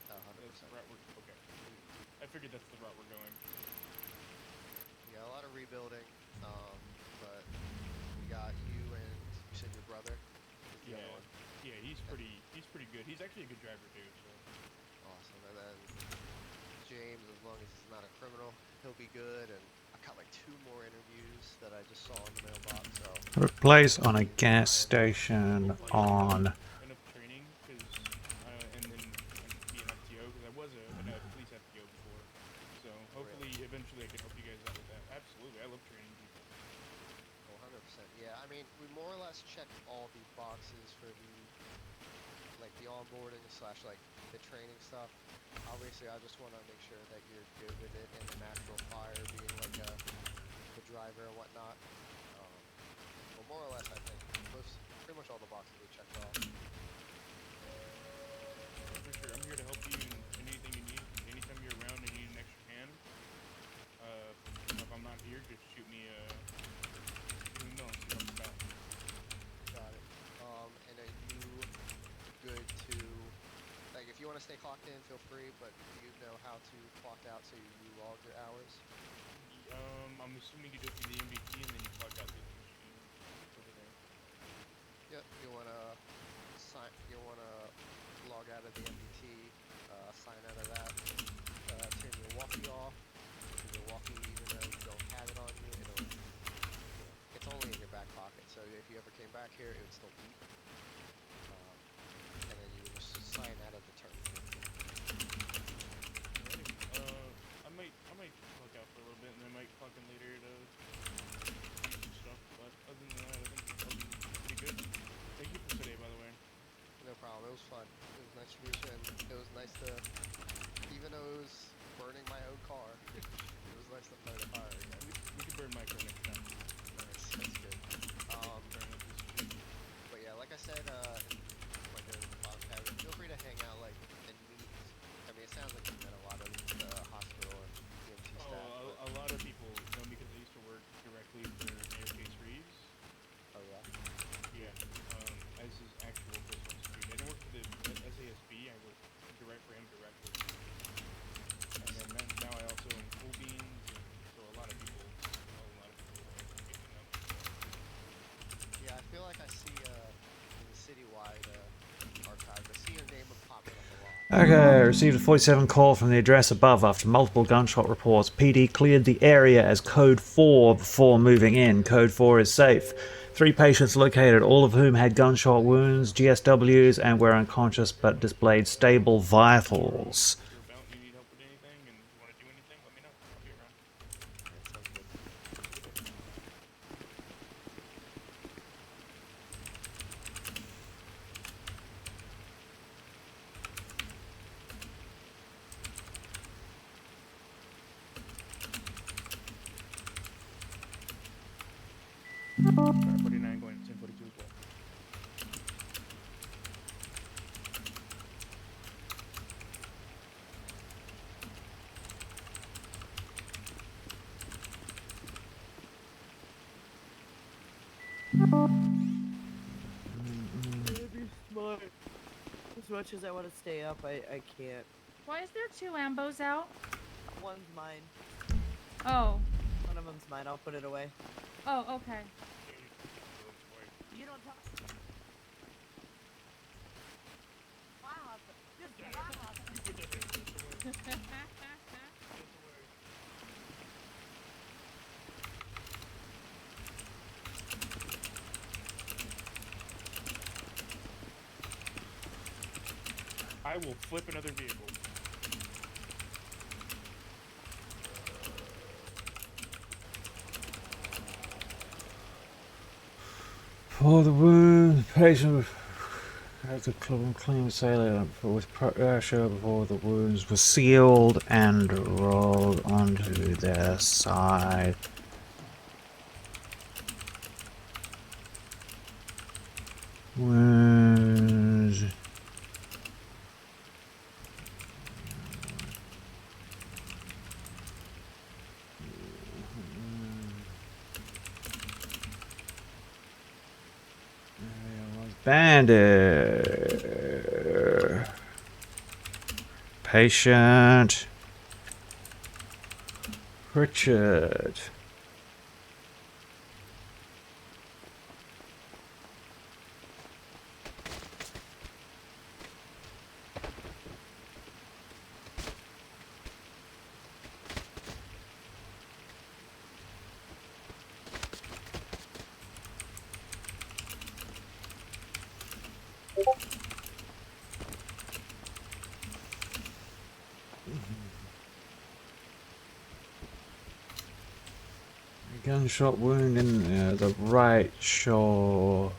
100%. That's the route okay. I figured that's the route we're going. Yeah, a lot of rebuilding. But we got you and you said your brother. Yeah, he's pretty good. He's actually a good driver too. So. Awesome. And then James, as long as he's not a criminal, he'll be good. And a got like 2 more interviews that I just saw in the mailbox. So Replace on a gas station on. Enough training, because and then be an FTO, because I was a police FTO before. So hopefully, eventually, I can help you guys out with that. Absolutely, I love training people. 100%. Yeah, I mean, we more or less checked all the boxes for the onboarding / like the training stuff. Obviously, I just want to make sure that you're good with it in the natural fire, being like the driver and whatnot. But more or less, I think pretty much all the boxes we checked off. For sure, I'm here to help you in anything you need. Anytime you're around and you need an extra hand, if I'm not here, just shoot me a email and see how it's about. Got it. And are you good to, like, if you want to stay clocked in, feel free, but do you know how to clock out so you log your hours? I'm assuming you do it through the MBT and then you clock out the machine over there. Yep, you wanna log out of the MBT, sign out of that, turn your walkie off. Your walkie, even though you don't have it on you, it's only in your back pocket. So if you ever came back here, it would still beep. And then you would just sign out of the terminal. I might clock out for a little bit and then I might clock in later to do some stuff. But other than that, I think I'll be pretty good. Thank you for today, by the way. No problem. It was fun. It was nice to meet you, and it was nice to, even though it was burning my own car, it was nice to fight a fire again. We can burn my car next time. Nice. That's good. But yeah, like I said, like in the podcast, feel free to hang out, like, and meet. I mean, it sounds like you met a lot of the hospital and EMT staff. A lot of people know me because I used to work directly for Mayor Case Reeves. Oh yeah. Yeah. As his actual personal security. I didn't work for the SASB. I worked direct for him directly. And then now I also own Cool Beans, and so a lot of people get to know me. Yeah, I feel like I see in the citywide archives, I see your name popping up a lot. Okay, received a 47 call from the address above after multiple gunshot reports. PD cleared the area as Code 4 before moving in. Code 4 is safe. 3 patients located, all of whom had gunshot wounds, GSWs, and were unconscious but displayed stable vitals. Sorry, 49 going to 1042 as well. As much as I want to stay up, I can't. Why is there 2 ambos out? One's mine. Oh. One of them's mine. I'll put it away. Oh, okay. You don't talk. I will flip another vehicle. For the wound, patient had to clean saline with pressure before the wounds were sealed and rolled onto their side. Wounds. Bandit. Patient. Richard. Gunshot wound in the right shoulder.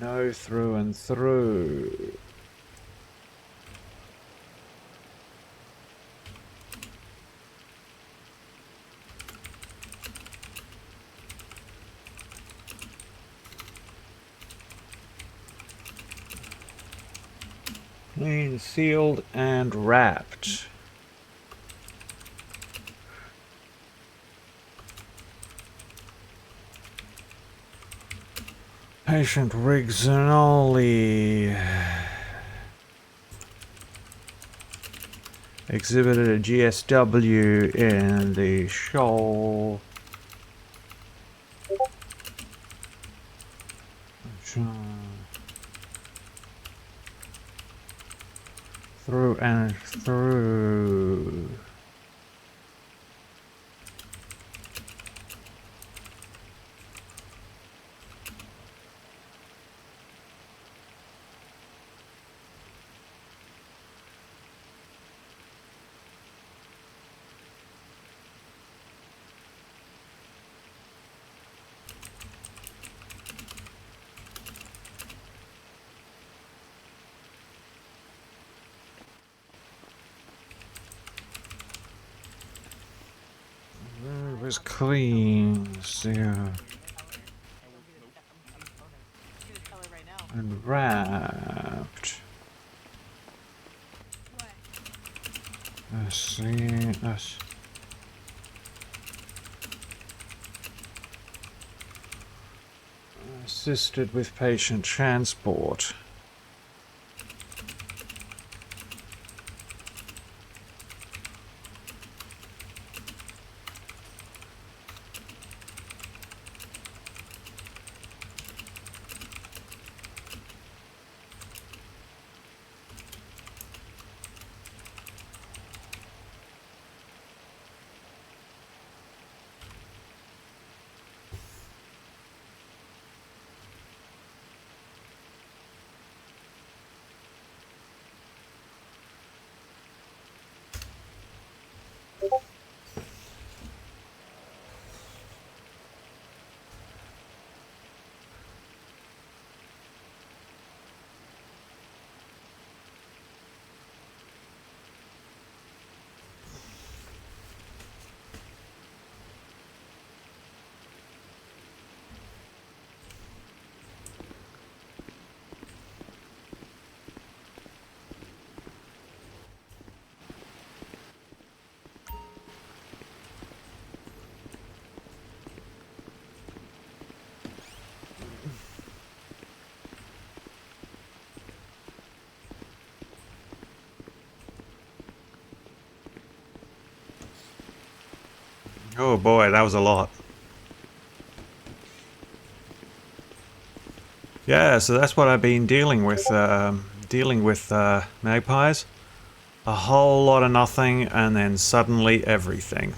No, through and through. Clean, sealed, and wrapped. Patient Rigzanoli exhibited a GSW in the shoal. Through and through. It was clean, yeah. And wrapped. Let's see. Assisted with patient transport. Oh boy, that was a lot. Yeah, so that's what I've been dealing with magpies. A whole lot of nothing, and then suddenly everything.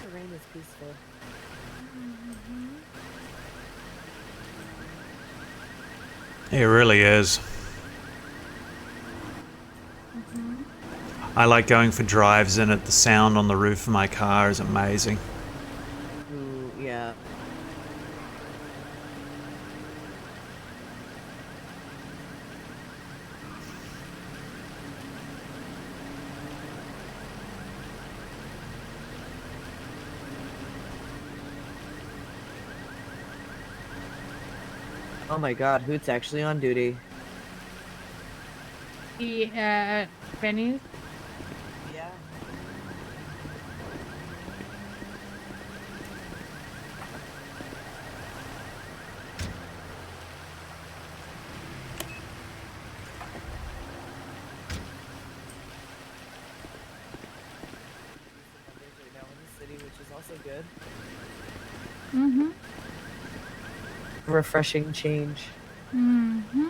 The rain is peaceful. It really is. I like going for drives in it. The sound on the roof of my car is amazing. Ooh, yeah. Oh my god, Hoot's actually on duty. The Benny's. Yeah. Right now in the city, which is also good. Mm-hmm. Refreshing change. Mm-hmm.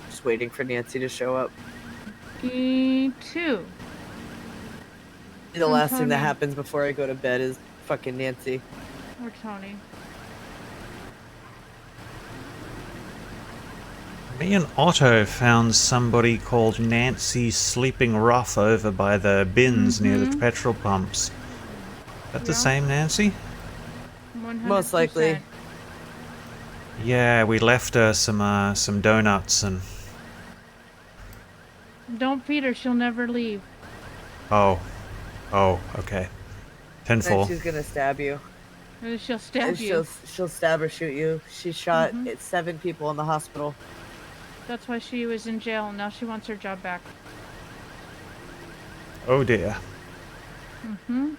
Just waiting for Nancy to show up. Me too. The last thing that Tony. happens before I go to bed is fucking Nancy. Or Tony. Me and Otto found somebody called Nancy sleeping rough over by the bins near the petrol pumps. Is that the same Nancy? 100%. Most likely. Yeah, we left her some donuts and... Don't feed her, she'll never leave. Oh, okay. 10-4. And she's gonna stab you. And she'll stab And you. She'll stab or shoot you. She shot 7 people in the hospital. That's why she was in jail. Now she wants her job back. Oh dear. Mm-hmm.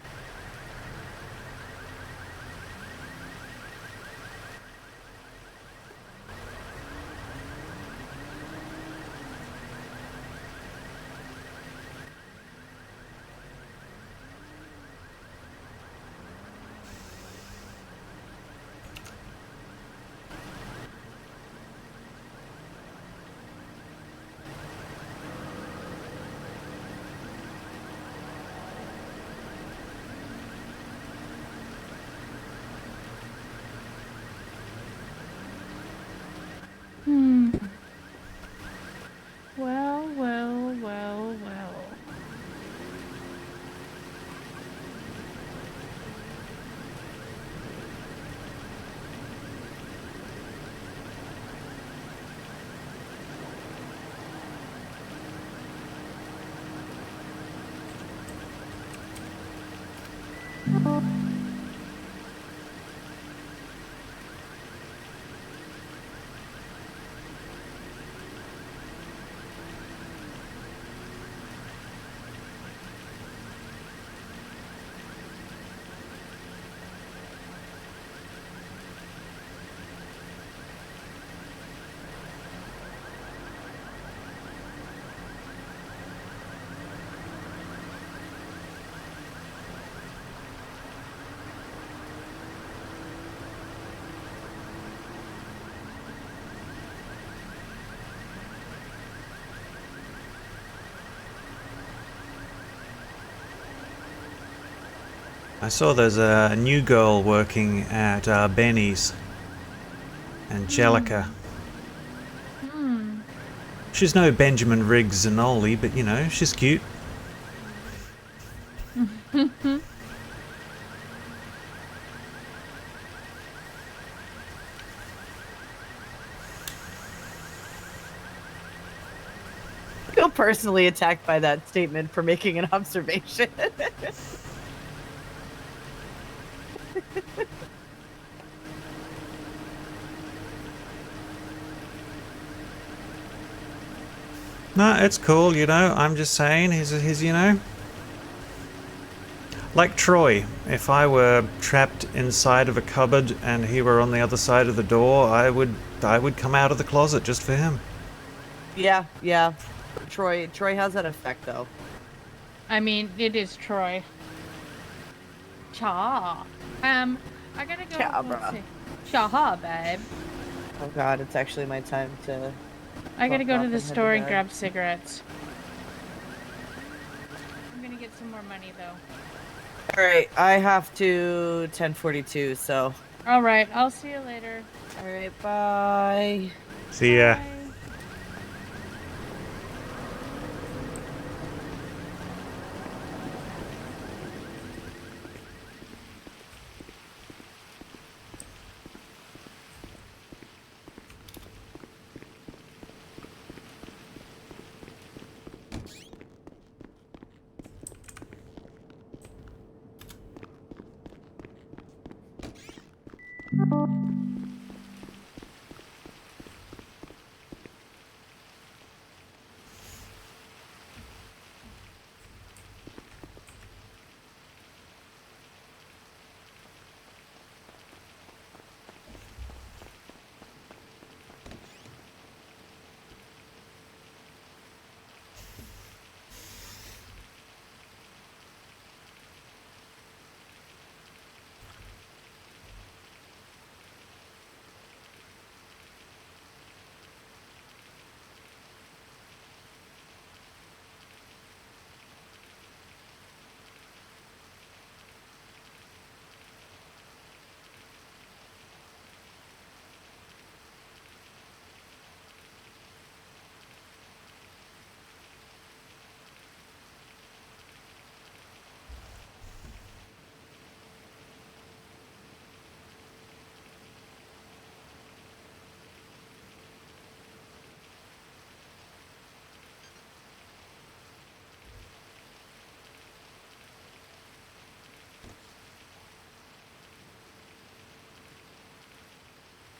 Well, well, well, well. I saw there's a new girl working at Benny's. Angelica. She's no Benjamin Riggs and Ollie, but you know, she's cute. I feel personally attacked by that statement for making an observation. No, it's cool, you know, I'm just saying, he's you know... Like Troy, if I were trapped inside of a cupboard and he were on the other side of the door, I would come out of the closet just for him. Yeah. Troy has that effect though. I mean, it is Troy. Cha. I gotta go. Cha, let's bruh. see. Cha, babe. Oh god, it's actually my time to... I gotta go fuck to off the and head store and bed. grab cigarettes. I'm gonna get some more money though. Alright, I have to 10:42, so... Alright, I'll see you later. Alright, bye. See ya.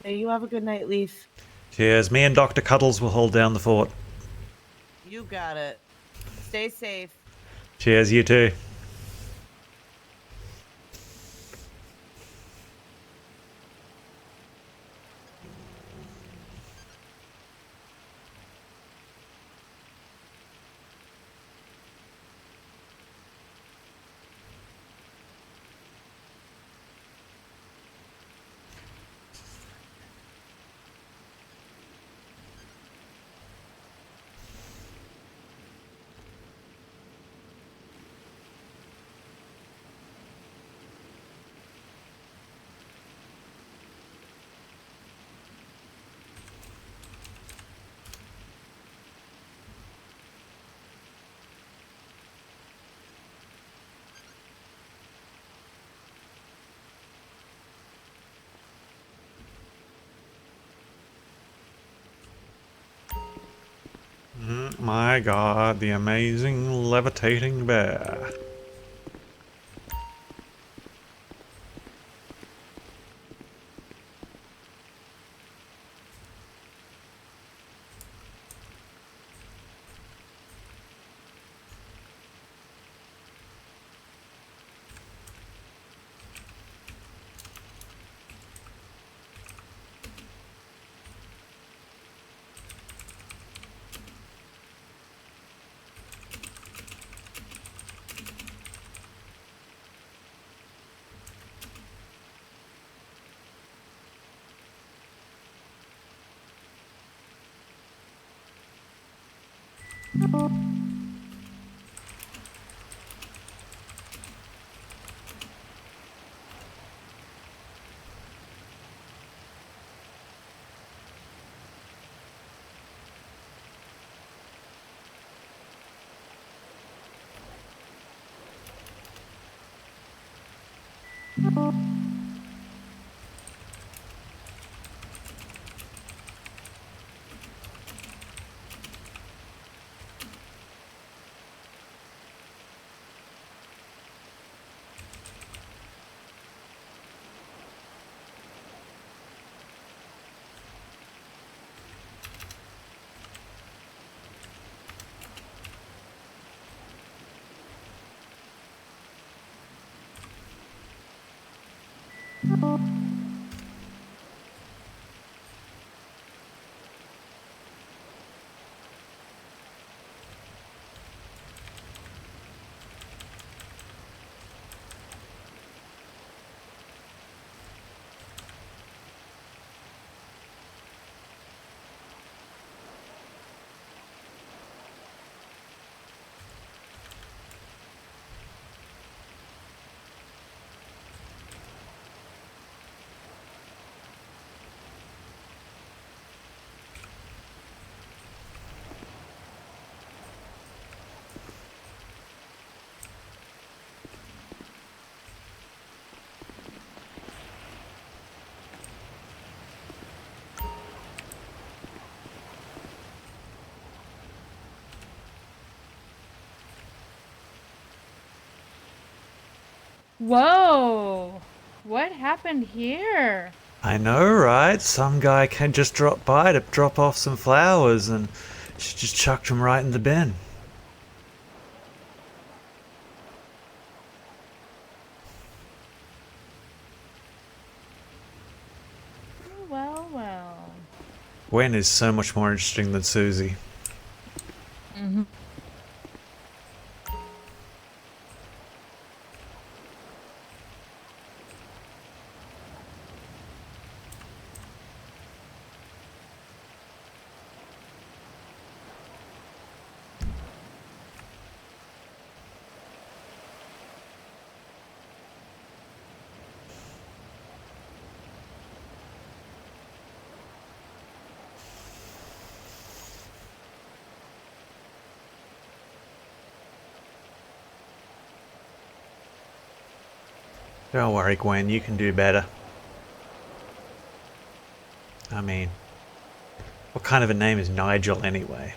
Hey, you have a good night, Leif. Cheers. Me and Dr. Cuddles will hold down the fort. You got it. Stay safe. Cheers, you too. My god, the amazing levitating bear. Whoa! What happened here? I know, right? Some guy can just drop by to drop off some flowers and she just chucked them right in the bin. Well, well. Gwen is so much more interesting than Susie. Mm-hmm. Don't worry, Gwen, you can do better. I mean, what kind of a name is Nigel anyway?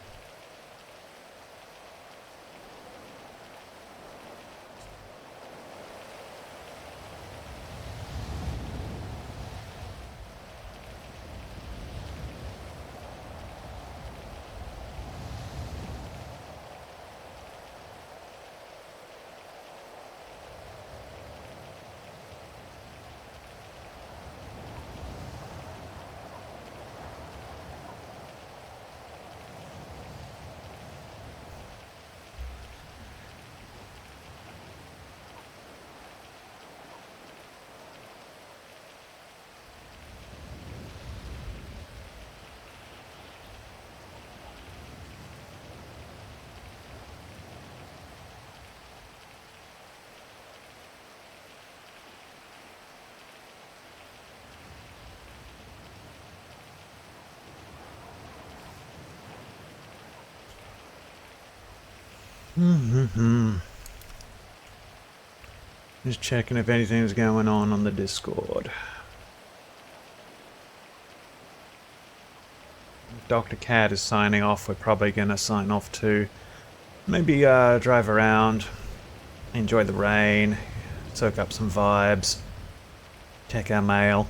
Just checking if anything's going on the Discord. Dr. Cat is signing off. We're probably going to sign off too. Maybe drive around, enjoy the rain, soak up some vibes, check our mail.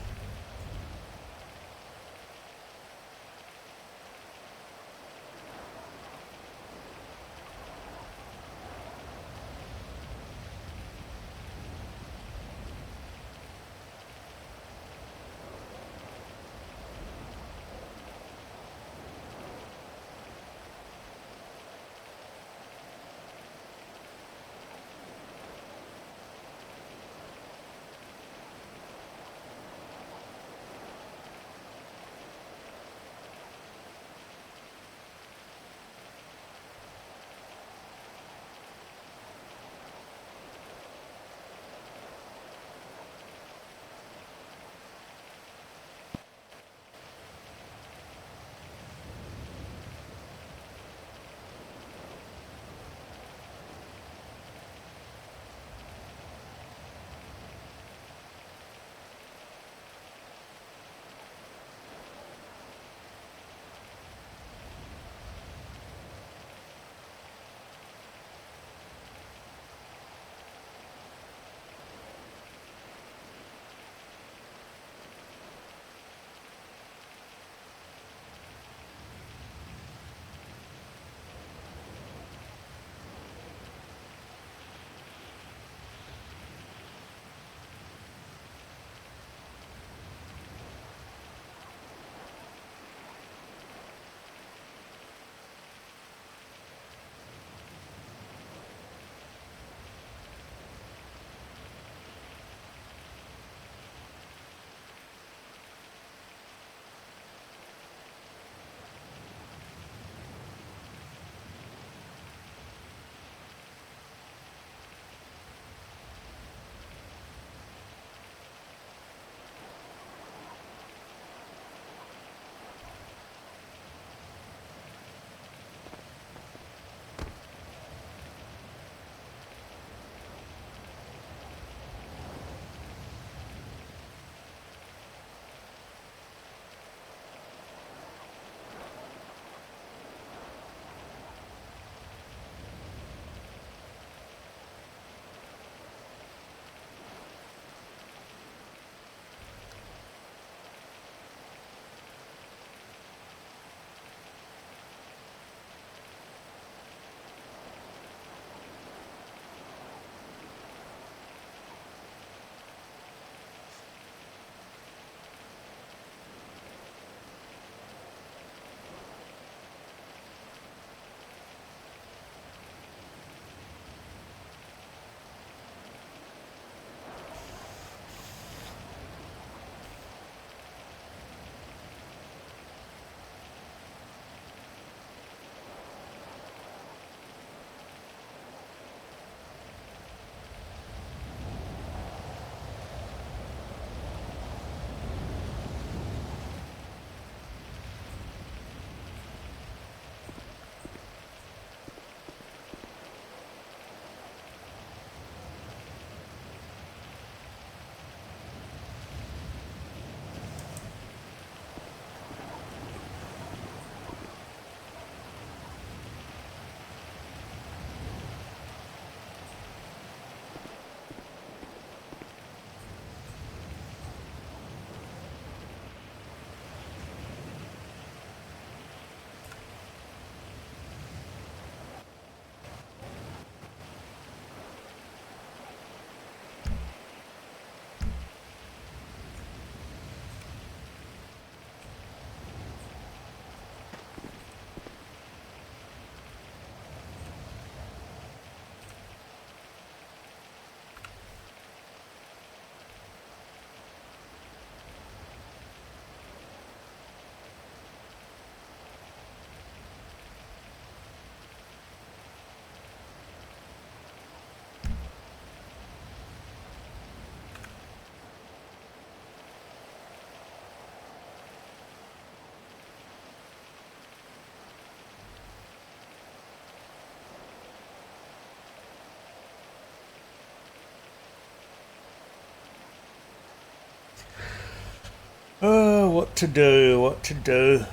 what to do.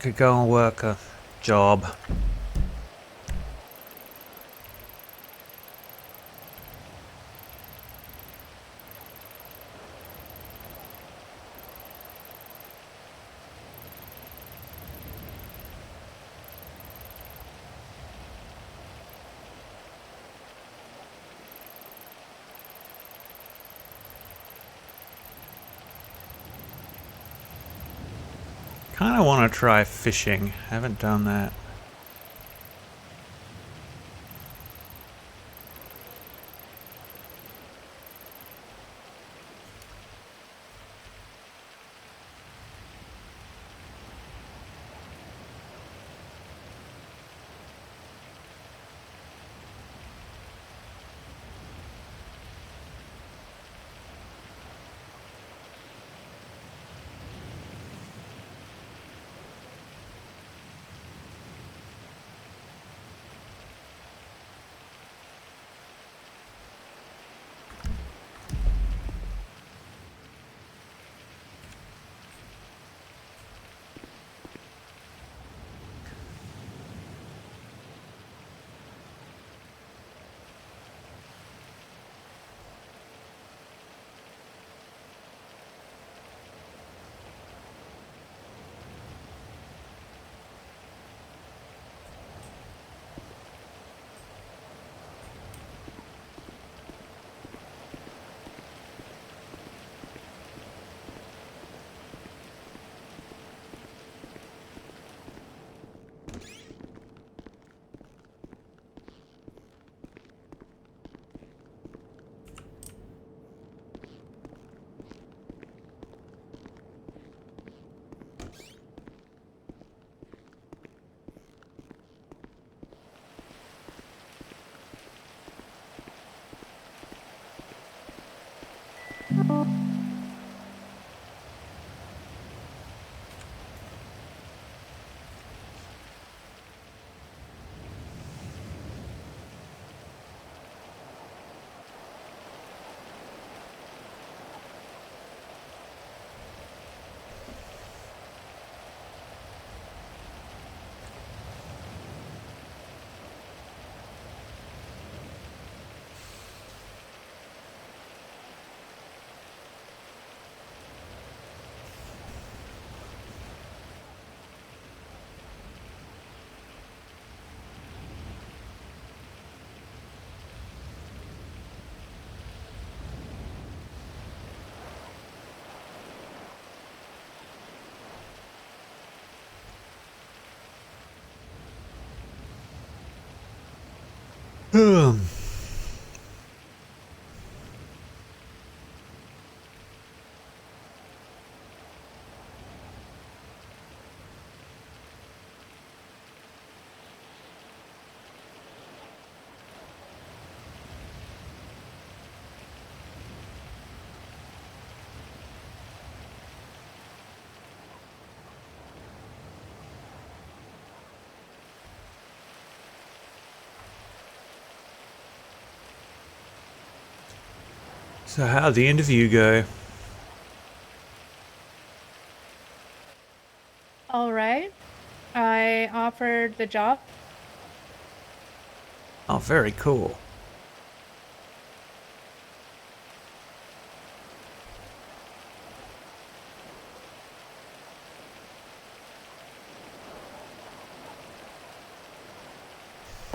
Could go and work a job. Kind of want to try fishing. Haven't done that. So how'd the interview go? All right. I offered the job. Oh, very cool.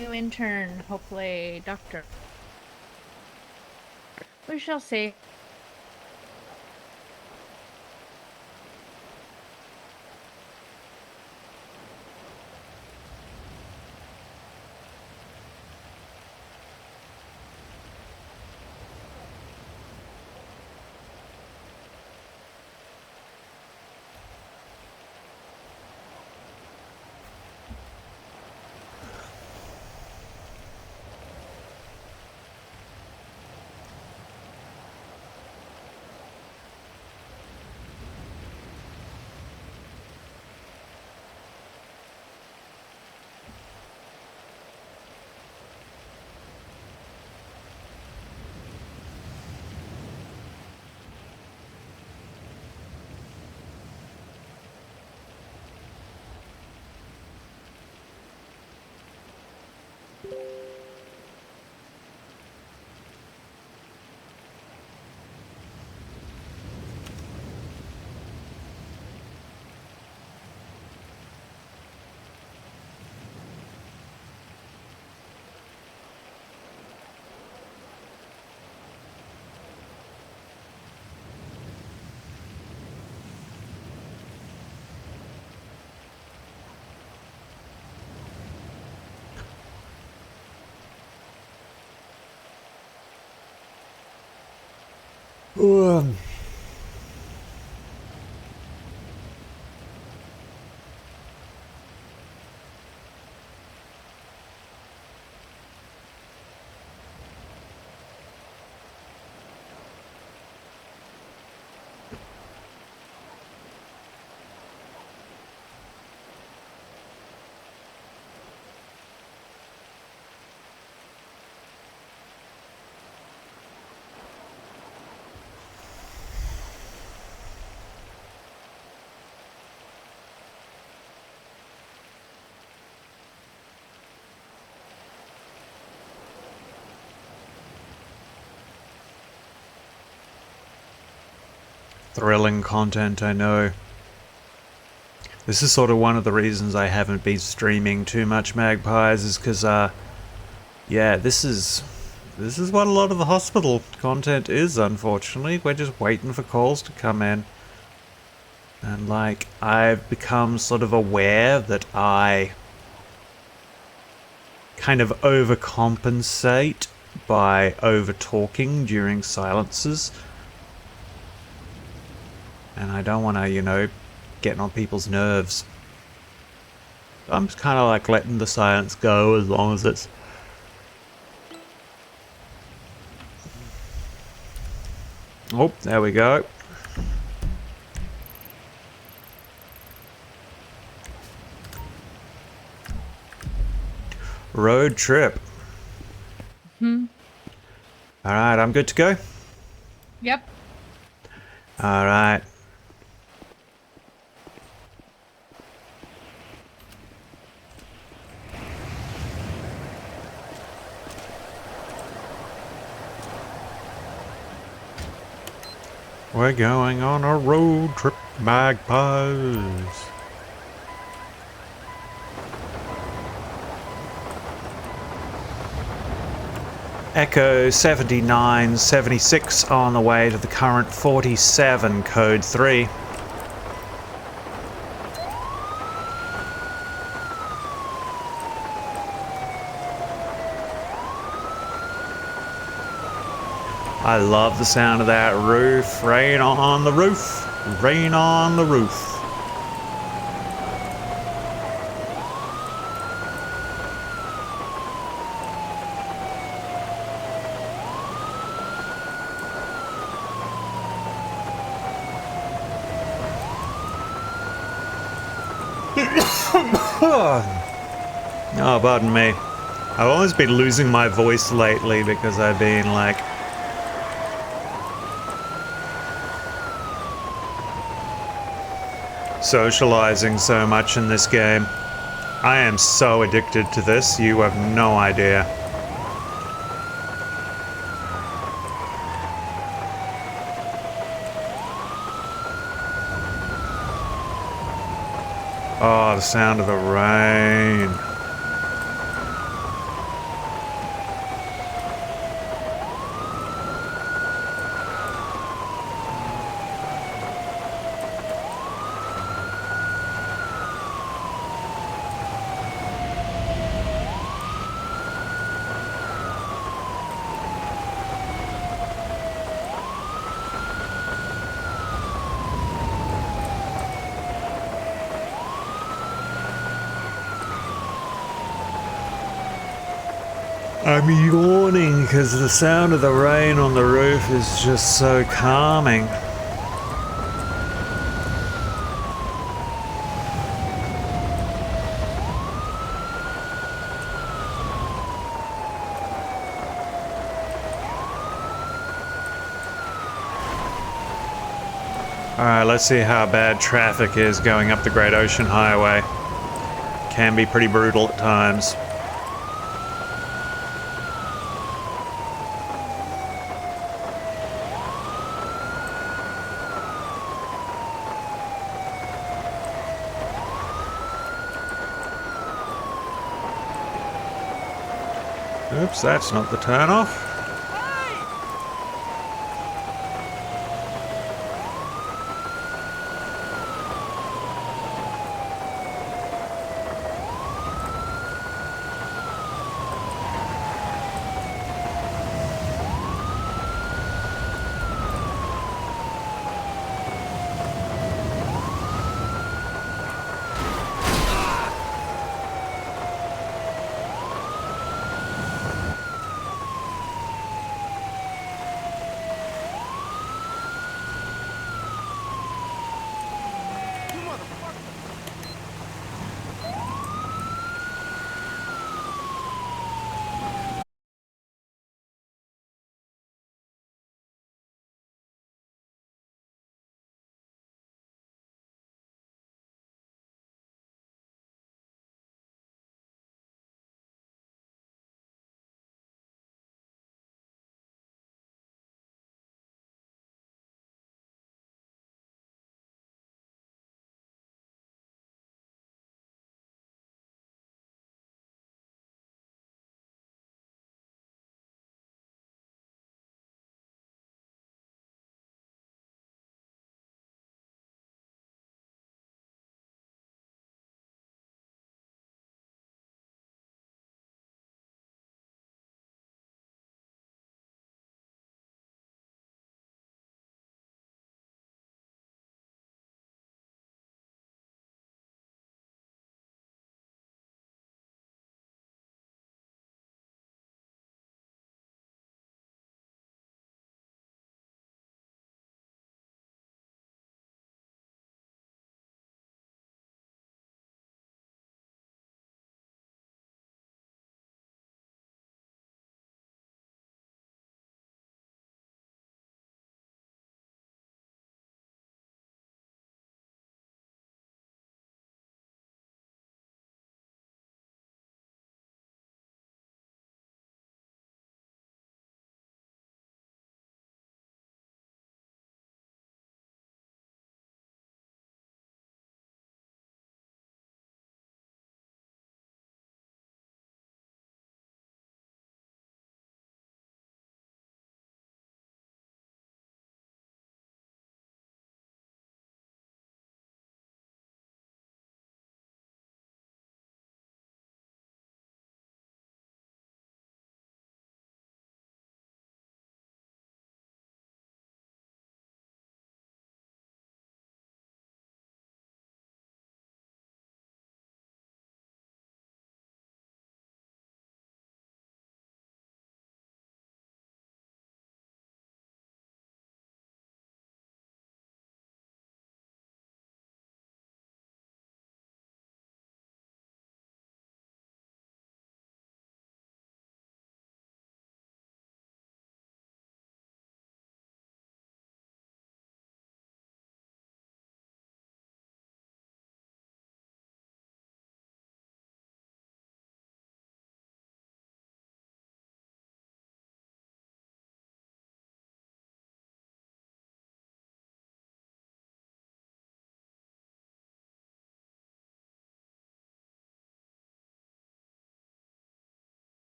New intern, hopefully, doctor. We shall see. Thrilling content, I know. This is sort of one of the reasons I haven't been streaming too much Magpies, is because, yeah, this is what a lot of the hospital content is, unfortunately. We're just waiting for calls to come in. And, like, I've become sort of aware that I kind of overcompensate by over-talking during silences. And I don't want to, you know, get on people's nerves. I'm just kind of like letting the silence go as long as it's... Oh, there we go. Road trip. Alright, I'm good to go? Yep. Alright. We're going on a road trip, Magpies. Echo 7976 on the way to the current 47, code 3. I love the sound of that roof. Rain on the roof. Rain on the roof. Oh, pardon me. I've always been losing my voice lately because I've been like... socializing so much in this game. I am so addicted to this, you have no idea. Oh, the sound of the rain. I'm yawning because the sound of the rain on the roof is just so calming. Alright, let's see how bad traffic is going up the Great Ocean Highway. Can be pretty brutal at times. Oops, that's not the turn-off.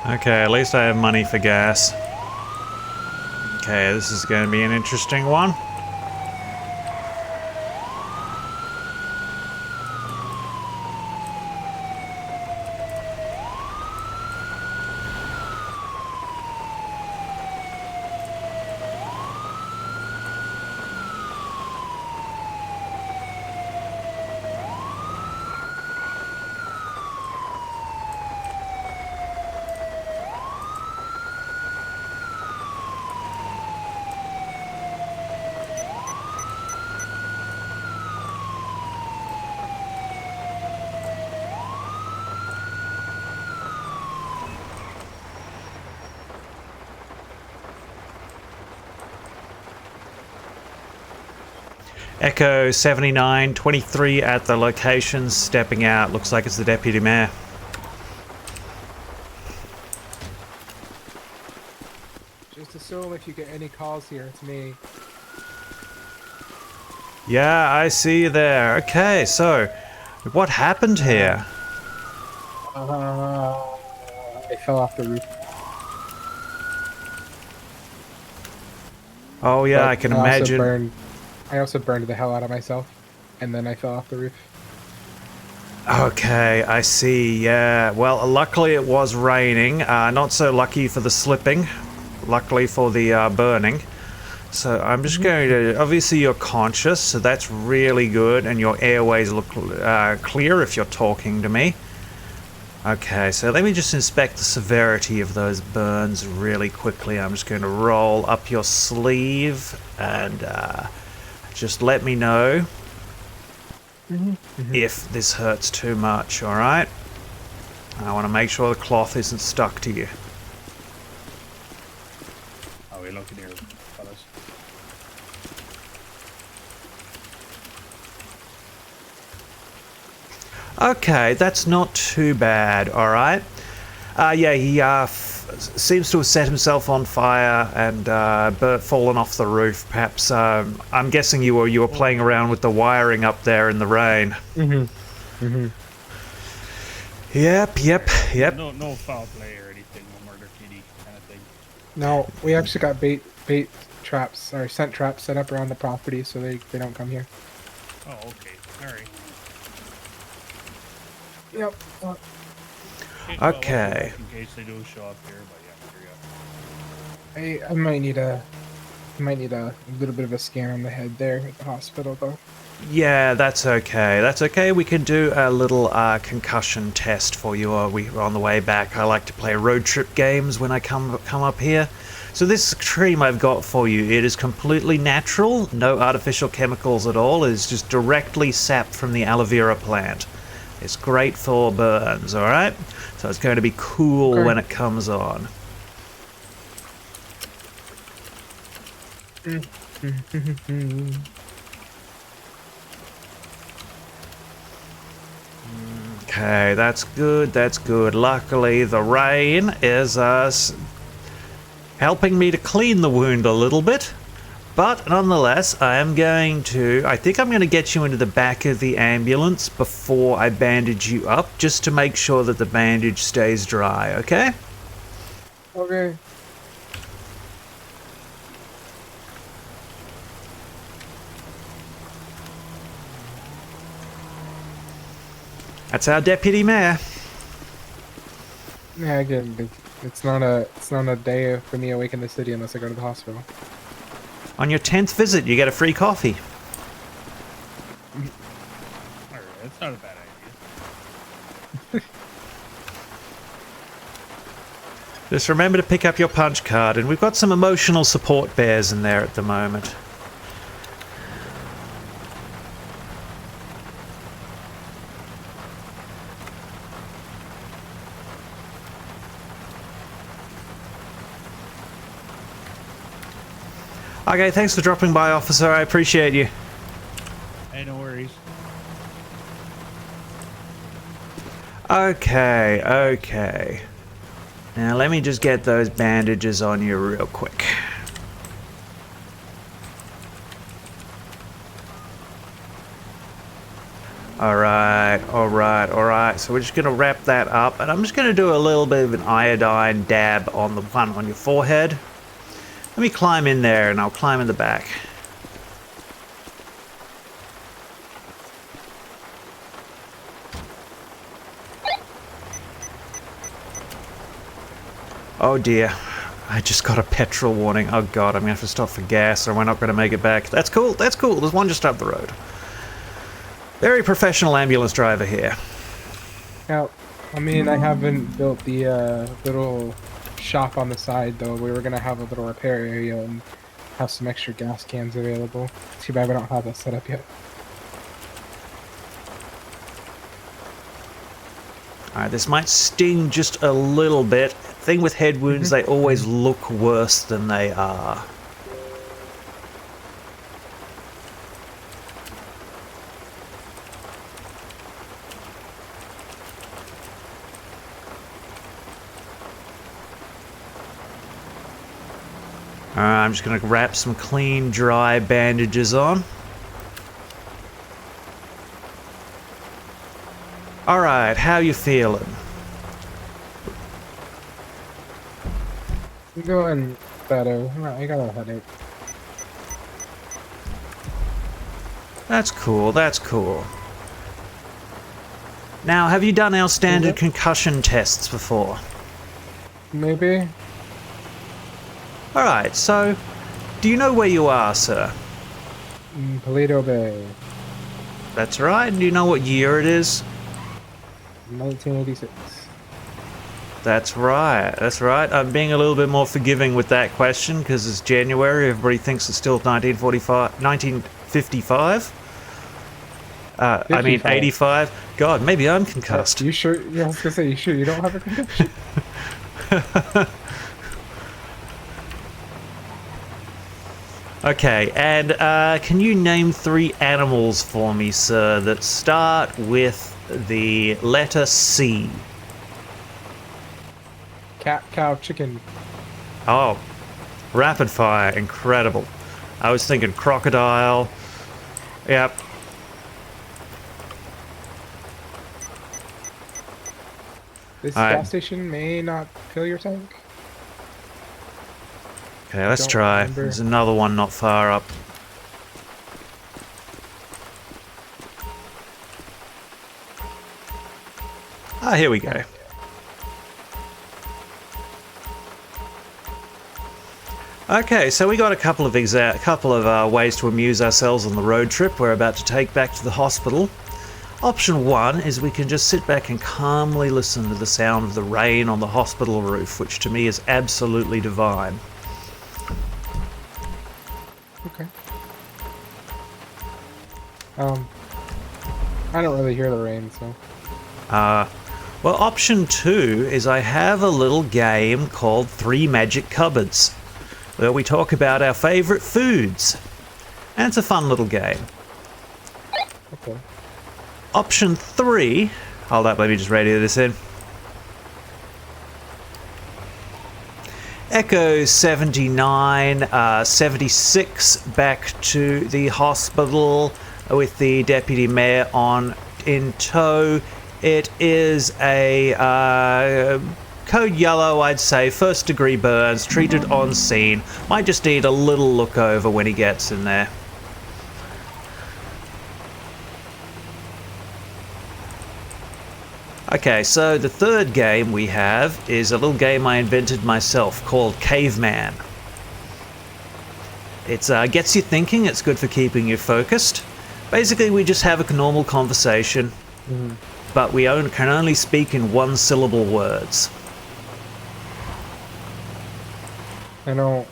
Okay, at least I have money for gas. Okay, this is going to be an interesting one. Echo 7923 at the location, stepping out. Looks like it's the deputy mayor. Just assume if you get any calls here, it's me. Yeah, I see you there. Okay, so what happened here? I fell off the roof. Oh yeah, But I can imagine. I also burned the hell out of myself, and then I fell off the roof. Okay, I see. Yeah. Well, luckily it was raining. Not so lucky for the slipping. Luckily for the burning. So I'm just going to. Obviously, you're conscious, so that's really good, and your airways look clear if you're talking to me. Okay, so let me just inspect the severity of those burns really quickly. I'm just going to roll up your sleeve and just let me know if this hurts too much, alright? I want to make sure the cloth isn't stuck to you. Are we looking here, fellas? Okay, that's not too bad, alright? Yeah, he seems to have set himself on fire and fallen off the roof. Perhaps, I'm guessing you were playing around with the wiring up there in the rain. Yep. No foul play or anything, no murder kitty kind of thing. No, we actually got bait traps, or scent traps set up around the property so they don't come here. Oh, okay. Alright. Yep. Okay. In case they do show up here, but yeah, I might need a little bit of a scan on the head there at the hospital though. Yeah, that's okay. That's okay. We can do a little concussion test for you on the way back. I like to play road trip games when I come up here. So this cream I've got for you, it is completely natural, no artificial chemicals at all. It's just directly sapped from the aloe vera plant. It's great for burns, alright? So it's going to be cool when it comes on. Okay, that's good. Luckily, the rain is helping me to clean the wound a little bit. But nonetheless, I think I'm going to get you into the back of the ambulance before I bandage you up, just to make sure that the bandage stays dry, okay? Okay. That's our deputy mayor. Yeah, again, it's not a day for me awake in the city unless I go to the hospital. On your 10th visit, you get a free coffee. Alright, that's not a bad idea. Just remember to pick up your punch card, and we've got some emotional support bears in there at the moment. Okay, thanks for dropping by, officer. I appreciate you. Hey, no worries. Okay. Now let me just get those bandages on you real quick. Alright. So we're just going to wrap that up. And I'm just going to do a little bit of an iodine dab on the one on your forehead. Let me climb in there and I'll climb in the back. Oh dear. I just got a petrol warning. Oh god, I'm going to have to stop for gas or we're not going to make it back. That's cool. There's one just up the road. Very professional ambulance driver here. Now, I mean, I haven't built the little shop on the side, though. We were going to have a little repair area and have some extra gas cans available. Too bad we don't have that set up yet. Alright, this might sting just a little bit. Thing with head wounds, they always look worse than they are. I'm just going to wrap some clean, dry bandages on. Alright, how you feeling? I'm doing better. I got a headache. That's cool, that's cool. Now, have you done our standard concussion tests before? Maybe. Alright, so, do you know where you are, sir? Paleto Bay. That's right. Do you know what year it is? 1986. That's right, that's right. I'm being a little bit more forgiving with that question because it's January. Everybody thinks it's still 1955. I mean 85. God, maybe I'm concussed. You sure? Yeah, I was gonna say, you sure you don't have a concussion? Okay, and can you name 3 animals for me, sir, that start with the letter C? Cat, cow, chicken. Oh, rapid fire, incredible. I was thinking crocodile. Yep. This gas station may not fill your tank. Okay, let's try. There's another one not far up. Ah, here we go. Okay, so we got a couple of ways to amuse ourselves on the road trip we're about to take back to the hospital. Option 1 is we can just sit back and calmly listen to the sound of the rain on the hospital roof, which to me is absolutely divine. Okay. I don't really hear the rain, so. Well, option 2 is I have a little game called 3 Magic Cupboards, where we talk about our favorite foods. And it's a fun little game. Okay. Option 3, hold up, let me just radio this in. Echo 79, 76 back to the hospital with the deputy mayor in tow. It is a code yellow, I'd say, 1st degree burns, treated on scene. Might just need a little look over when he gets in there. Okay, so the third game we have is a little game I invented myself called Caveman. It gets you thinking, it's good for keeping you focused. Basically, we just have a normal conversation, but we can only speak in 1-syllable words. I don't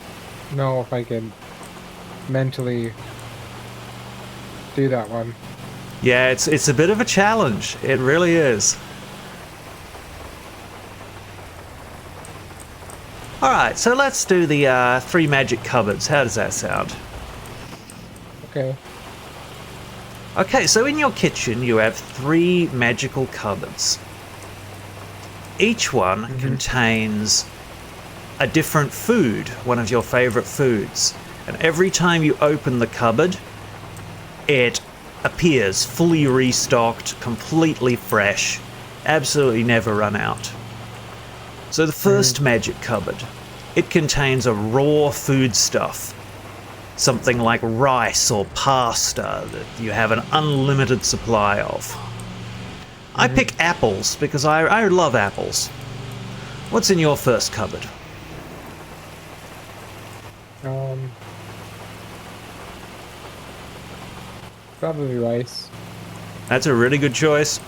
know if I can mentally do that one. Yeah, it's a bit of a challenge. It really is. Alright, so let's do the 3 magic cupboards. How does that sound? Okay. Okay, so in your kitchen you have 3 magical cupboards. Each one contains a different food, one of your favorite foods. And every time you open the cupboard, it appears fully restocked, completely fresh, absolutely never run out. So the first magic cupboard, it contains a raw foodstuff, something like rice or pasta that you have an unlimited supply of. I pick apples because I love apples. What's in your first cupboard? Probably rice. That's a really good choice.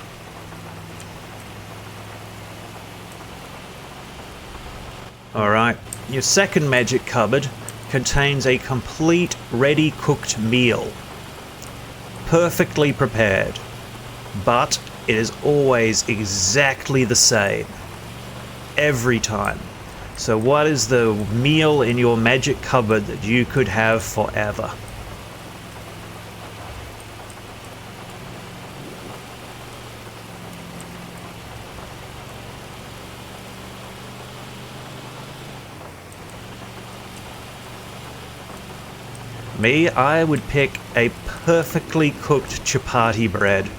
Alright, your second magic cupboard contains a complete ready cooked meal. Perfectly prepared. But it is always exactly the same. Every time. So what is the meal in your magic cupboard that you could have forever? Me, I would pick a perfectly cooked chapati bread.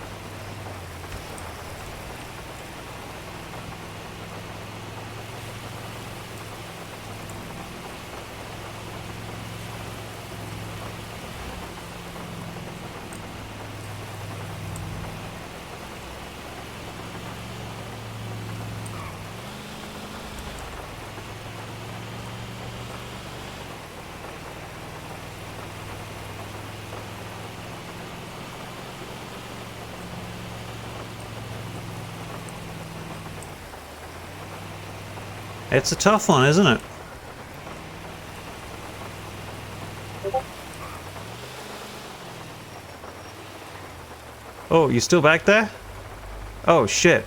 It's a tough one, isn't it? Oh, you still back there? Oh, shit.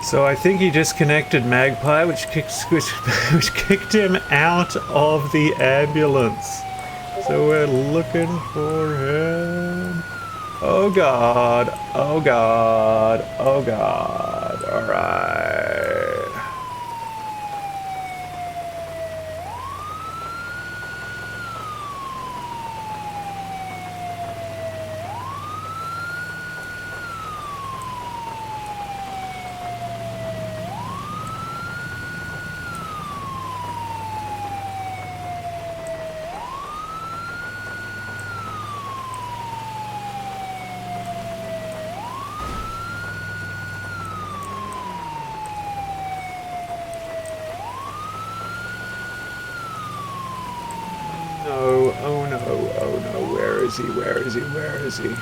So I think he disconnected Magpie, which kicked him out of the ambulance. So we're looking for him. Oh god, oh god, oh god. Alright. No, oh no, oh no, where is he, where is he, where is he?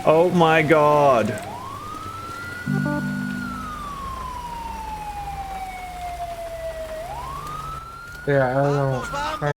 Oh my god. Yeah, I don't know.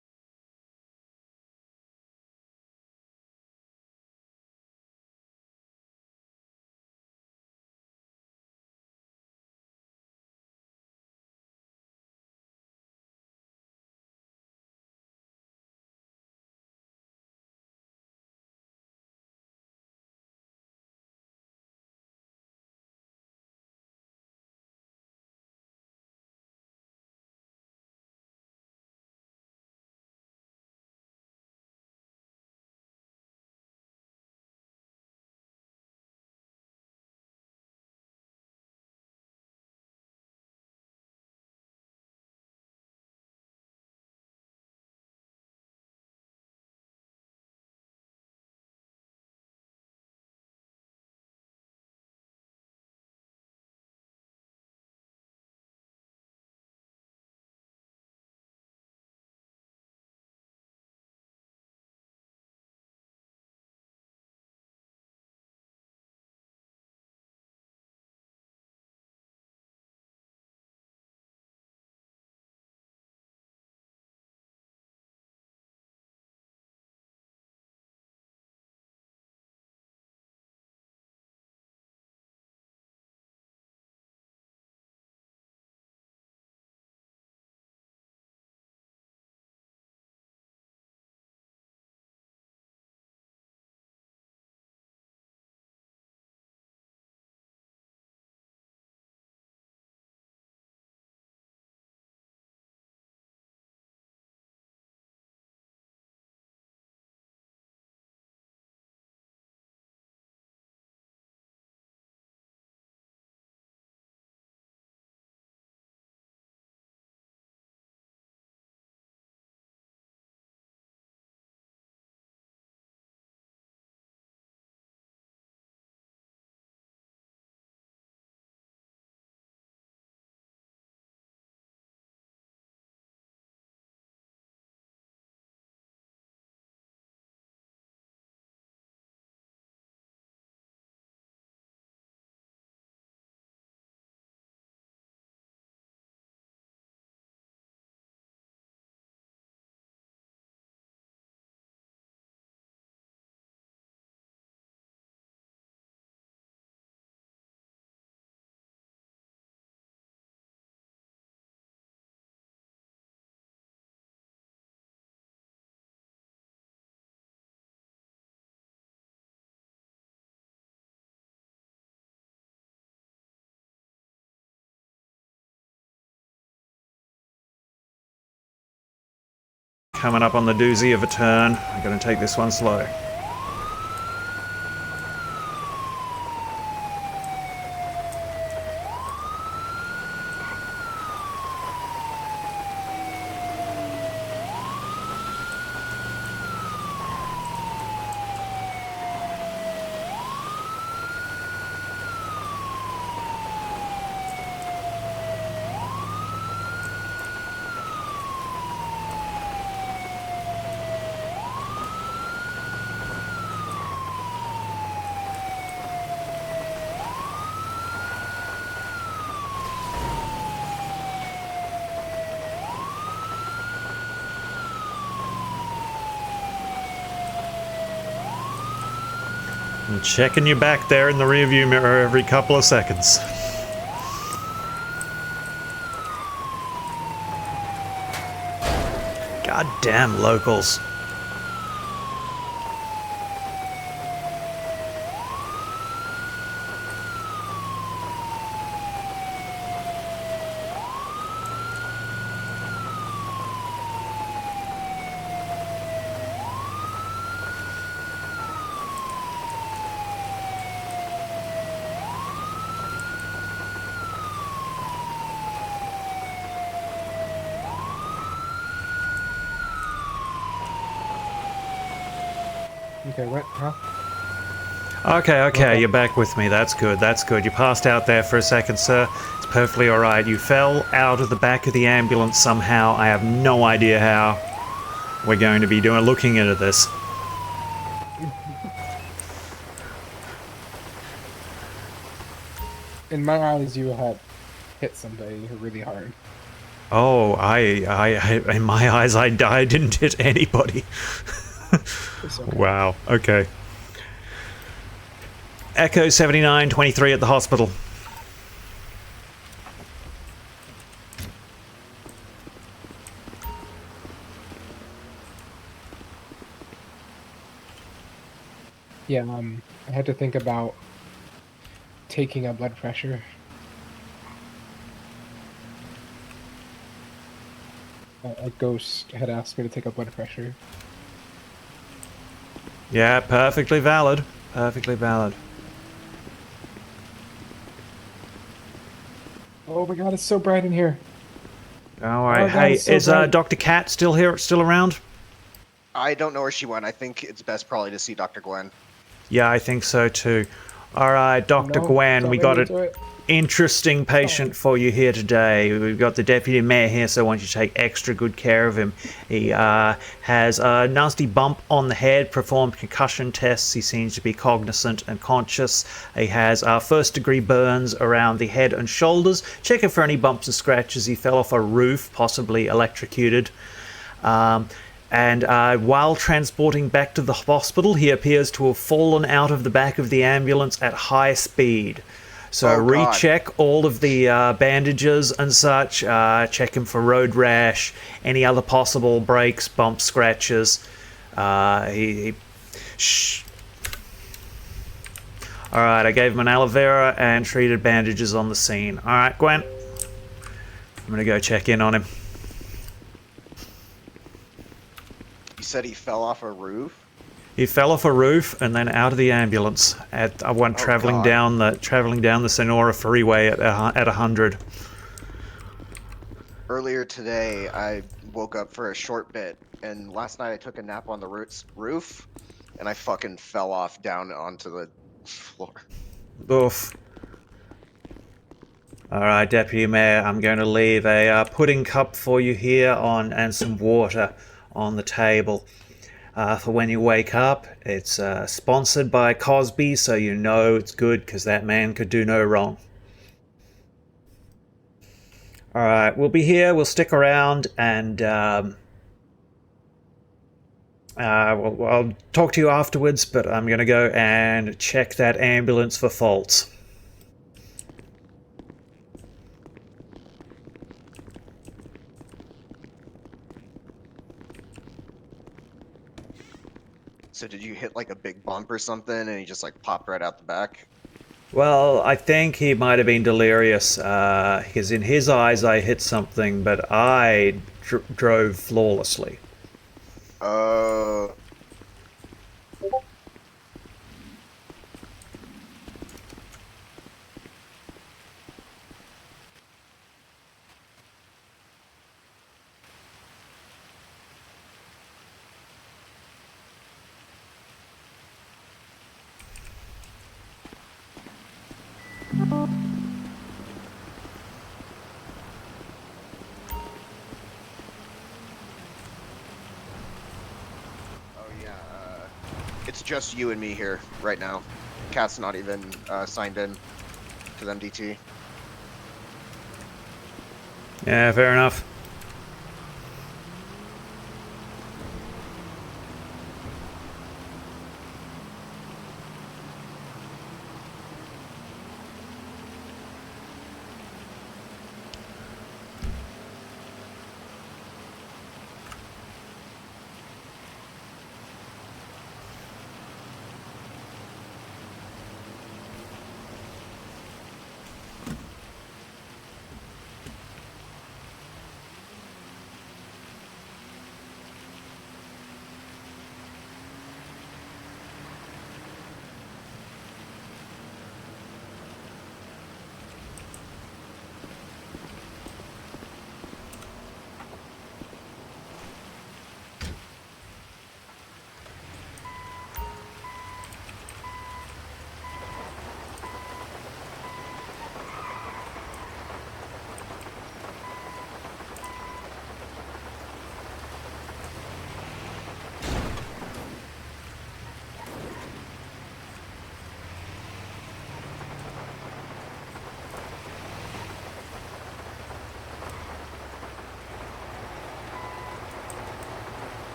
coming up on the doozy of a turn. I'm going to take this one slow. And checking you back there in the rearview mirror every couple of seconds. God damn locals. Okay, what? Huh? Okay, you're back with me. That's good, that's good. You passed out there for a second, sir. It's perfectly alright. You fell out of the back of the ambulance somehow. I have no idea how. We're going to be looking into this. In my eyes, you had hit somebody really hard. Oh, in my eyes, I didn't hit anybody. Okay. Wow, okay. Echo 7923 at the hospital. Yeah, I had to think about taking a blood pressure. A ghost had asked me to take a blood pressure. Yeah, perfectly valid. Perfectly valid. Oh my god, it's so bright in here. Alright, God, hey, it's so is bright. Dr. Cat still here, still around? I don't know where she went. I think it's best probably to see Dr. Gwen. Yeah, I think so too. Alright, Dr. No, Gwen, don't we let got me an do it. interesting patient for you here today. We've got the deputy mayor here, so I want you to take extra good care of him. He has a nasty bump on the head, performed concussion tests. He seems to be cognizant and conscious. He has first-degree burns around the head and shoulders. Checking for any bumps and scratches. He fell off a roof, possibly electrocuted. And while transporting back to the hospital, he appears to have fallen out of the back of the ambulance at high speed. So recheck all of the bandages and such, check him for road rash, any other possible breaks, bumps, scratches. Alright, I gave him an aloe vera and treated bandages on the scene. Alright, Gwen. I'm gonna go check in on him. You said he fell off a roof? He fell off a roof and then out of the ambulance at one traveling down the Sonora Freeway at 100. Earlier today, I woke up for a short bit, and last night I took a nap on the roof, and I fucking fell off down onto the floor. Oof. Alright, Deputy Mayor, I'm going to leave a pudding cup for you here and some water on the table. For when you wake up. It's sponsored by Cosby, so you know it's good because that man could do no wrong. Alright, we'll be here, we'll stick around, and I'll talk to you afterwards, but I'm going to go and check that ambulance for faults. So did you hit like a big bump or something and he just like popped right out the back? Well, I think he might have been delirious, because in his eyes I hit something, but I drove flawlessly. It's just you and me here right now. Cat's not even signed in to the MDT. Yeah, fair enough.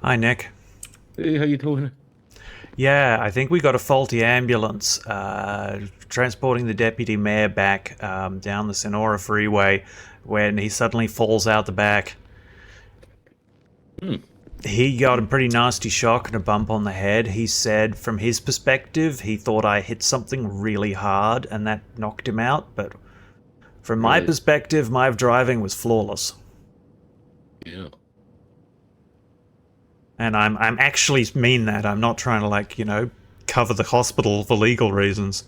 Hi, Nick. Hey, how you doing? Yeah, I think we got a faulty ambulance transporting the deputy mayor back down the Sonora Freeway when he suddenly falls out the back. He got a pretty nasty shock and a bump on the head. He said from his perspective, he thought I hit something really hard and that knocked him out, but from my perspective, my driving was flawless. Yeah. And I'm actually mean that. I'm not trying to, like, you know, cover the hospital for legal reasons.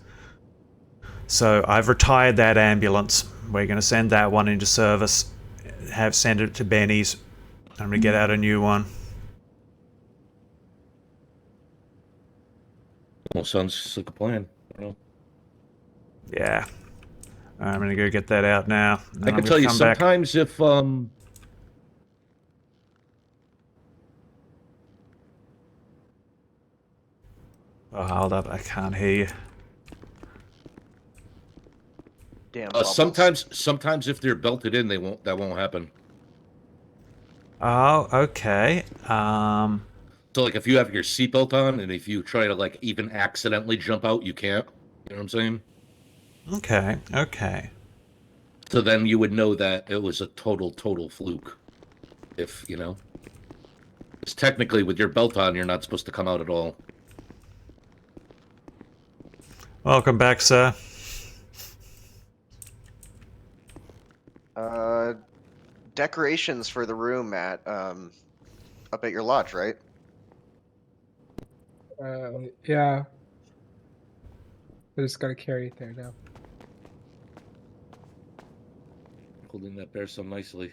So I've retired that ambulance. We're going to send that one into service. Send it to Benny's. I'm going to get out a new one. Well, sounds just like a plan. I don't know. Yeah. I'm going to go get that out now. I can tell you sometimes if Oh, hold up. I can't hear you. Damn. Sometimes if they're belted in, that won't happen. Oh, okay. So like if you have your seatbelt on and if you try to like even accidentally jump out, you can't. You know what I'm saying? Okay, okay. So then you would know that it was a total fluke. If, you know. Because technically with your belt on, you're not supposed to come out at all. Welcome back, sir. Decorations for the room at up at your lodge, right? Yeah. I just gotta carry it there now. Holding that bear so nicely.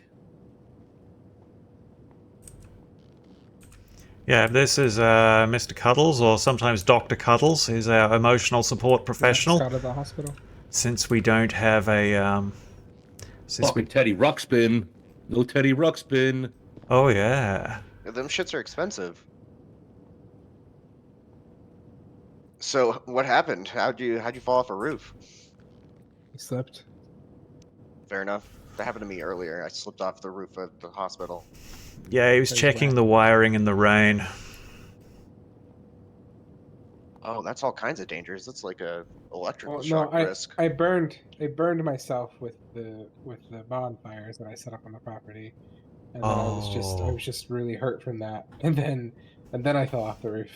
Yeah, this is Mr. Cuddles, or sometimes Dr. Cuddles. He's our emotional support professional. Out of the hospital. Since we don't have a Fucking Teddy Ruxpin. No Teddy Ruxpin. Oh yeah. Them shits are expensive. So what happened? How'd you fall off a roof? He slipped. Fair enough. That happened to me earlier. I slipped off the roof of the hospital. Yeah, he was checking the wiring in the rain. Oh, that's all kinds of dangerous. That's like a electrical Well, shock no, risk. I burned myself with the bonfires that I set up on the property, and then I was Oh. just really hurt from that, and then I fell off the roof.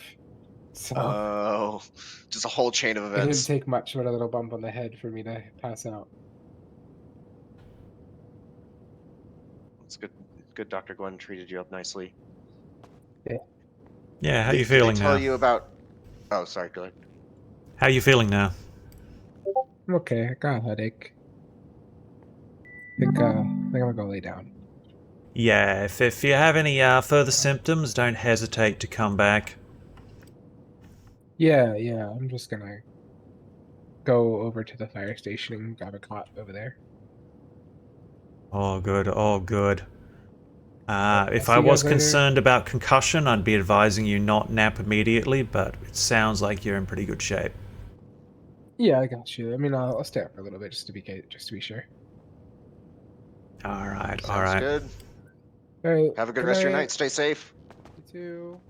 So Oh, just a whole chain of it didn't events. take much but a little bump on the head for me to pass out. It's good. Good. Dr. Gwen treated you up nicely. Yeah. Yeah, how Did- you did they feeling tell now? you about? Oh, sorry. Go ahead. How you feeling now? I'm okay. I got a headache. I think I'm gonna go lay down. Yeah, if you have any further symptoms, don't hesitate to come back. Yeah, I'm just gonna go over to the fire station and grab a cot over there. Oh, good. Oh, good. I'll If see I you was guys later. concerned about concussion, I'd be advising you not nap immediately, but it sounds like you're in pretty good shape. Yeah, I got you. I mean, I'll stay up for a little bit just to be sure. All right, all Sounds right. good. All right. Have a good rest of your night. Stay safe. You too.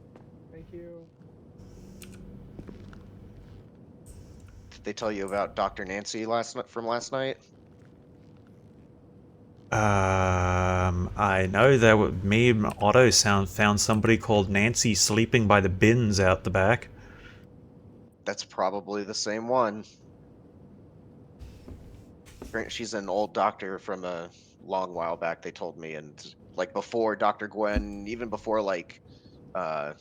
Thank you. Did they tell you about Dr. Nancy from last night? I know that me and Otto found somebody called Nancy sleeping by the bins out the back. That's probably the same one. She's an old doctor from a long while back, they told me, and like before Dr. Gwen, even before like I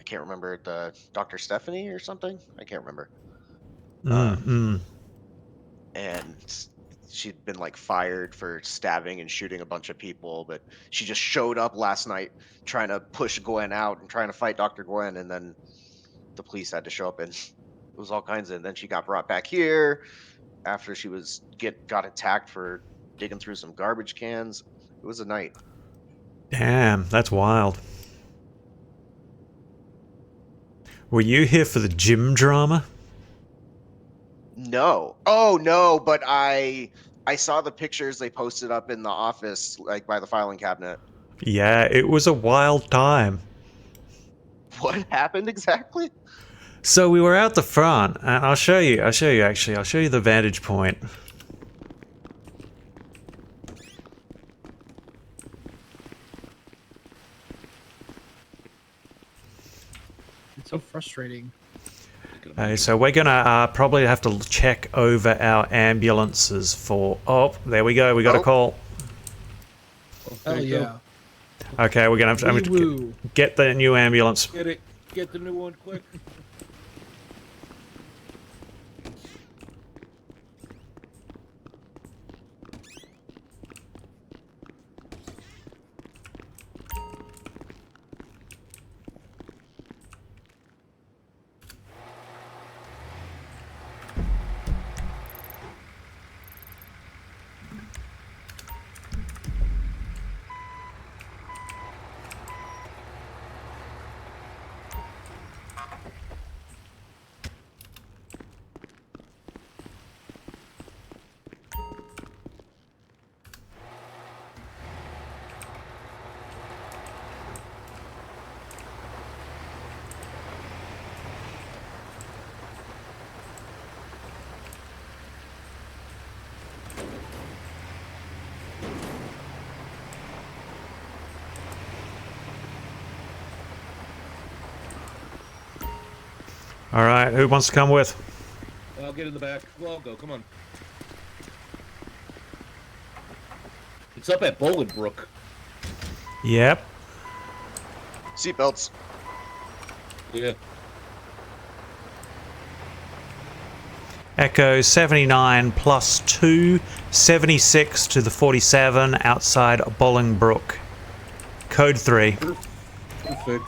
can't remember, the Dr. Stephanie or something. I can't remember. And she'd been like fired for stabbing and shooting a bunch of people, but she just showed up last night trying to push Gwen out and trying to fight Dr. Gwen, and then the police had to show up, and it was all kinds of. And then she got brought back here after she got attacked for digging through some garbage cans. It was a night. Damn, that's wild. Were you here for the gym drama? No. Oh no, but I saw the pictures they posted up in the office, like by the filing cabinet. Yeah, it was a wild time. What happened exactly? So we were out the front, and I'll show you the vantage point. It's so frustrating. So we're gonna probably have to check over our ambulances for. Oh, there we go. We got a call. Hell yeah. Okay, we're gonna have to get the new ambulance. Get it. Get the new one quick. All right, who wants to come with? I'll get in the back. We'll all go. Come on. It's up at Bolingbrook. Yep. Seatbelts. Yeah. Echo 79 plus 2, 76 to the 47 outside Bolingbrook. Code 3. Perfect.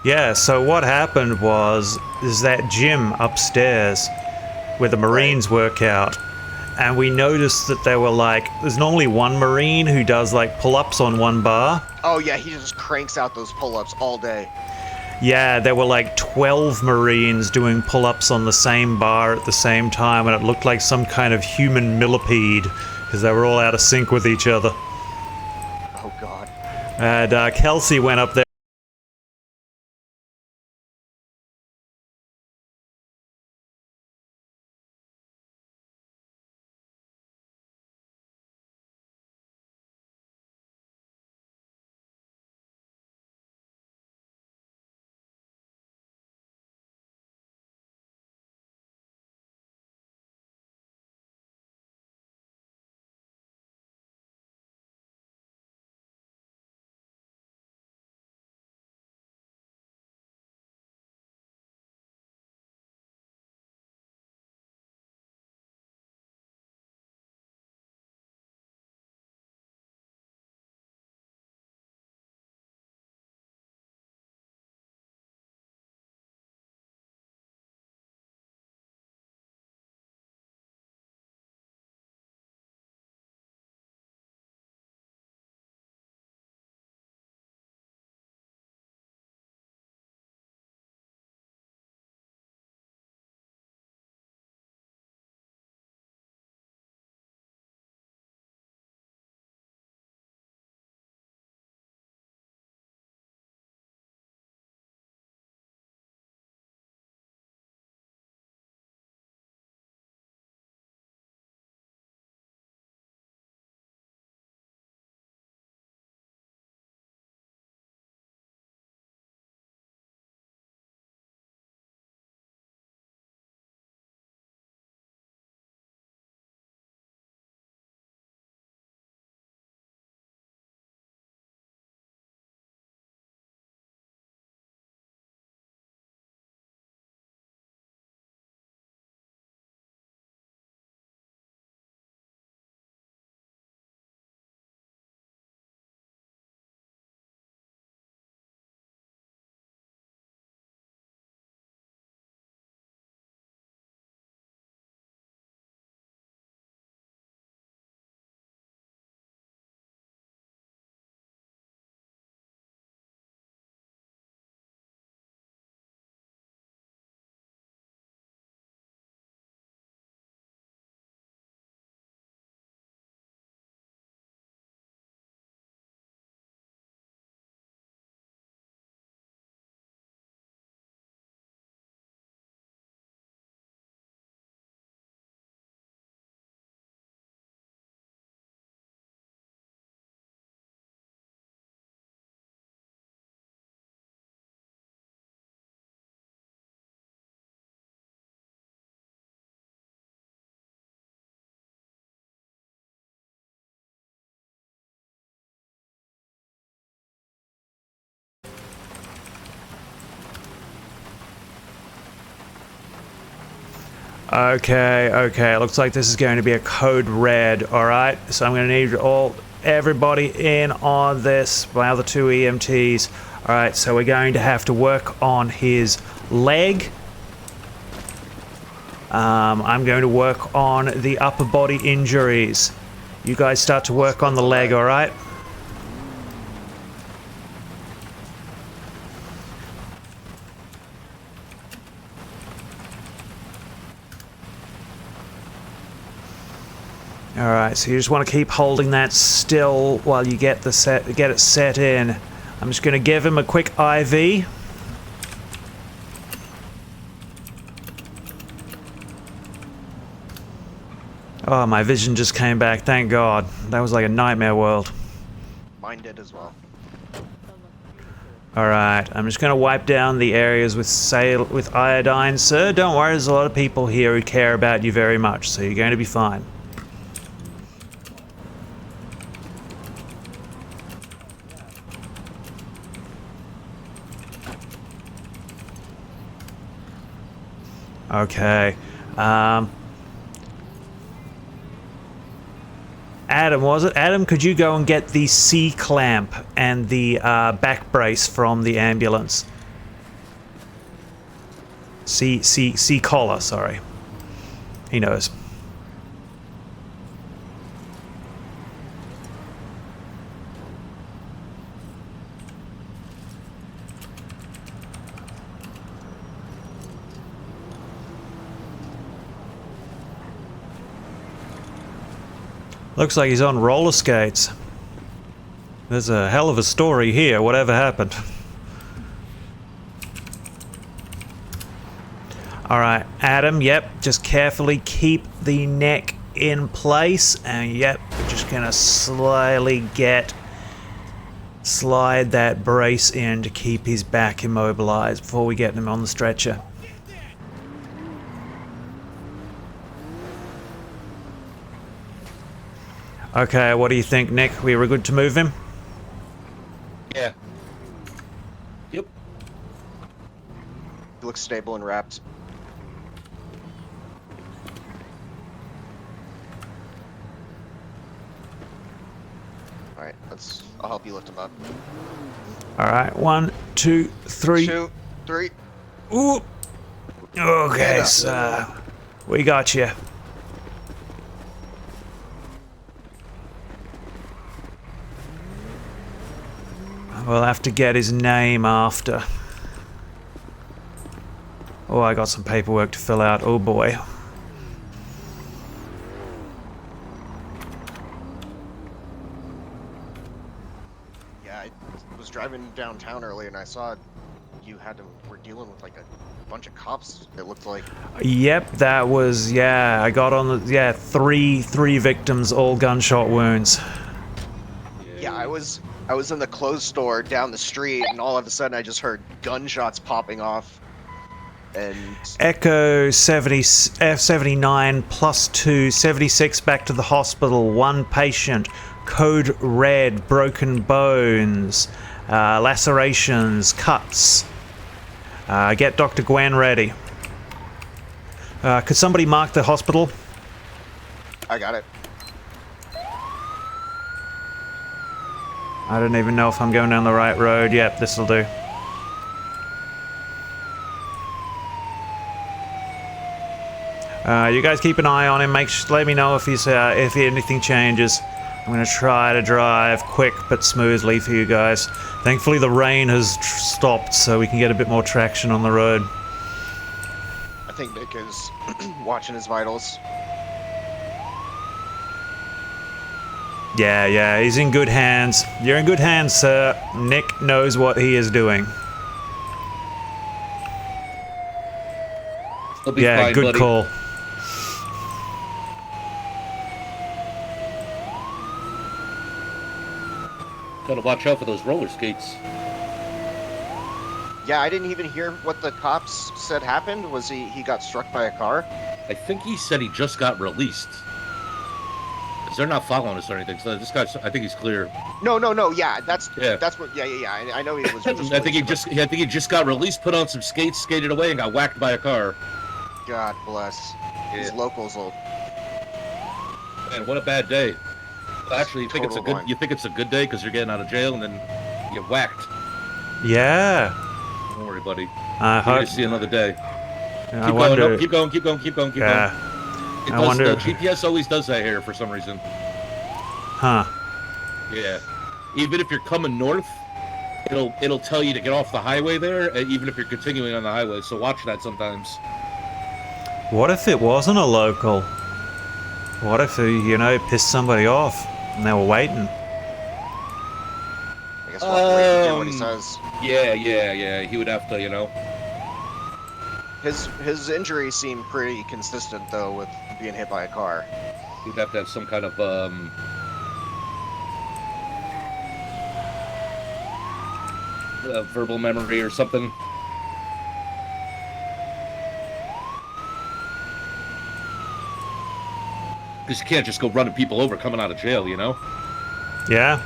Yeah, so what happened is that gym upstairs where the Marines work out, and we noticed that there were there's normally one Marine who does pull-ups on one bar. Oh yeah, he just cranks out those pull-ups all day. Yeah, there were like 12 Marines doing pull-ups on the same bar at the same time, and it looked like some kind of human millipede, because they were all out of sync with each other. Oh God. And Kelsey went up there. Okay, looks like this is going to be a code red, alright? So I'm going to need everybody in on this, my other two EMTs. Alright, so we're going to have to work on his leg. I'm going to work on the upper body injuries. You guys start to work on the leg, alright? Alright, so you just want to keep holding that still while you get it set in. I'm just going to give him a quick IV. Oh, my vision just came back, thank God. That was like a nightmare world. Mine did as well. Alright, I'm just going to wipe down the areas with iodine. Sir, don't worry, there's a lot of people here who care about you very much, so you're going to be fine. Okay. Adam, was it? Adam, could you go and get the C-clamp and the back brace from the ambulance? C-collar, sorry. He knows. Looks like he's on roller skates. There's a hell of a story here, whatever happened. Alright, Adam, yep, just carefully keep the neck in place, and yep, we're just gonna slowly slide that brace in to keep his back immobilized before we get him on the stretcher. Okay, what do you think, Nick? We were good to move him? Yeah. Yep. He looks stable and wrapped. Alright, I'll help you lift him up. Alright, 1, 2, 3. 2, 3. Ooh! Okay, so we got you. We'll have to get his name after. Oh, I got some paperwork to fill out. Oh boy. Yeah, I was driving downtown earlier and I saw you were dealing with like a bunch of cops, it looked like. Yep, that was, yeah, I got on the, yeah, three victims, all gunshot wounds. Yeah, I was in the clothes store down the street and all of a sudden I just heard gunshots popping off. And Echo 70, F79 +2, 76 back to the hospital, 1 patient, code red, broken bones, lacerations, cuts. Get Dr. Gwen ready. Could somebody mark the hospital? I got it. I don't even know if I'm going down the right road. Yep, this'll do. You guys keep an eye on him. Let me know if if anything changes. I'm gonna try to drive quick but smoothly for you guys. Thankfully, the rain has stopped, so we can get a bit more traction on the road. I think Nick is watching his vitals. Yeah, he's in good hands. You're in good hands, sir. Nick knows what he is doing. He'll be yeah, fine, good buddy. call. Gotta watch out for those roller skates. Yeah, I didn't even hear what the cops said happened. Was he got struck by a car? I think he said he just got released. Because they're not following us or anything, so this guy, I think he's clear. No, yeah, that's what, yeah, I know he was just I think he just got released, put on some skates, skated away, and got whacked by a car. God bless. These locals will... Man, what a bad day. Well, actually, you think it's a good day because you're getting out of jail and then you get whacked. Yeah. Don't worry, buddy. I You're gonna see another day. Keep going. Yeah. The GPS always does that here for some reason. Huh. Yeah. Even if you're coming north, it'll tell you to get off the highway there, even if you're continuing on the highway. So watch that sometimes. What if it wasn't a local? What if he, pissed somebody off and they were waiting? I guess we'll have to wait and hear what he says. Yeah. He would have to, His injuries seem pretty consistent, though, with being hit by a car. He'd have to have some kind of, verbal memory or something. Because you can't just go running people over coming out of jail, Yeah. Yeah.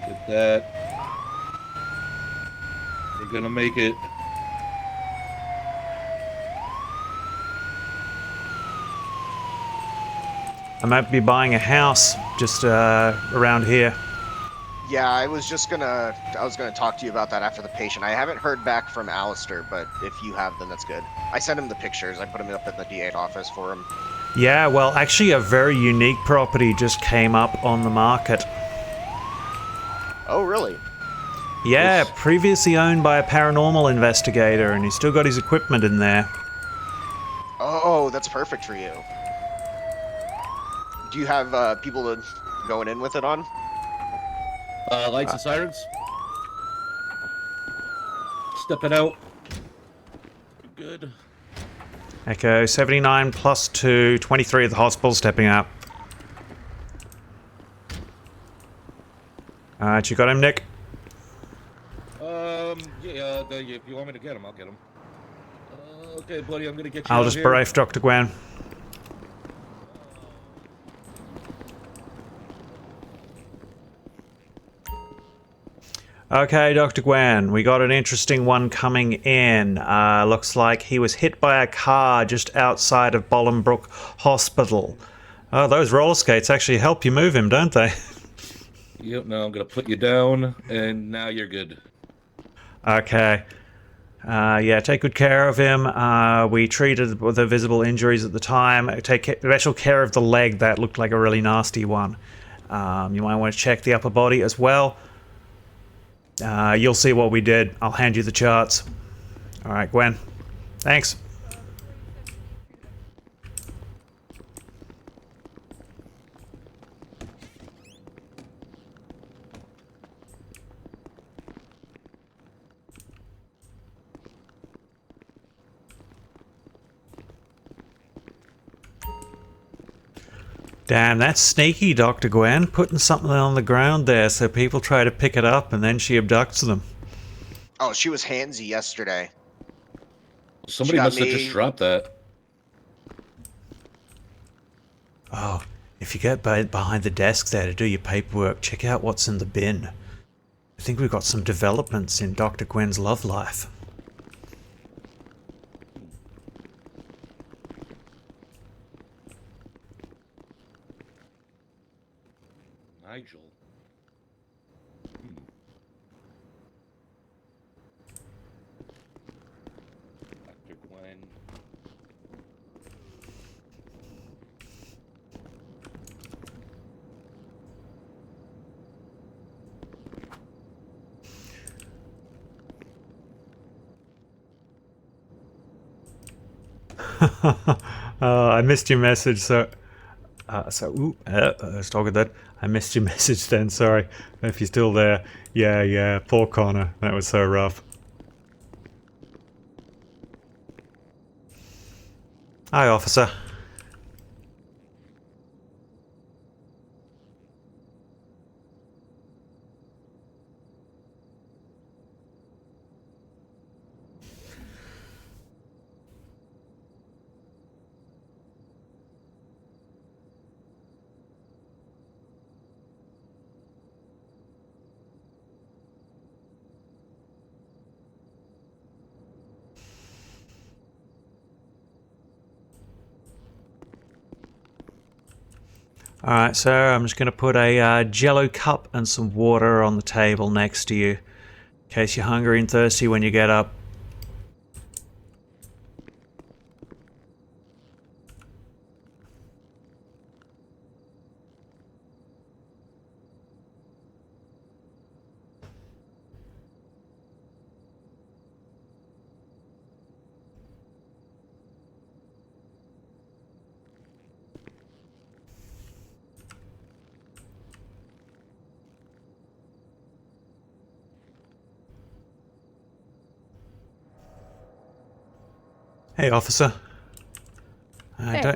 Get that. You're gonna make it. I might be buying a house just around here. Yeah, I was gonna talk to you about that after the patient. I haven't heard back from Alistair, but if you have, then that's good. I sent him the pictures. I put them up at the DA office for him. Yeah, well, actually a very unique property just came up on the market. Oh, really? Yeah, previously owned by a paranormal investigator, and he's still got his equipment in there. Oh, that's perfect for you. Do you have people going in with it on? Lights and sirens. Stepping out. Good. Echo 79 plus 2, 23 at the hospital, stepping up. Alright, you got him, Nick? Yeah, if you want me to get him, I'll get him. Okay, buddy, I'm gonna get you I'll out just here. brief Dr. Gwen. Okay, Dr. Gwen, we got an interesting one coming in. Looks like he was hit by a car just outside of Bolingbroke Hospital. Oh, those roller skates actually help you move him, don't they? Yep, now I'm gonna put you down, and now you're good. Okay. Yeah, take good care of him. We treated the visible injuries at the time. Take special care of the leg. That looked like a really nasty one. You might want to check the upper body as well. You'll see what we did. I'll hand you the charts. All right, Gwen. Thanks. Damn, that's sneaky, Dr. Gwen, putting something on the ground there so people try to pick it up and then she abducts them. Oh, she was handsy yesterday. Somebody must have just dropped that. Oh, if you get behind the desk there to do your paperwork, check out what's in the bin. I think we've got some developments in Dr. Gwen's love life. Nigel. Dr. Gwen. I missed your message, so... let's talk about that. I missed your message then, sorry. If you're still there. Yeah, poor Connor. That was so rough. Hi, officer. Alright, sir, I'm just going to put a jello cup and some water on the table next to you, in case you're hungry and thirsty when you get up. Hey, officer. Hey.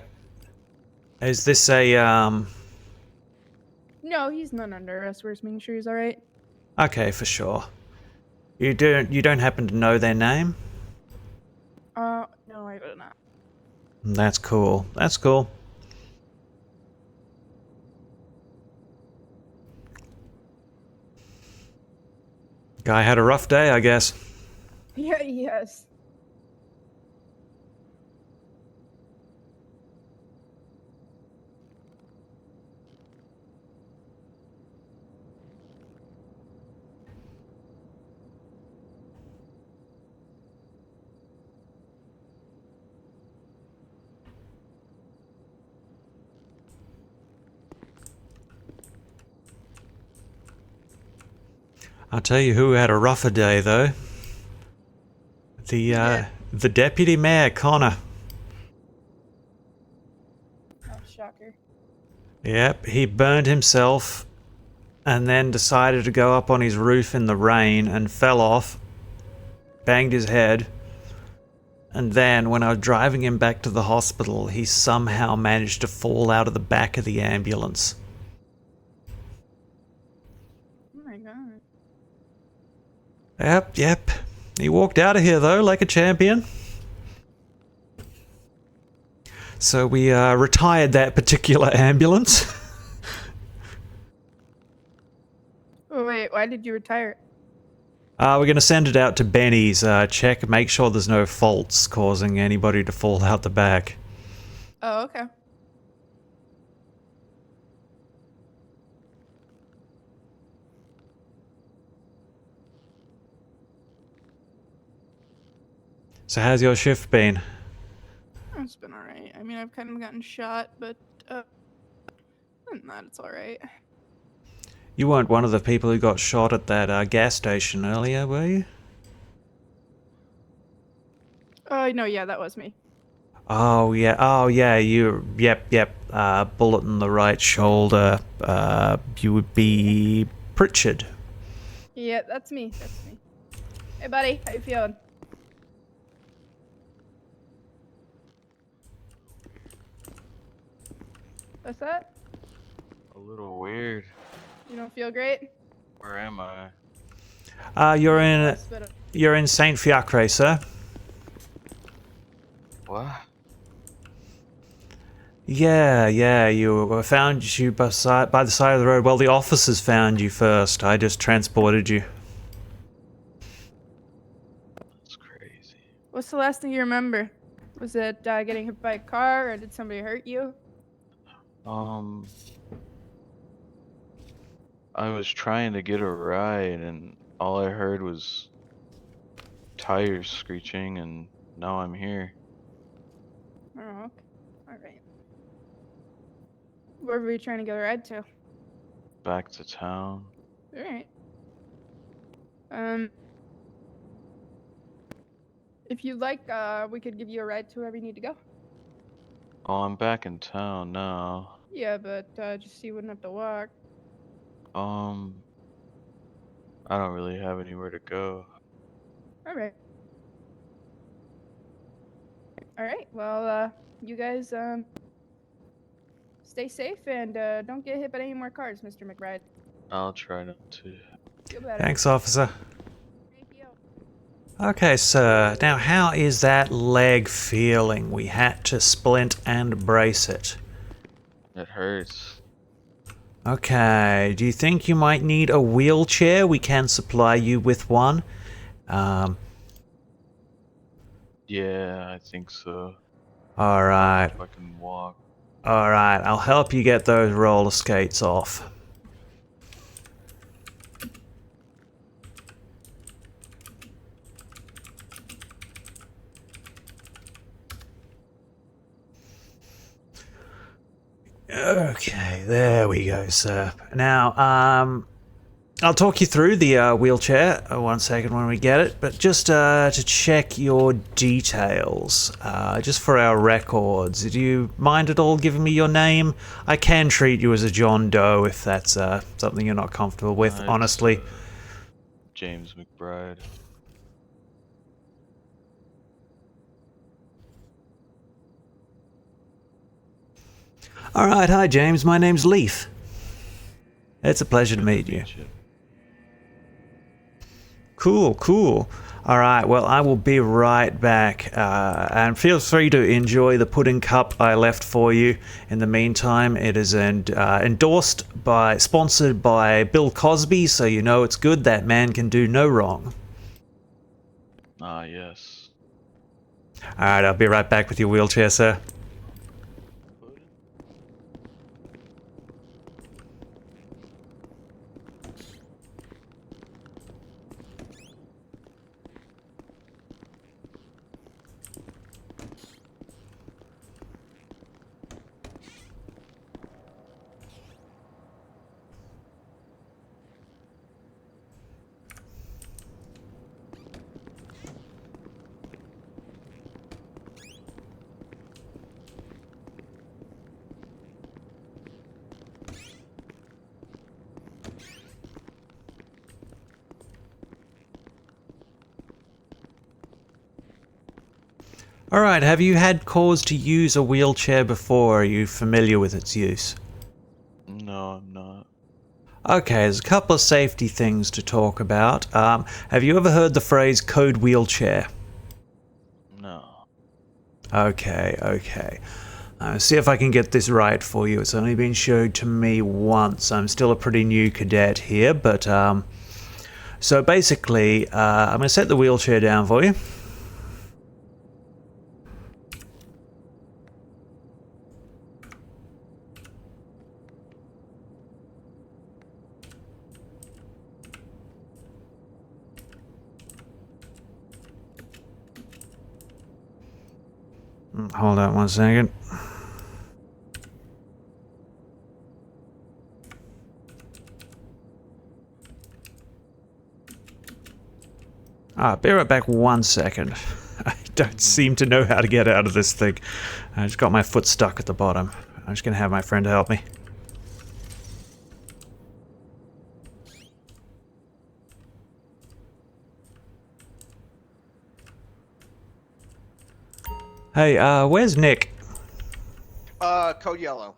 Is this a, No, he's not under arrest. We're just making sure he's alright. Okay, for sure. You don't happen to know their name? No, I do not. That's cool. That's cool. Guy had a rough day, I guess. Yeah, yes. I'll tell you who had a rougher day, though. The deputy mayor, Connor. Oh, shocker. Yep, he burned himself and then decided to go up on his roof in the rain and fell off, banged his head, and then when I was driving him back to the hospital, he somehow managed to fall out of the back of the ambulance. Oh my god. Yep. He walked out of here, though, like a champion. So we retired that particular ambulance. Oh, wait, why did you retire? We're going to send it out to Benny's, check, make sure there's no faults causing anybody to fall out the back. Oh, okay. So how's your shift been? It's been alright. I mean, I've kind of gotten shot, but other than that, it's alright. You weren't one of the people who got shot at that gas station earlier, were you? Oh, no, yeah, that was me. Oh yeah, yep. Bullet in the right shoulder. You would be Pritchard. Yeah, that's me. Hey, buddy, how you feeling? What's that? A little weird. You don't feel great? Where am I? You're in Saint Fiacre, sir. What? Yeah, you found you by the side of the road. Well, the officers found you first. I just transported you. What's the last thing you remember? Was it getting hit by a car, or did somebody hurt you? I was trying to get a ride and all I heard was tires screeching and now I'm here. Oh, okay. Alright. Where were you trying to get a ride to? Back to town. Alright. If you'd like, we could give you a ride to wherever you need to go. Oh, I'm back in town now. Yeah, but just so you wouldn't have to walk. I don't really have anywhere to go. Alright. Alright, well, you guys, stay safe and don't get hit by any more cars, Mr. McBride. I'll try not to. Feel better. Thanks, officer. Okay, sir. Now, how is that leg feeling? We had to splint and brace it. It hurts. Okay, do you think you might need a wheelchair? We can supply you with one. Yeah, I think so. Alright. If I can walk. Alright, I'll help you get those roller skates off. Okay, there we go, sir. Now, I'll talk you through the wheelchair. One second when we get it, but just to check your details, just for our records. Do you mind at all giving me your name? I can treat you as a John Doe if that's something you're not comfortable with, honestly. James McBride. Alright, hi James, my name's Leif. It's a pleasure to meet you. Cool. Alright, well, I will be right back. And feel free to enjoy the pudding cup I left for you. In the meantime, it is sponsored by Bill Cosby, so you know it's good. That man can do no wrong. Ah, yes. Alright, I'll be right back with your wheelchair, sir. All right, have you had cause to use a wheelchair before? Are you familiar with its use? No, I'm not. Okay, there's a couple of safety things to talk about. Have you ever heard the phrase code wheelchair? No. Okay. See if I can get this right for you. It's only been showed to me once. I'm still a pretty new cadet here, but so basically, I'm going to set the wheelchair down for you. Hold on 1 second. Be right back 1 second. I don't seem to know how to get out of this thing. I just got my foot stuck at the bottom. I'm just going to have my friend help me. Hey, where's Nick? Code yellow.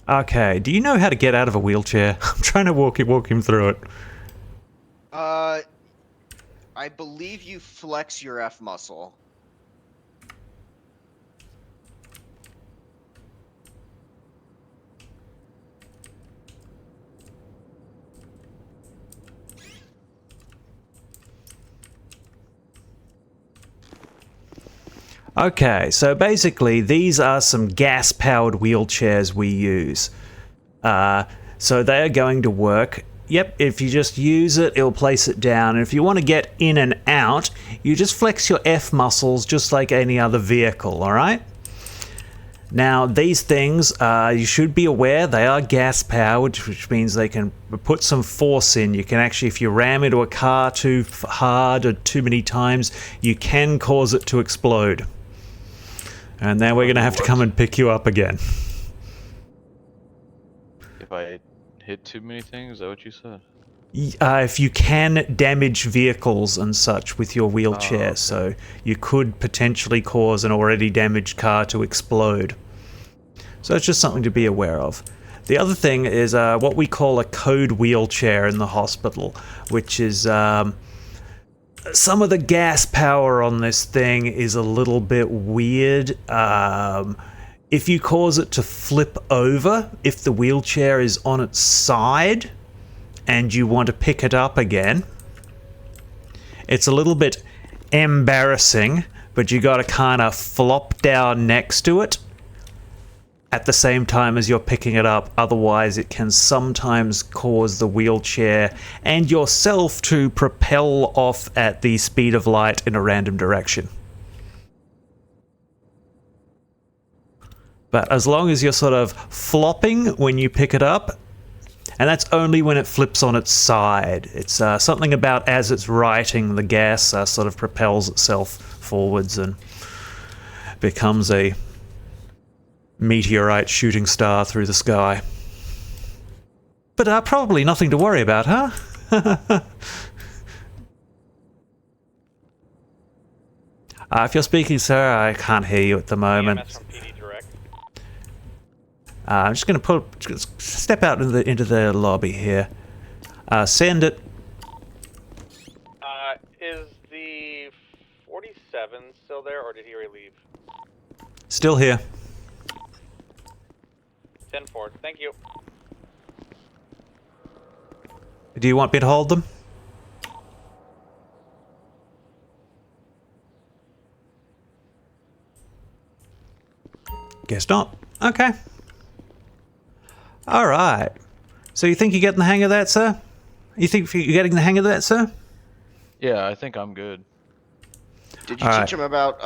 Okay, do you know how to get out of a wheelchair? I'm trying to walk him through it. I believe you flex your F muscle. Okay, so basically these are some gas-powered wheelchairs we use. So they are going to work. Yep, if you just use it, it'll place it down. And if you want to get in and out, you just flex your F muscles just like any other vehicle, alright? Now, these things, you should be aware, they are gas-powered, which means they can put some force in. You can actually, if you ram into a car too hard or too many times, you can cause it to explode. And then we're going to have to come and pick you up again. If I hit too many things, is that what you said? If you can damage vehicles and such with your wheelchair, so you could potentially cause an already damaged car to explode. So it's just something to be aware of. The other thing is what we call a code wheelchair in the hospital, which is some of the gas power on this thing is a little bit weird. If you cause it to flip over, if the wheelchair is on its side and you want to pick it up again, it's a little bit embarrassing, but you got to kind of flop down next to it at the same time as you're picking it up. Otherwise it can sometimes cause the wheelchair and yourself to propel off at the speed of light in a random direction. But as long as you're sort of flopping when you pick it up, and that's only when it flips on its side. It's something about as it's righting, the gas sort of propels itself forwards and becomes a meteorite shooting star through the sky. But probably nothing to worry about, huh? If you're speaking, sir, I can't hear you at the moment. I'm just going to step out into the lobby here. Send it. Is the 47 still there, or did he already leave? Still here. 10-4. Thank you. Do you want me to hold them? Guess not. Okay. Alright. So you think you're getting the hang of that, sir? You think you're getting the hang of that, sir? Yeah, I think I'm good. Did you teach him about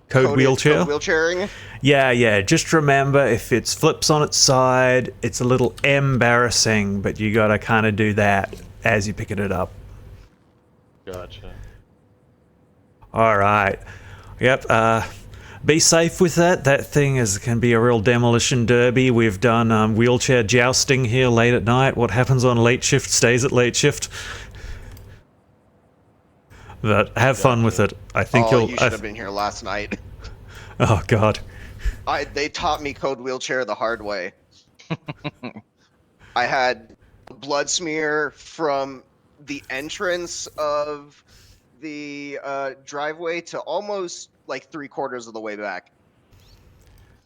code wheelchair? Code wheelchairing? Yeah. Just remember, if it flips on its side, it's a little embarrassing, but you gotta kind of do that as you're picking it up. Gotcha. Alright. Yep, be safe with that. That thing can be a real demolition derby. We've done wheelchair jousting here late at night. What happens on late shift stays at late shift. But have fun with it. I think Oh, you'll. you should have been here last night. Oh God. They taught me code wheelchair the hard way. I had blood smear from the entrance of the driveway to almost like 3/4 of the way back.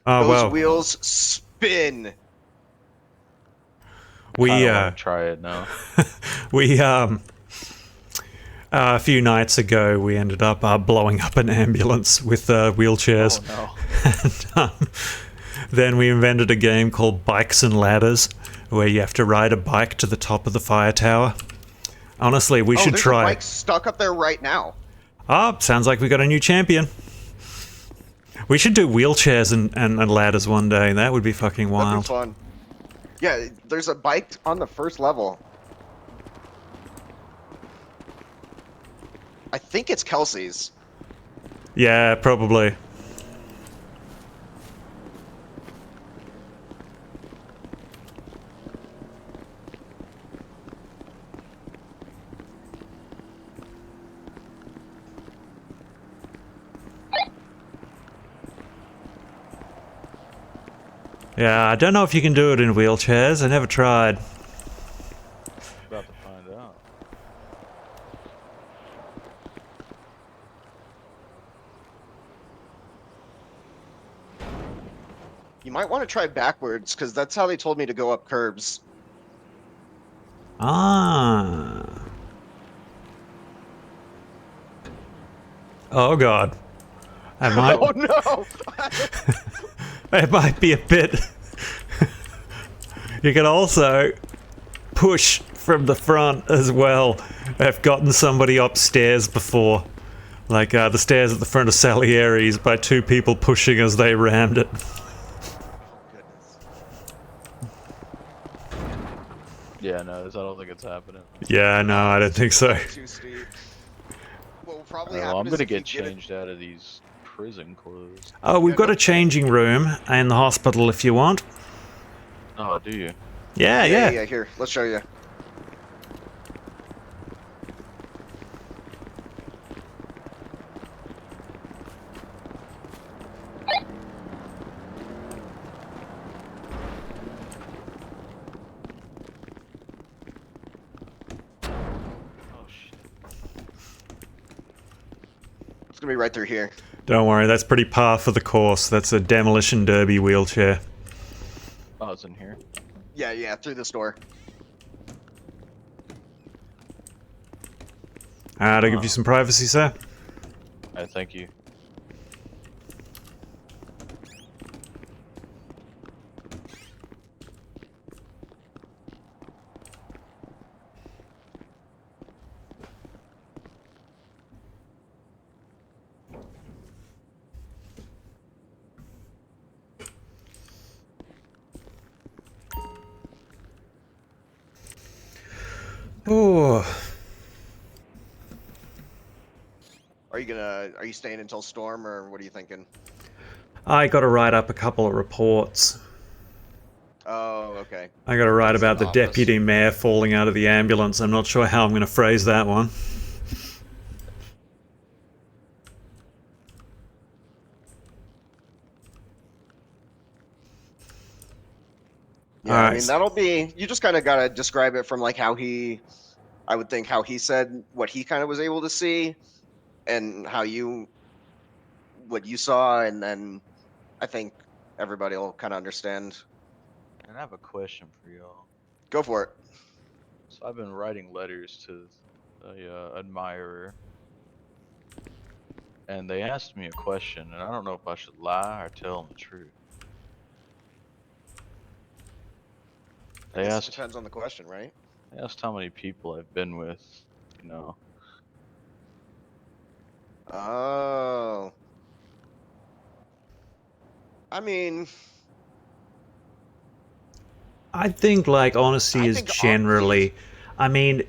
Oh Those well. wheels spin. We want to try it now. we a few nights ago we ended up blowing up an ambulance with wheelchairs. Oh no. And then we invented a game called Bikes and Ladders, where you have to ride a bike to the top of the fire tower. Honestly, we should there's try. A bike stuck up there right now. Ah, sounds like we got a new champion. We should do wheelchairs and ladders one day. That would be fucking wild. That'd be fun. Yeah, there's a bike on the first level. I think it's Kelsey's. Yeah, probably. Yeah, I don't know if you can do it in wheelchairs. I never tried. About to find out. You might want to try backwards, because that's how they told me to go up curbs. Ah. Oh God. I might. Oh no! It might be a bit. You can also push from the front as well. I've gotten somebody upstairs before. Like the stairs at the front of Salieri's by two people pushing as they rammed it. Yeah, no, I don't think it's happening. Yeah, no, I don't think so. Too steep. What will probably I'm happen is gonna if you get changed out of these prison clothes. Oh, we've got a changing room in the hospital if you want. Oh, do you? Yeah. Here, let's show you. It's gonna be right through here. Don't worry, that's pretty par for the course. That's a demolition derby wheelchair. Oh, it's in here. Yeah, through this door. To give you some privacy, sir. Thank you. Oh. Are you staying until storm, or what are you thinking? I got to write up a couple of reports. Oh, okay. I got to write about the deputy mayor falling out of the ambulance. I'm not sure how I'm going to phrase that one. Yeah, I mean, that'll be, you just kind of got to describe it from like how he, I would think how he said what he kind of was able to see and what you saw, and then I think everybody will kind of understand. And I have a question for y'all. Go for it. So I've been writing letters to a admirer, and they asked me a question, and I don't know if I should lie or tell them the truth. I guess it depends on the question, right? They asked how many people I've been with, you know. Oh. I mean, I think, like, honesty is generally... I mean,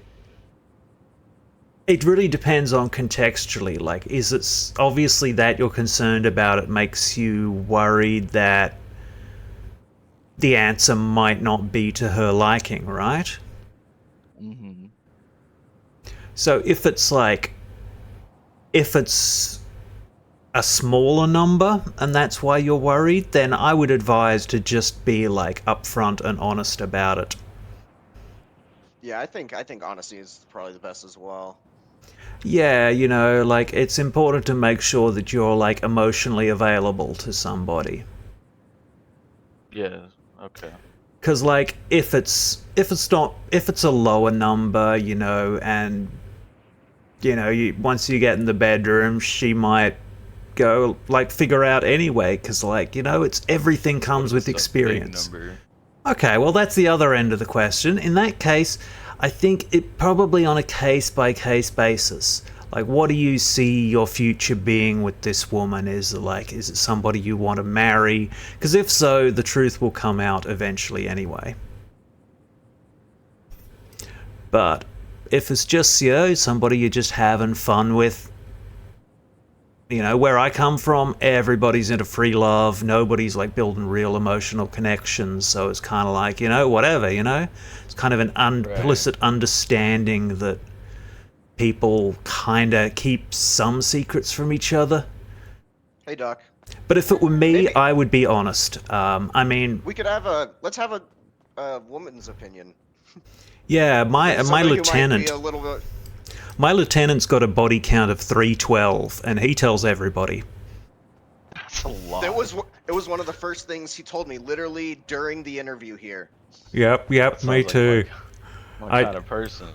it really depends on contextually. Like, is it obviously that you're concerned about it makes you worried that the answer might not be to her liking, right? Mm-hmm. So if it's like, if it's a smaller number and that's why you're worried, then I would advise to just be like upfront and honest about it. Yeah, I think honesty is probably the best as well. Yeah, you know, like it's important to make sure that you're like emotionally available to somebody. Yeah. Okay. Because like if it's a lower number, you know, and you know, once you get in the bedroom, she might go like figure out anyway. Because like, you know, it's everything comes with experience. Okay, well that's the other end of the question. In that case, I think it probably on a case by case basis. Like, what do you see your future being with this woman? Is it somebody you want to marry? Because if so, the truth will come out eventually anyway. But if it's just, you know, somebody you're just having fun with, you know, where I come from, everybody's into free love. Nobody's like building real emotional connections. So it's kind of like, you know, whatever, you know? It's kind of an implicit understanding that people kind of keep some secrets from each other. Hey, Doc. But if it were me, I would be honest. I mean, We could let's have a woman's opinion. yeah, my Somebody who might lieutenant. be a little bit... My lieutenant's got a body count of 312, and he tells everybody. That's a lot. It was one of the first things he told me, literally during the interview here. Yep, me too. My kind of person.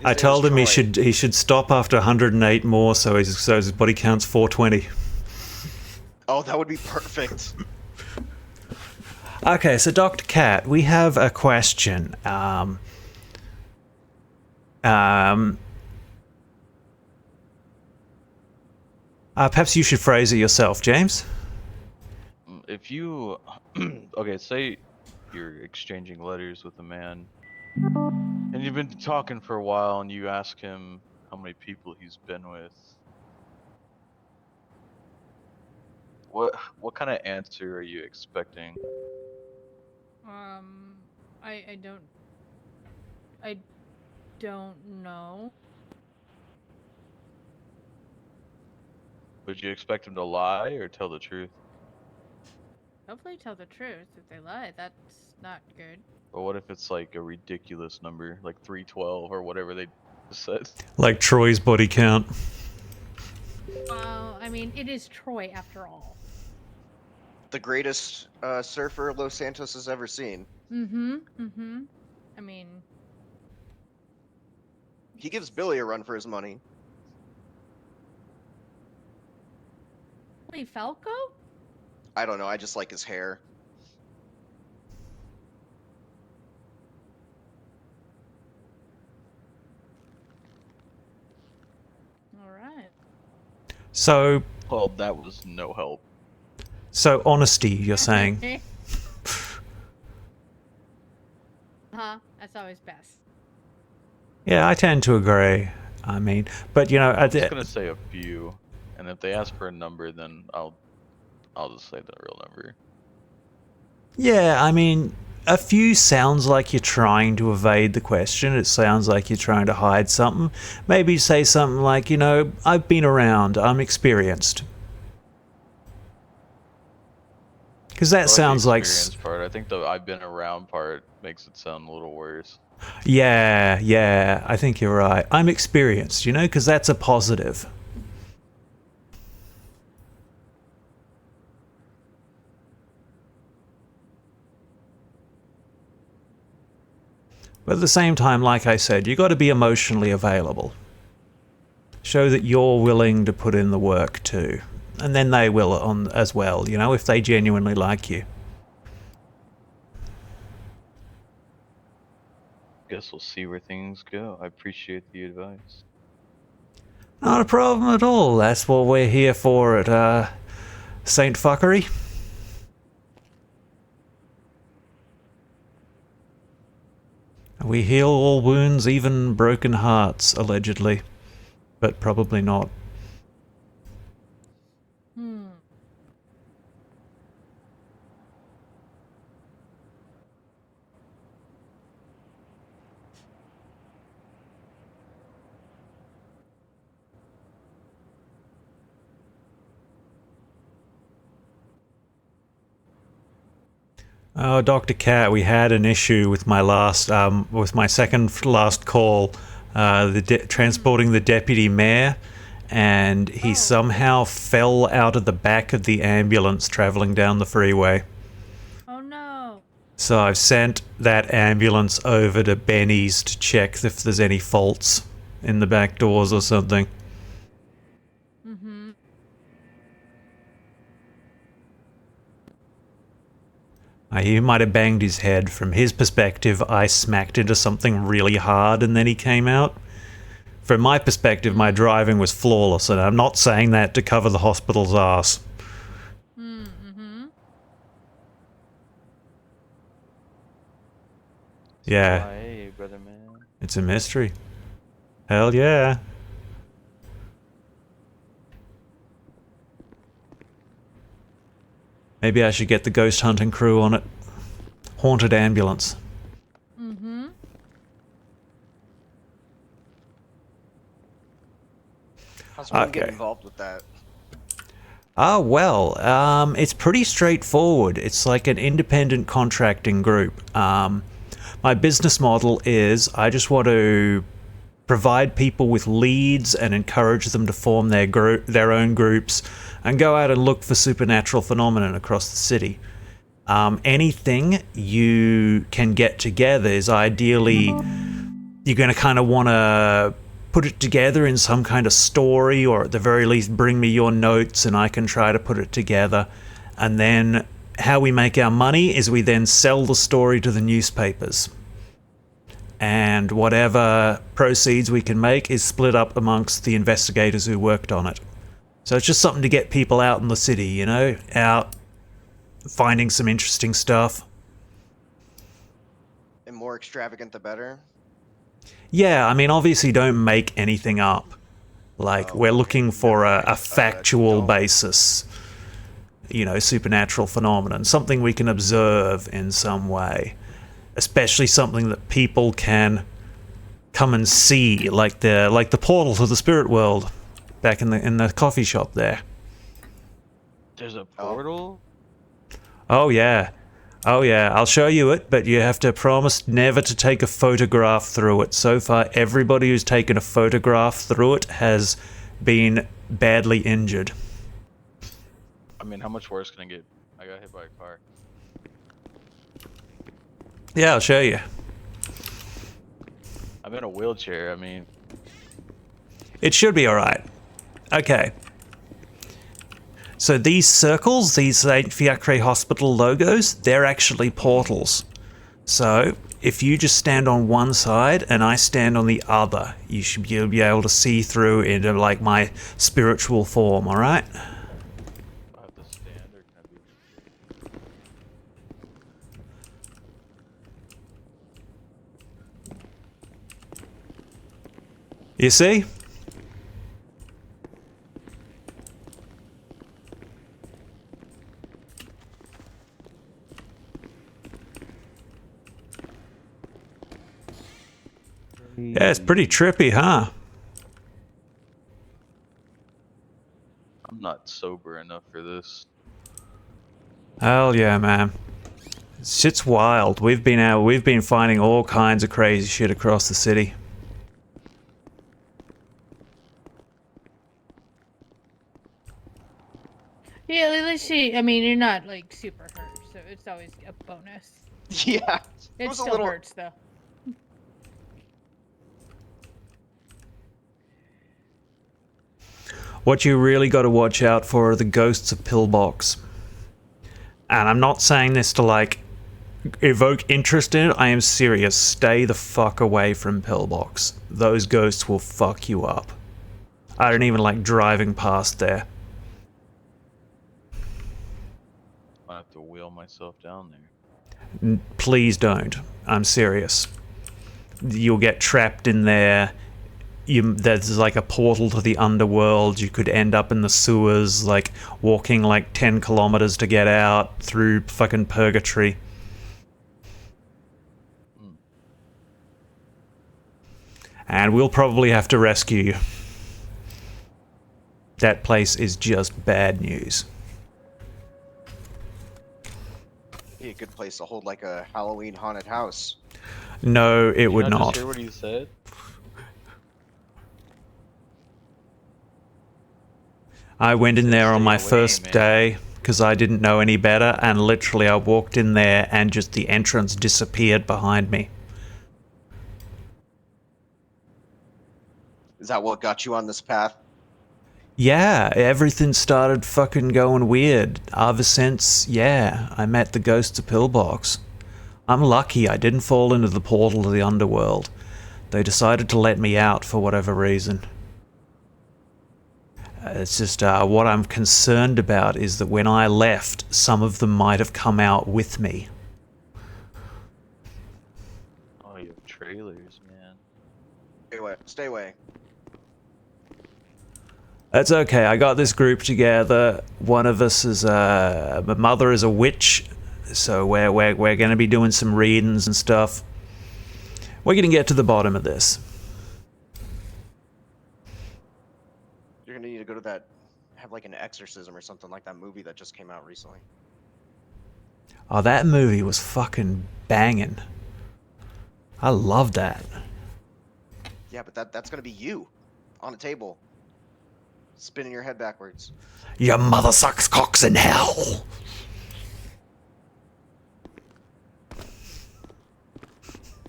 I told him he should stop after 108 more, so his body count's 420. Oh, that would be perfect. Okay, so Dr. Cat, we have a question. Perhaps you should phrase it yourself, James. If you, okay, say you're exchanging letters with a man, and you've been talking for a while, and you ask him how many people he's been with. What kind of answer are you expecting? I don't know. Would you expect him to lie or tell the truth? Hopefully tell the truth. If they lie, that's not good. Or what if it's like a ridiculous number, like 312 or whatever they said? Like Troy's body count. Well, I mean, it is Troy after all. The greatest surfer Los Santos has ever seen. I mean... He gives Billy a run for his money. Wait, Falco? I don't know, I just like his hair. Alright. So... Well, that was no help. So, honesty, you're saying? That's always best. Yeah, I tend to agree. I mean, but you know, I'm just gonna say a few, and if they ask for a number, then I'll just say the real number. Yeah, I mean, a few sounds like you're trying to evade the question. It sounds like you're trying to hide something. Maybe say something like, you know, I've been around, I'm experienced. Because that sounds like... Part. I think the I've been around part makes it sound a little worse. Yeah, I think you're right. I'm experienced, you know, because that's a positive. But at the same time, like I said, you got to be emotionally available. Show that you're willing to put in the work too. And then they will as well, you know, if they genuinely like you. Guess we'll see where things go. I appreciate the advice. Not a problem at all. That's what we're here for at Saint Fuckery. We heal all wounds, even broken hearts, allegedly. But probably not. Oh, Dr. Cat, we had an issue with my second last call, transporting the deputy mayor, and he somehow fell out of the back of the ambulance traveling down the freeway. Oh no. So I've sent that ambulance over to Benny's to check if there's any faults in the back doors or something. Mm-hmm. He might have banged his head. From his perspective, I smacked into something really hard and then he came out. From my perspective, my driving was flawless, and I'm not saying that to cover the hospital's ass. Mm-hmm. Yeah. Hey, brother man. It's a mystery. Hell yeah. Maybe I should get the ghost hunting crew on it. Haunted ambulance. Mm-hmm. How's one get Okay. involved with that? Well, it's pretty straightforward. It's like an independent contracting group. My business model is I just want to provide people with leads and encourage them to form their own groups and go out and look for supernatural phenomenon across the city. Anything you can get together is ideally you're going to kind of want to put it together in some kind of story, or at the very least bring me your notes and I can try to put it together. And then how we make our money is we then sell the story to the newspapers. And whatever proceeds we can make is split up amongst the investigators who worked on it. So it's just something to get people out in the city, you know, out finding some interesting stuff. And more extravagant, the better. Yeah, I mean, obviously don't make anything up. Like, we're looking for a factual basis. You know, supernatural phenomenon. Something we can observe in some way. Especially something that people can come and see, like the portal to the spirit world back in the coffee shop there. There's a portal? Oh yeah. Oh yeah, I'll show you it, but you have to promise never to take a photograph through it. So far, everybody who's taken a photograph through it has been badly injured. I mean, how much worse can it get? I got hit by a car. Yeah, I'll show you. I'm in a wheelchair, I mean... It should be alright. Okay. So these circles, these St. Fiacre Hospital logos, they're actually portals. So if you just stand on one side and I stand on the other, you'll be able to see through into like my spiritual form, alright? You see? Yeah, it's pretty trippy, huh? I'm not sober enough for this. Hell yeah, man. Shit's wild. We've been finding all kinds of crazy shit across the city. Yeah, let's see. I mean, you're not like super hurt, so it's always a bonus. Yeah. It still hurts though. What you really got to watch out for are the ghosts of Pillbox. And I'm not saying this to like evoke interest in it. I am serious. Stay the fuck away from Pillbox. Those ghosts will fuck you up. I don't even like driving past there. I have to wheel myself down there. Please don't. I'm serious. You'll get trapped in there. There's like a portal to the underworld. You could end up in the sewers, like walking like 10 kilometers to get out through fucking purgatory. And we'll probably have to rescue you. That place is just bad news. Yeah, good place to hold like a Halloween haunted house. No, it would Did you not. just hear what he said? I went in there on my Stay away, first man. day because I didn't know any better, and literally I walked in there and just the entrance disappeared behind me. Is that what got you on this path? Yeah, everything started fucking going weird. Ever since, yeah, I met the ghosts of Pillbox. I'm lucky I didn't fall into the portal to the underworld. They decided to let me out for whatever reason. It's just what I'm concerned about is that when I left, some of them might have come out with me. Oh, you have trailers, man. Stay away. Stay away. That's okay. I got this group together. One of us is my mother is a witch, so we're going to be doing some readings and stuff. We're going to get to the bottom of this. You're gonna need to go to that, have like an exorcism or something like that movie that just came out recently. Oh, that movie was fucking banging. I love that. Yeah, but that's gonna be you, on a table, spinning your head backwards. Your mother sucks cocks in hell.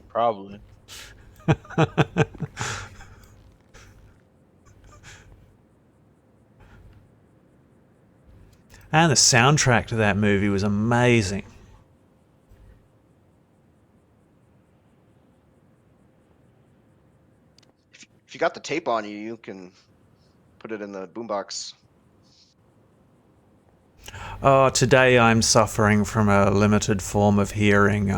Probably. And the soundtrack to that movie was amazing. If you got the tape on you, you can put it in the boombox. Oh, today I'm suffering from a limited form of hearing.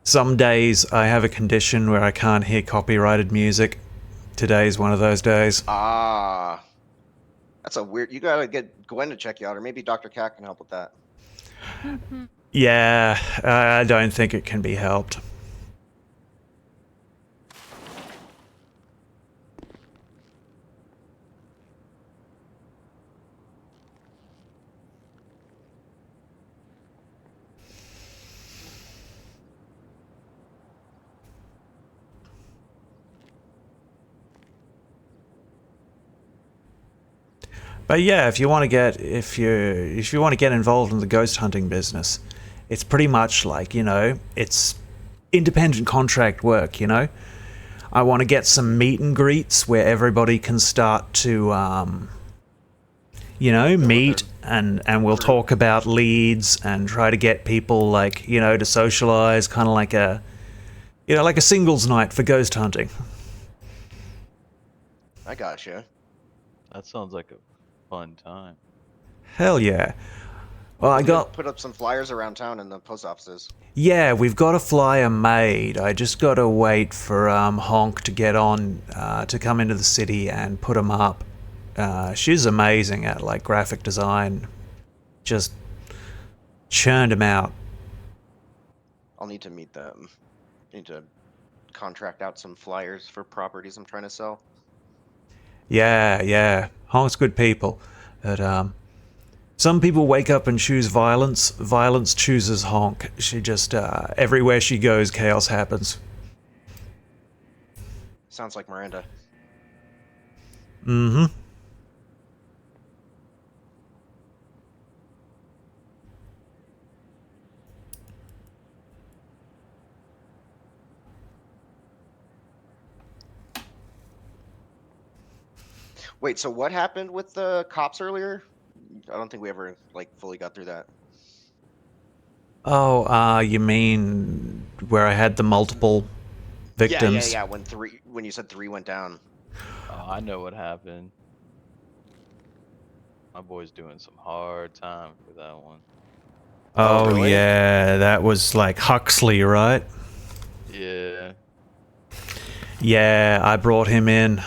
Some days I have a condition where I can't hear copyrighted music. Today's one of those days. Ah, that's a weird. You gotta get Gwen to check you out, or maybe Dr. Cat can help with that. Yeah, I don't think it can be helped. But yeah, if you want to get involved in the ghost hunting business, it's pretty much like, it's independent contract work, I want to get some meet and greets where everybody can start to meet and we'll talk about leads and try to get people to socialize, kind of like a singles night for ghost hunting. I gotcha. That sounds like a fun time. Hell yeah. Well, I got... Put up some flyers around town in the post offices. Yeah, we've got a flyer made. I just got to wait for Honk to get on to come into the city and put them up. She's amazing at graphic design. Just churned them out. I'll need to meet them. Need to contract out some flyers for properties I'm trying to sell. Yeah. Honk's good people. But some people wake up and choose violence. Violence chooses Honk. She just everywhere she goes, chaos happens. Sounds like Miranda. Mm-hmm. Wait, so what happened with the cops earlier? I don't think we ever fully got through that. Oh, you mean where I had the multiple victims? Yeah. When you said 3 went down. Oh, I know what happened. My boy's doing some hard time for that one. Oh, really? Yeah, that was Huxley, right? Yeah. Yeah, I brought him in.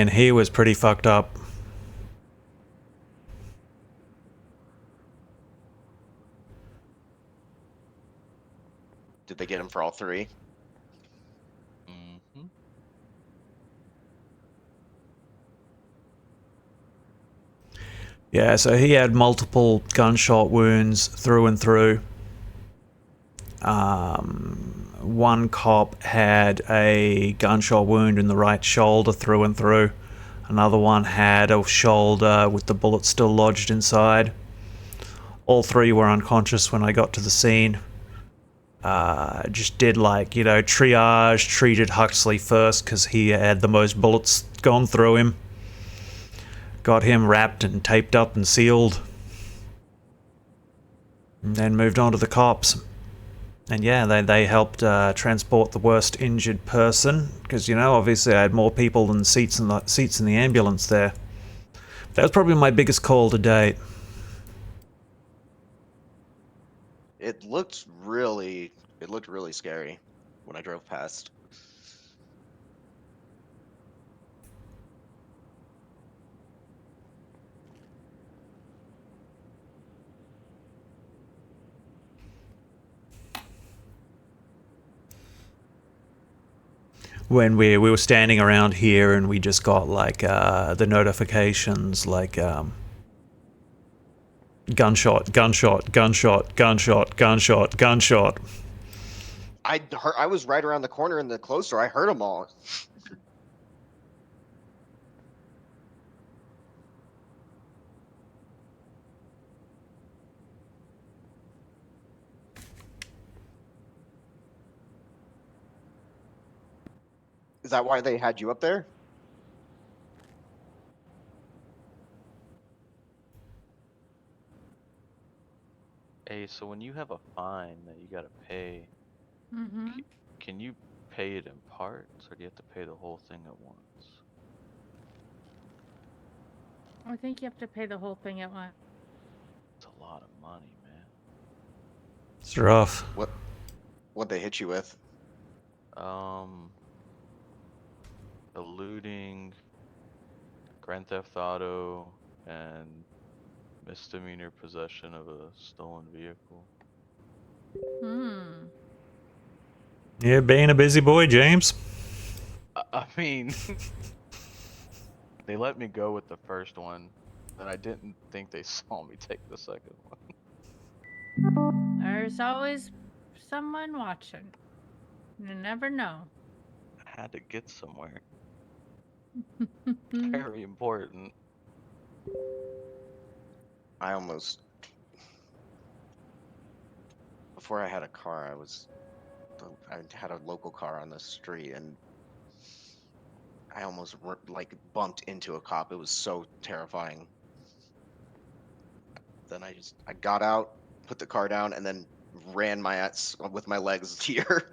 He was pretty fucked up. Did they get him for all 3? Mm-hmm. Yeah, so he had multiple gunshot wounds through and through. One cop had a gunshot wound in the right shoulder through and through. Another one had a shoulder with the bullet still lodged inside. All three were unconscious when I got to the scene. Just did triage, treated Huxley first because he had the most bullets gone through him. Got him wrapped and taped up and sealed. And then moved on to the cops. And yeah, they helped transport the worst injured person because, obviously I had more people than seats in the ambulance there. That was probably my biggest call to date. It looked really scary when I drove past. When we were standing around here and we just got the notifications gunshot, gunshot, gunshot, gunshot, gunshot, gunshot. I was right around the corner in the clothes store. I heard them all. Is that why they had you up there? Hey, so when you have a fine that you gotta pay, Mm-hmm. can you pay it in parts, or do you have to pay the whole thing at once? I think you have to pay the whole thing at once. It's a lot of money, man. It's rough. What they hit you with? Eluding, Grand Theft Auto, and misdemeanor possession of a stolen vehicle. Yeah, being a busy boy, James. I mean, they let me go with the first one, and I didn't think they saw me take the second one. There's always someone watching. You never know. I had to get somewhere. Very important. Before I had a car, I had a local car on the street, and I almost bumped into a cop. It was so terrifying. Then I got out, put the car down, and then ran my ass with my legs here.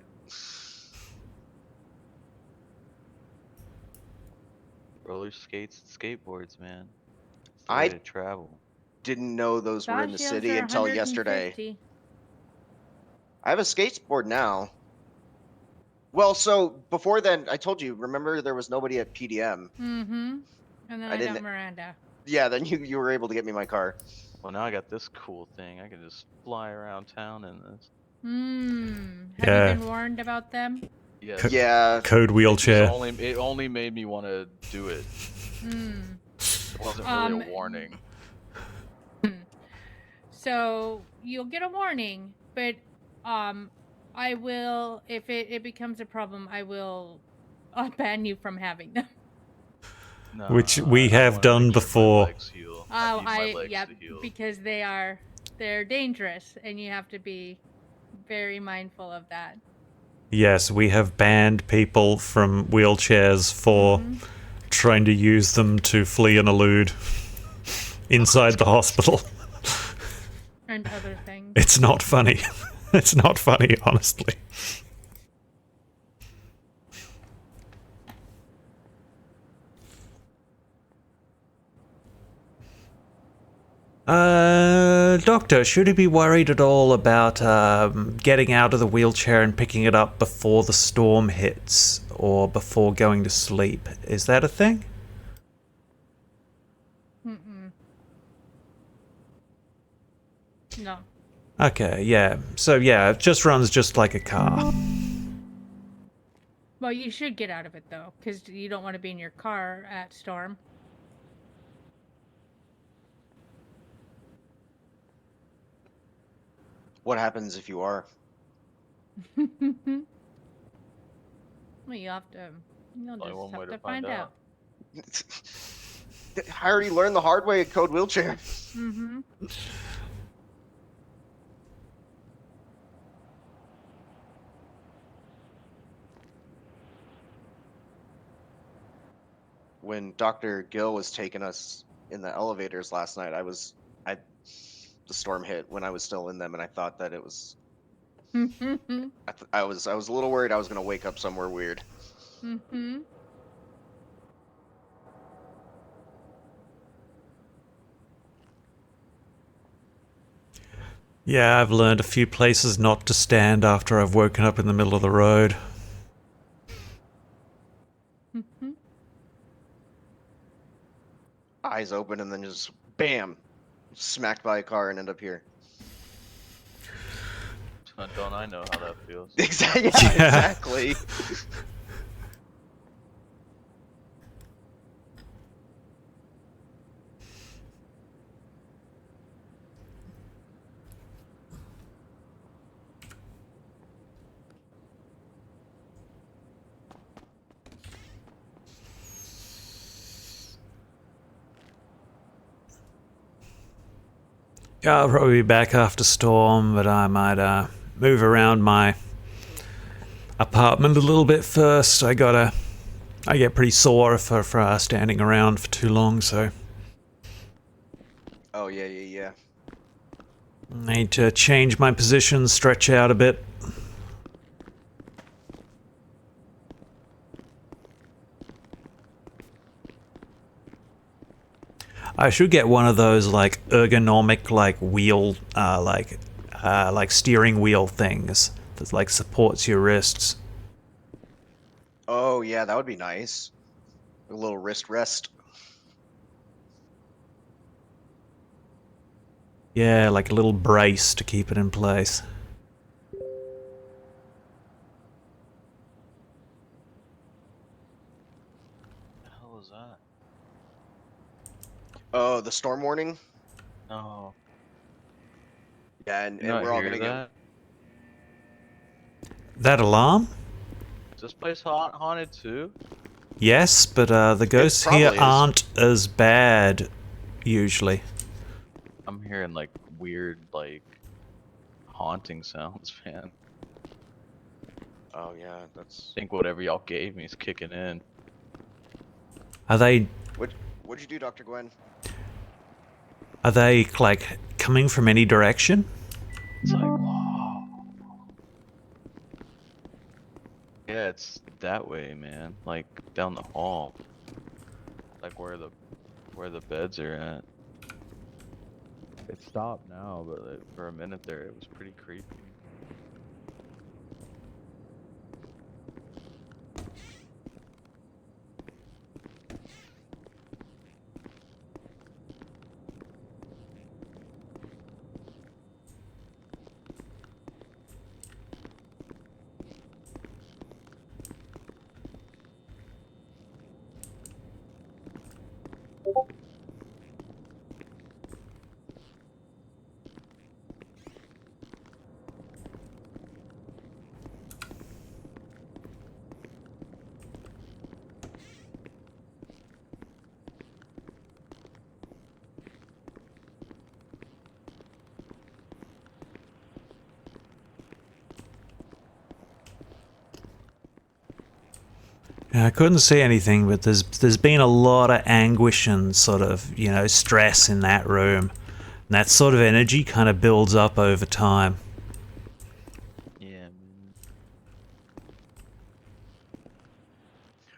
Roller skates, skateboards, man. It's the way to travel. Didn't know those were in the Dodge city are until yesterday. 150. I have a skateboard now. Well, so before then, I told you, remember there was nobody at PDM. Mm-hmm. And then I got Miranda. Yeah, then you were able to get me my car. Well, now I got this cool thing. I can just fly around town in this. Have you been warned about them? Yes. Yeah. Code wheelchair. It only made me want to do it. It wasn't really a warning. So you'll get a warning, but I will, if it becomes a problem, I will ban you from having them. No, Which we have done before. Because they're dangerous, and you have to be very mindful of that. Yes, we have banned people from wheelchairs for trying to use them to flee and elude inside the hospital. And other things. It's not funny. It's not funny, honestly. Doctor, should he be worried at all about getting out of the wheelchair and picking it up before the storm hits or before going to sleep? Is that a thing? No. Okay, yeah. So yeah, it just runs just like a car. Well, you should get out of it, though, because you don't want to be in your car at storm. What happens if you are? Well, you'll Only just one way have to to find find out. I already learned the hard way at Code Wheelchair. Mm-hmm. When Dr. Gill was taking us in the elevators last night, the storm hit when I was still in them, and I thought that it was. I was a little worried I was gonna wake up somewhere weird. Mm-hmm. Yeah, I've learned a few places not to stand after I've woken up in the middle of the road. Mm-hmm. Eyes open and then just bam, smacked by a car and end up here. Don't I know how that feels? Exactly. Exactly. Yeah, I'll probably be back after storm, but I might move around my apartment a little bit first. I get pretty sore for standing around for too long, so Oh yeah. I need to change my position, stretch out a bit. I should get one of those like ergonomic like wheel like steering wheel things that like supports your wrists. Oh yeah, that would be nice. A little wrist rest. Yeah, like a little brace to keep it in place. The hell is that? Oh, the storm warning. No. Yeah, and You not we're all hear gonna that? That alarm? Is this place haunted too? Yes, but the ghosts here probably is. aren't as bad usually. I'm hearing like weird like haunting sounds, man. Oh yeah, that's. I think whatever y'all gave me is kicking in. Are they What'd you do, Dr. Gwen? like coming from any direction? It's like, whoa. Yeah, it's that way, man. Like down the hall. Like where the beds are at. It stopped now, but for a minute there, it was pretty creepy. Yeah, I couldn't see anything, but there's been a lot of anguish and sort of, stress in that room. And that sort of energy kind of builds up over time. Yeah, man.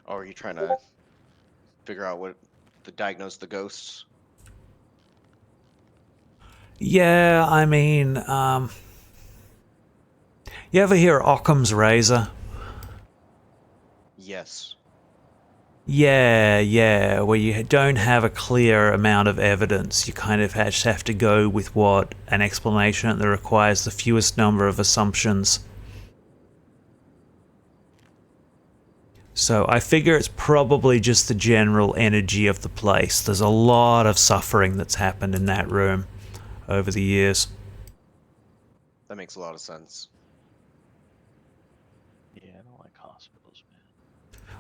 Oh, are you trying to figure out what to diagnose the ghosts? Yeah, I mean, you ever hear Occam's razor? Yes. Yeah, where you don't have a clear amount of evidence. You kind of just have to go with what an explanation that requires the fewest number of assumptions. So I figure it's probably just the general energy of the place. There's a lot of suffering that's happened in that room over the years. That makes a lot of sense.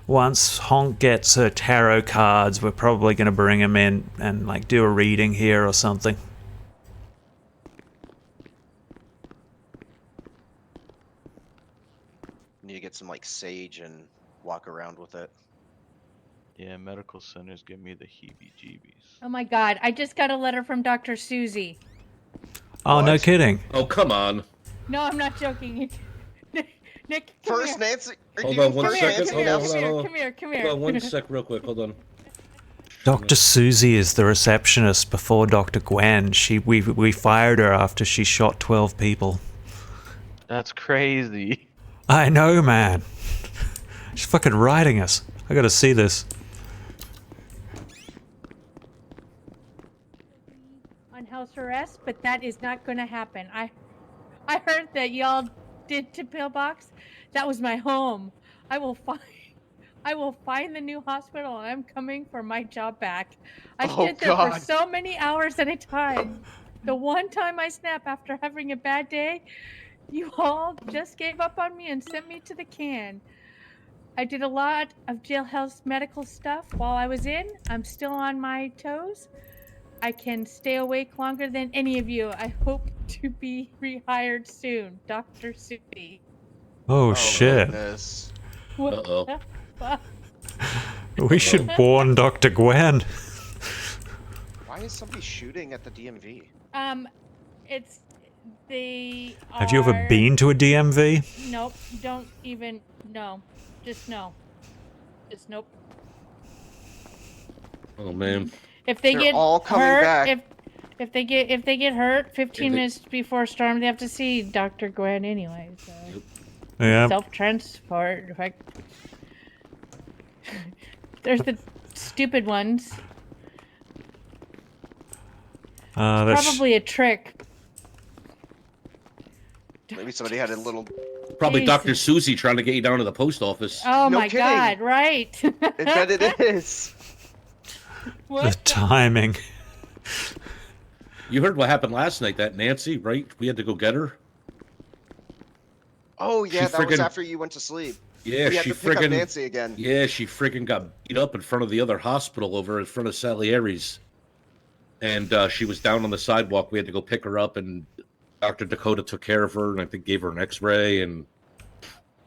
once Honk gets her tarot cards, we're probably going to bring him in and like do a reading here or something. Need to get some like sage and walk around with it. Yeah, medical centers give me the heebie-jeebies. Oh my God! I just got a letter from Dr. Susie. Oh, no kidding. Oh, come on. No, I'm not joking. Nick, come First, here. Nancy. Hold on one second. Come Hold here, on. come here, come here. Hold on one sec, real quick. Hold on. Dr. Susie is the receptionist before Dr. Gwen. We fired her after she shot 12 people. That's crazy. I know, man. She's fucking writing us. I gotta see this. On house arrest, but that is not going to happen. I heard that y'all did to Pillbox. That was my home. I will find the new hospital, and I'm coming for my job back. I stood there for so many hours at a time. The one time I snap after having a bad day, you all just gave up on me and sent me to the can. I did a lot of jailhouse medical stuff while I was in. I'm still on my toes. I can stay awake longer than any of you. I hope to be rehired soon. Dr. Susie. Oh, shit. Goodness. Uh-oh. We should warn Dr. Gwen. Why is somebody shooting at the DMV? It's they are... Have you ever been to a DMV? Nope, don't even, no. Just no. Just nope. Oh, man. If they They're get all coming hurt, back. if they get hurt 15 minutes before storm, they have to see Dr. Gwen anyway. So Yeah. self-transport. In fact, there's the stupid ones. That's Probably a trick. Maybe somebody had a little. Probably Jesus. Dr. Susie trying to get you down to the post office. Oh No my kidding. God! Right. I bet it is. the timing. You heard what happened last night, that Nancy, right? We had to go get her. Oh yeah, She that was friggin- after you went to sleep. Yeah, we had she to pick up friggin' Nancy again. Yeah, she friggin' got beat up in front of the other hospital over in front of Salieri's. And she was down on the sidewalk. We had to go pick her up, and Dr. Dakota took care of her and I think gave her an x-ray, and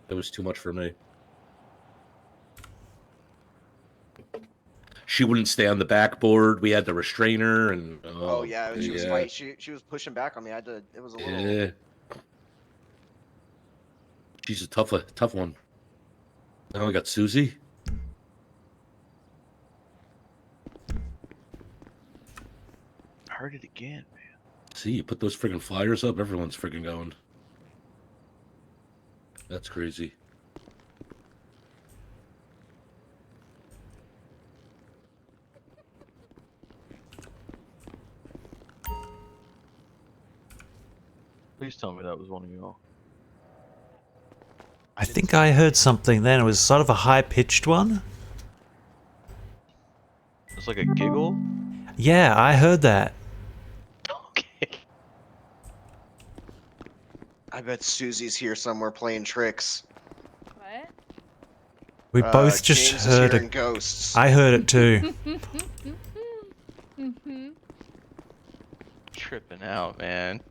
it was too much for me. She wouldn't stay on the backboard. We had to restrain her, and Oh yeah, she was fighting. She was pushing back on me. I had to. It was a little. Yeah. She's a tough one. Now we got Susie. Heard it again, man. See, you put those friggin' flyers up, everyone's friggin' going. That's crazy. Please tell me that was one of y'all. I think I heard something then. It was sort of a high-pitched one. It's like a giggle. Yeah, I heard that. I bet Susie's here somewhere playing tricks. What? We both just James is heard hearing it. ghosts. I heard it too. Tripping out, man.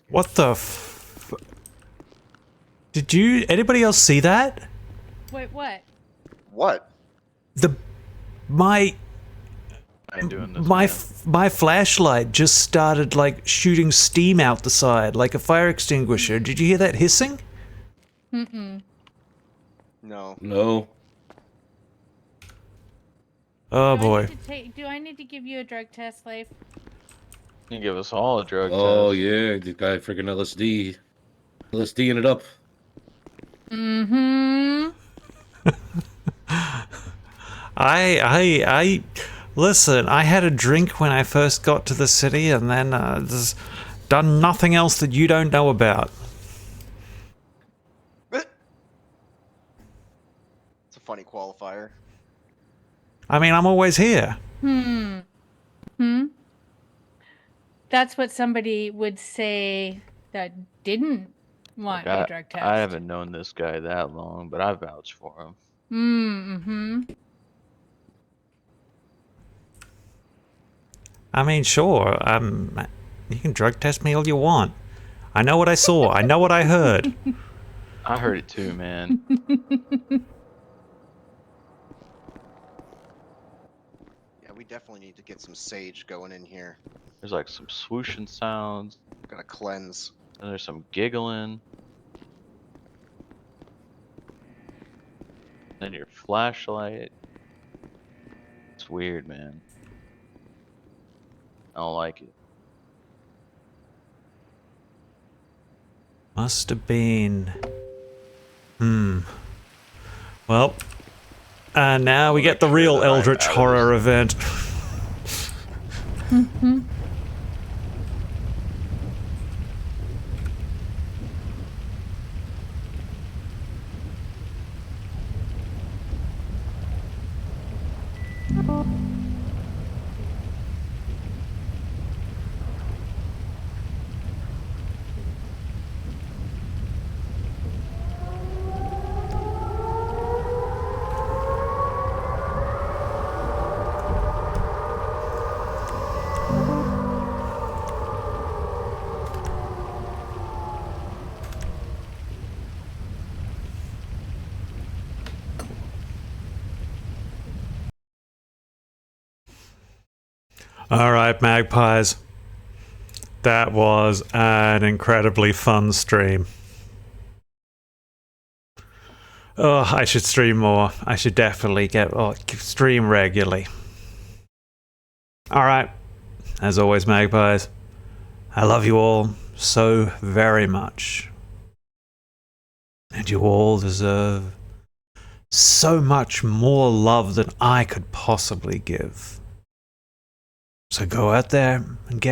What the f... Did anybody else see that? Wait, what? What? My I ain't doing this. my flashlight just started like shooting steam out the side like a fire extinguisher. Did you hear that hissing? Mm-mm. No. No. Oh boy. Do I need to give you a drug test, Leif? You give us all a drug Oh, test. yeah, the guy friggin' LSD-ing it up. Mm-hmm. Listen, I had a drink when I first got to the city, and then just done nothing else that you don't know about. It's a funny qualifier. I mean, I'm always here. That's what somebody would say that didn't want a drug test. I haven't known this guy that long, but I vouch for him. I mean, sure. You can drug test me all you want. I know what I saw. I know what I heard. I heard it too, man. Yeah, we definitely need to get some sage going in here. There's like some swooshing sounds. Gotta cleanse. And there's some giggling. Then your flashlight. It's weird, man. I don't like it. Must have been. Well, and now we get the real Eldritch Horror event. All right, magpies. That was an incredibly fun stream. Oh, I should stream more. I should definitely stream regularly. All right. As always, magpies, I love you all so very much. And you all deserve so much more love than I could possibly give. So go out there and get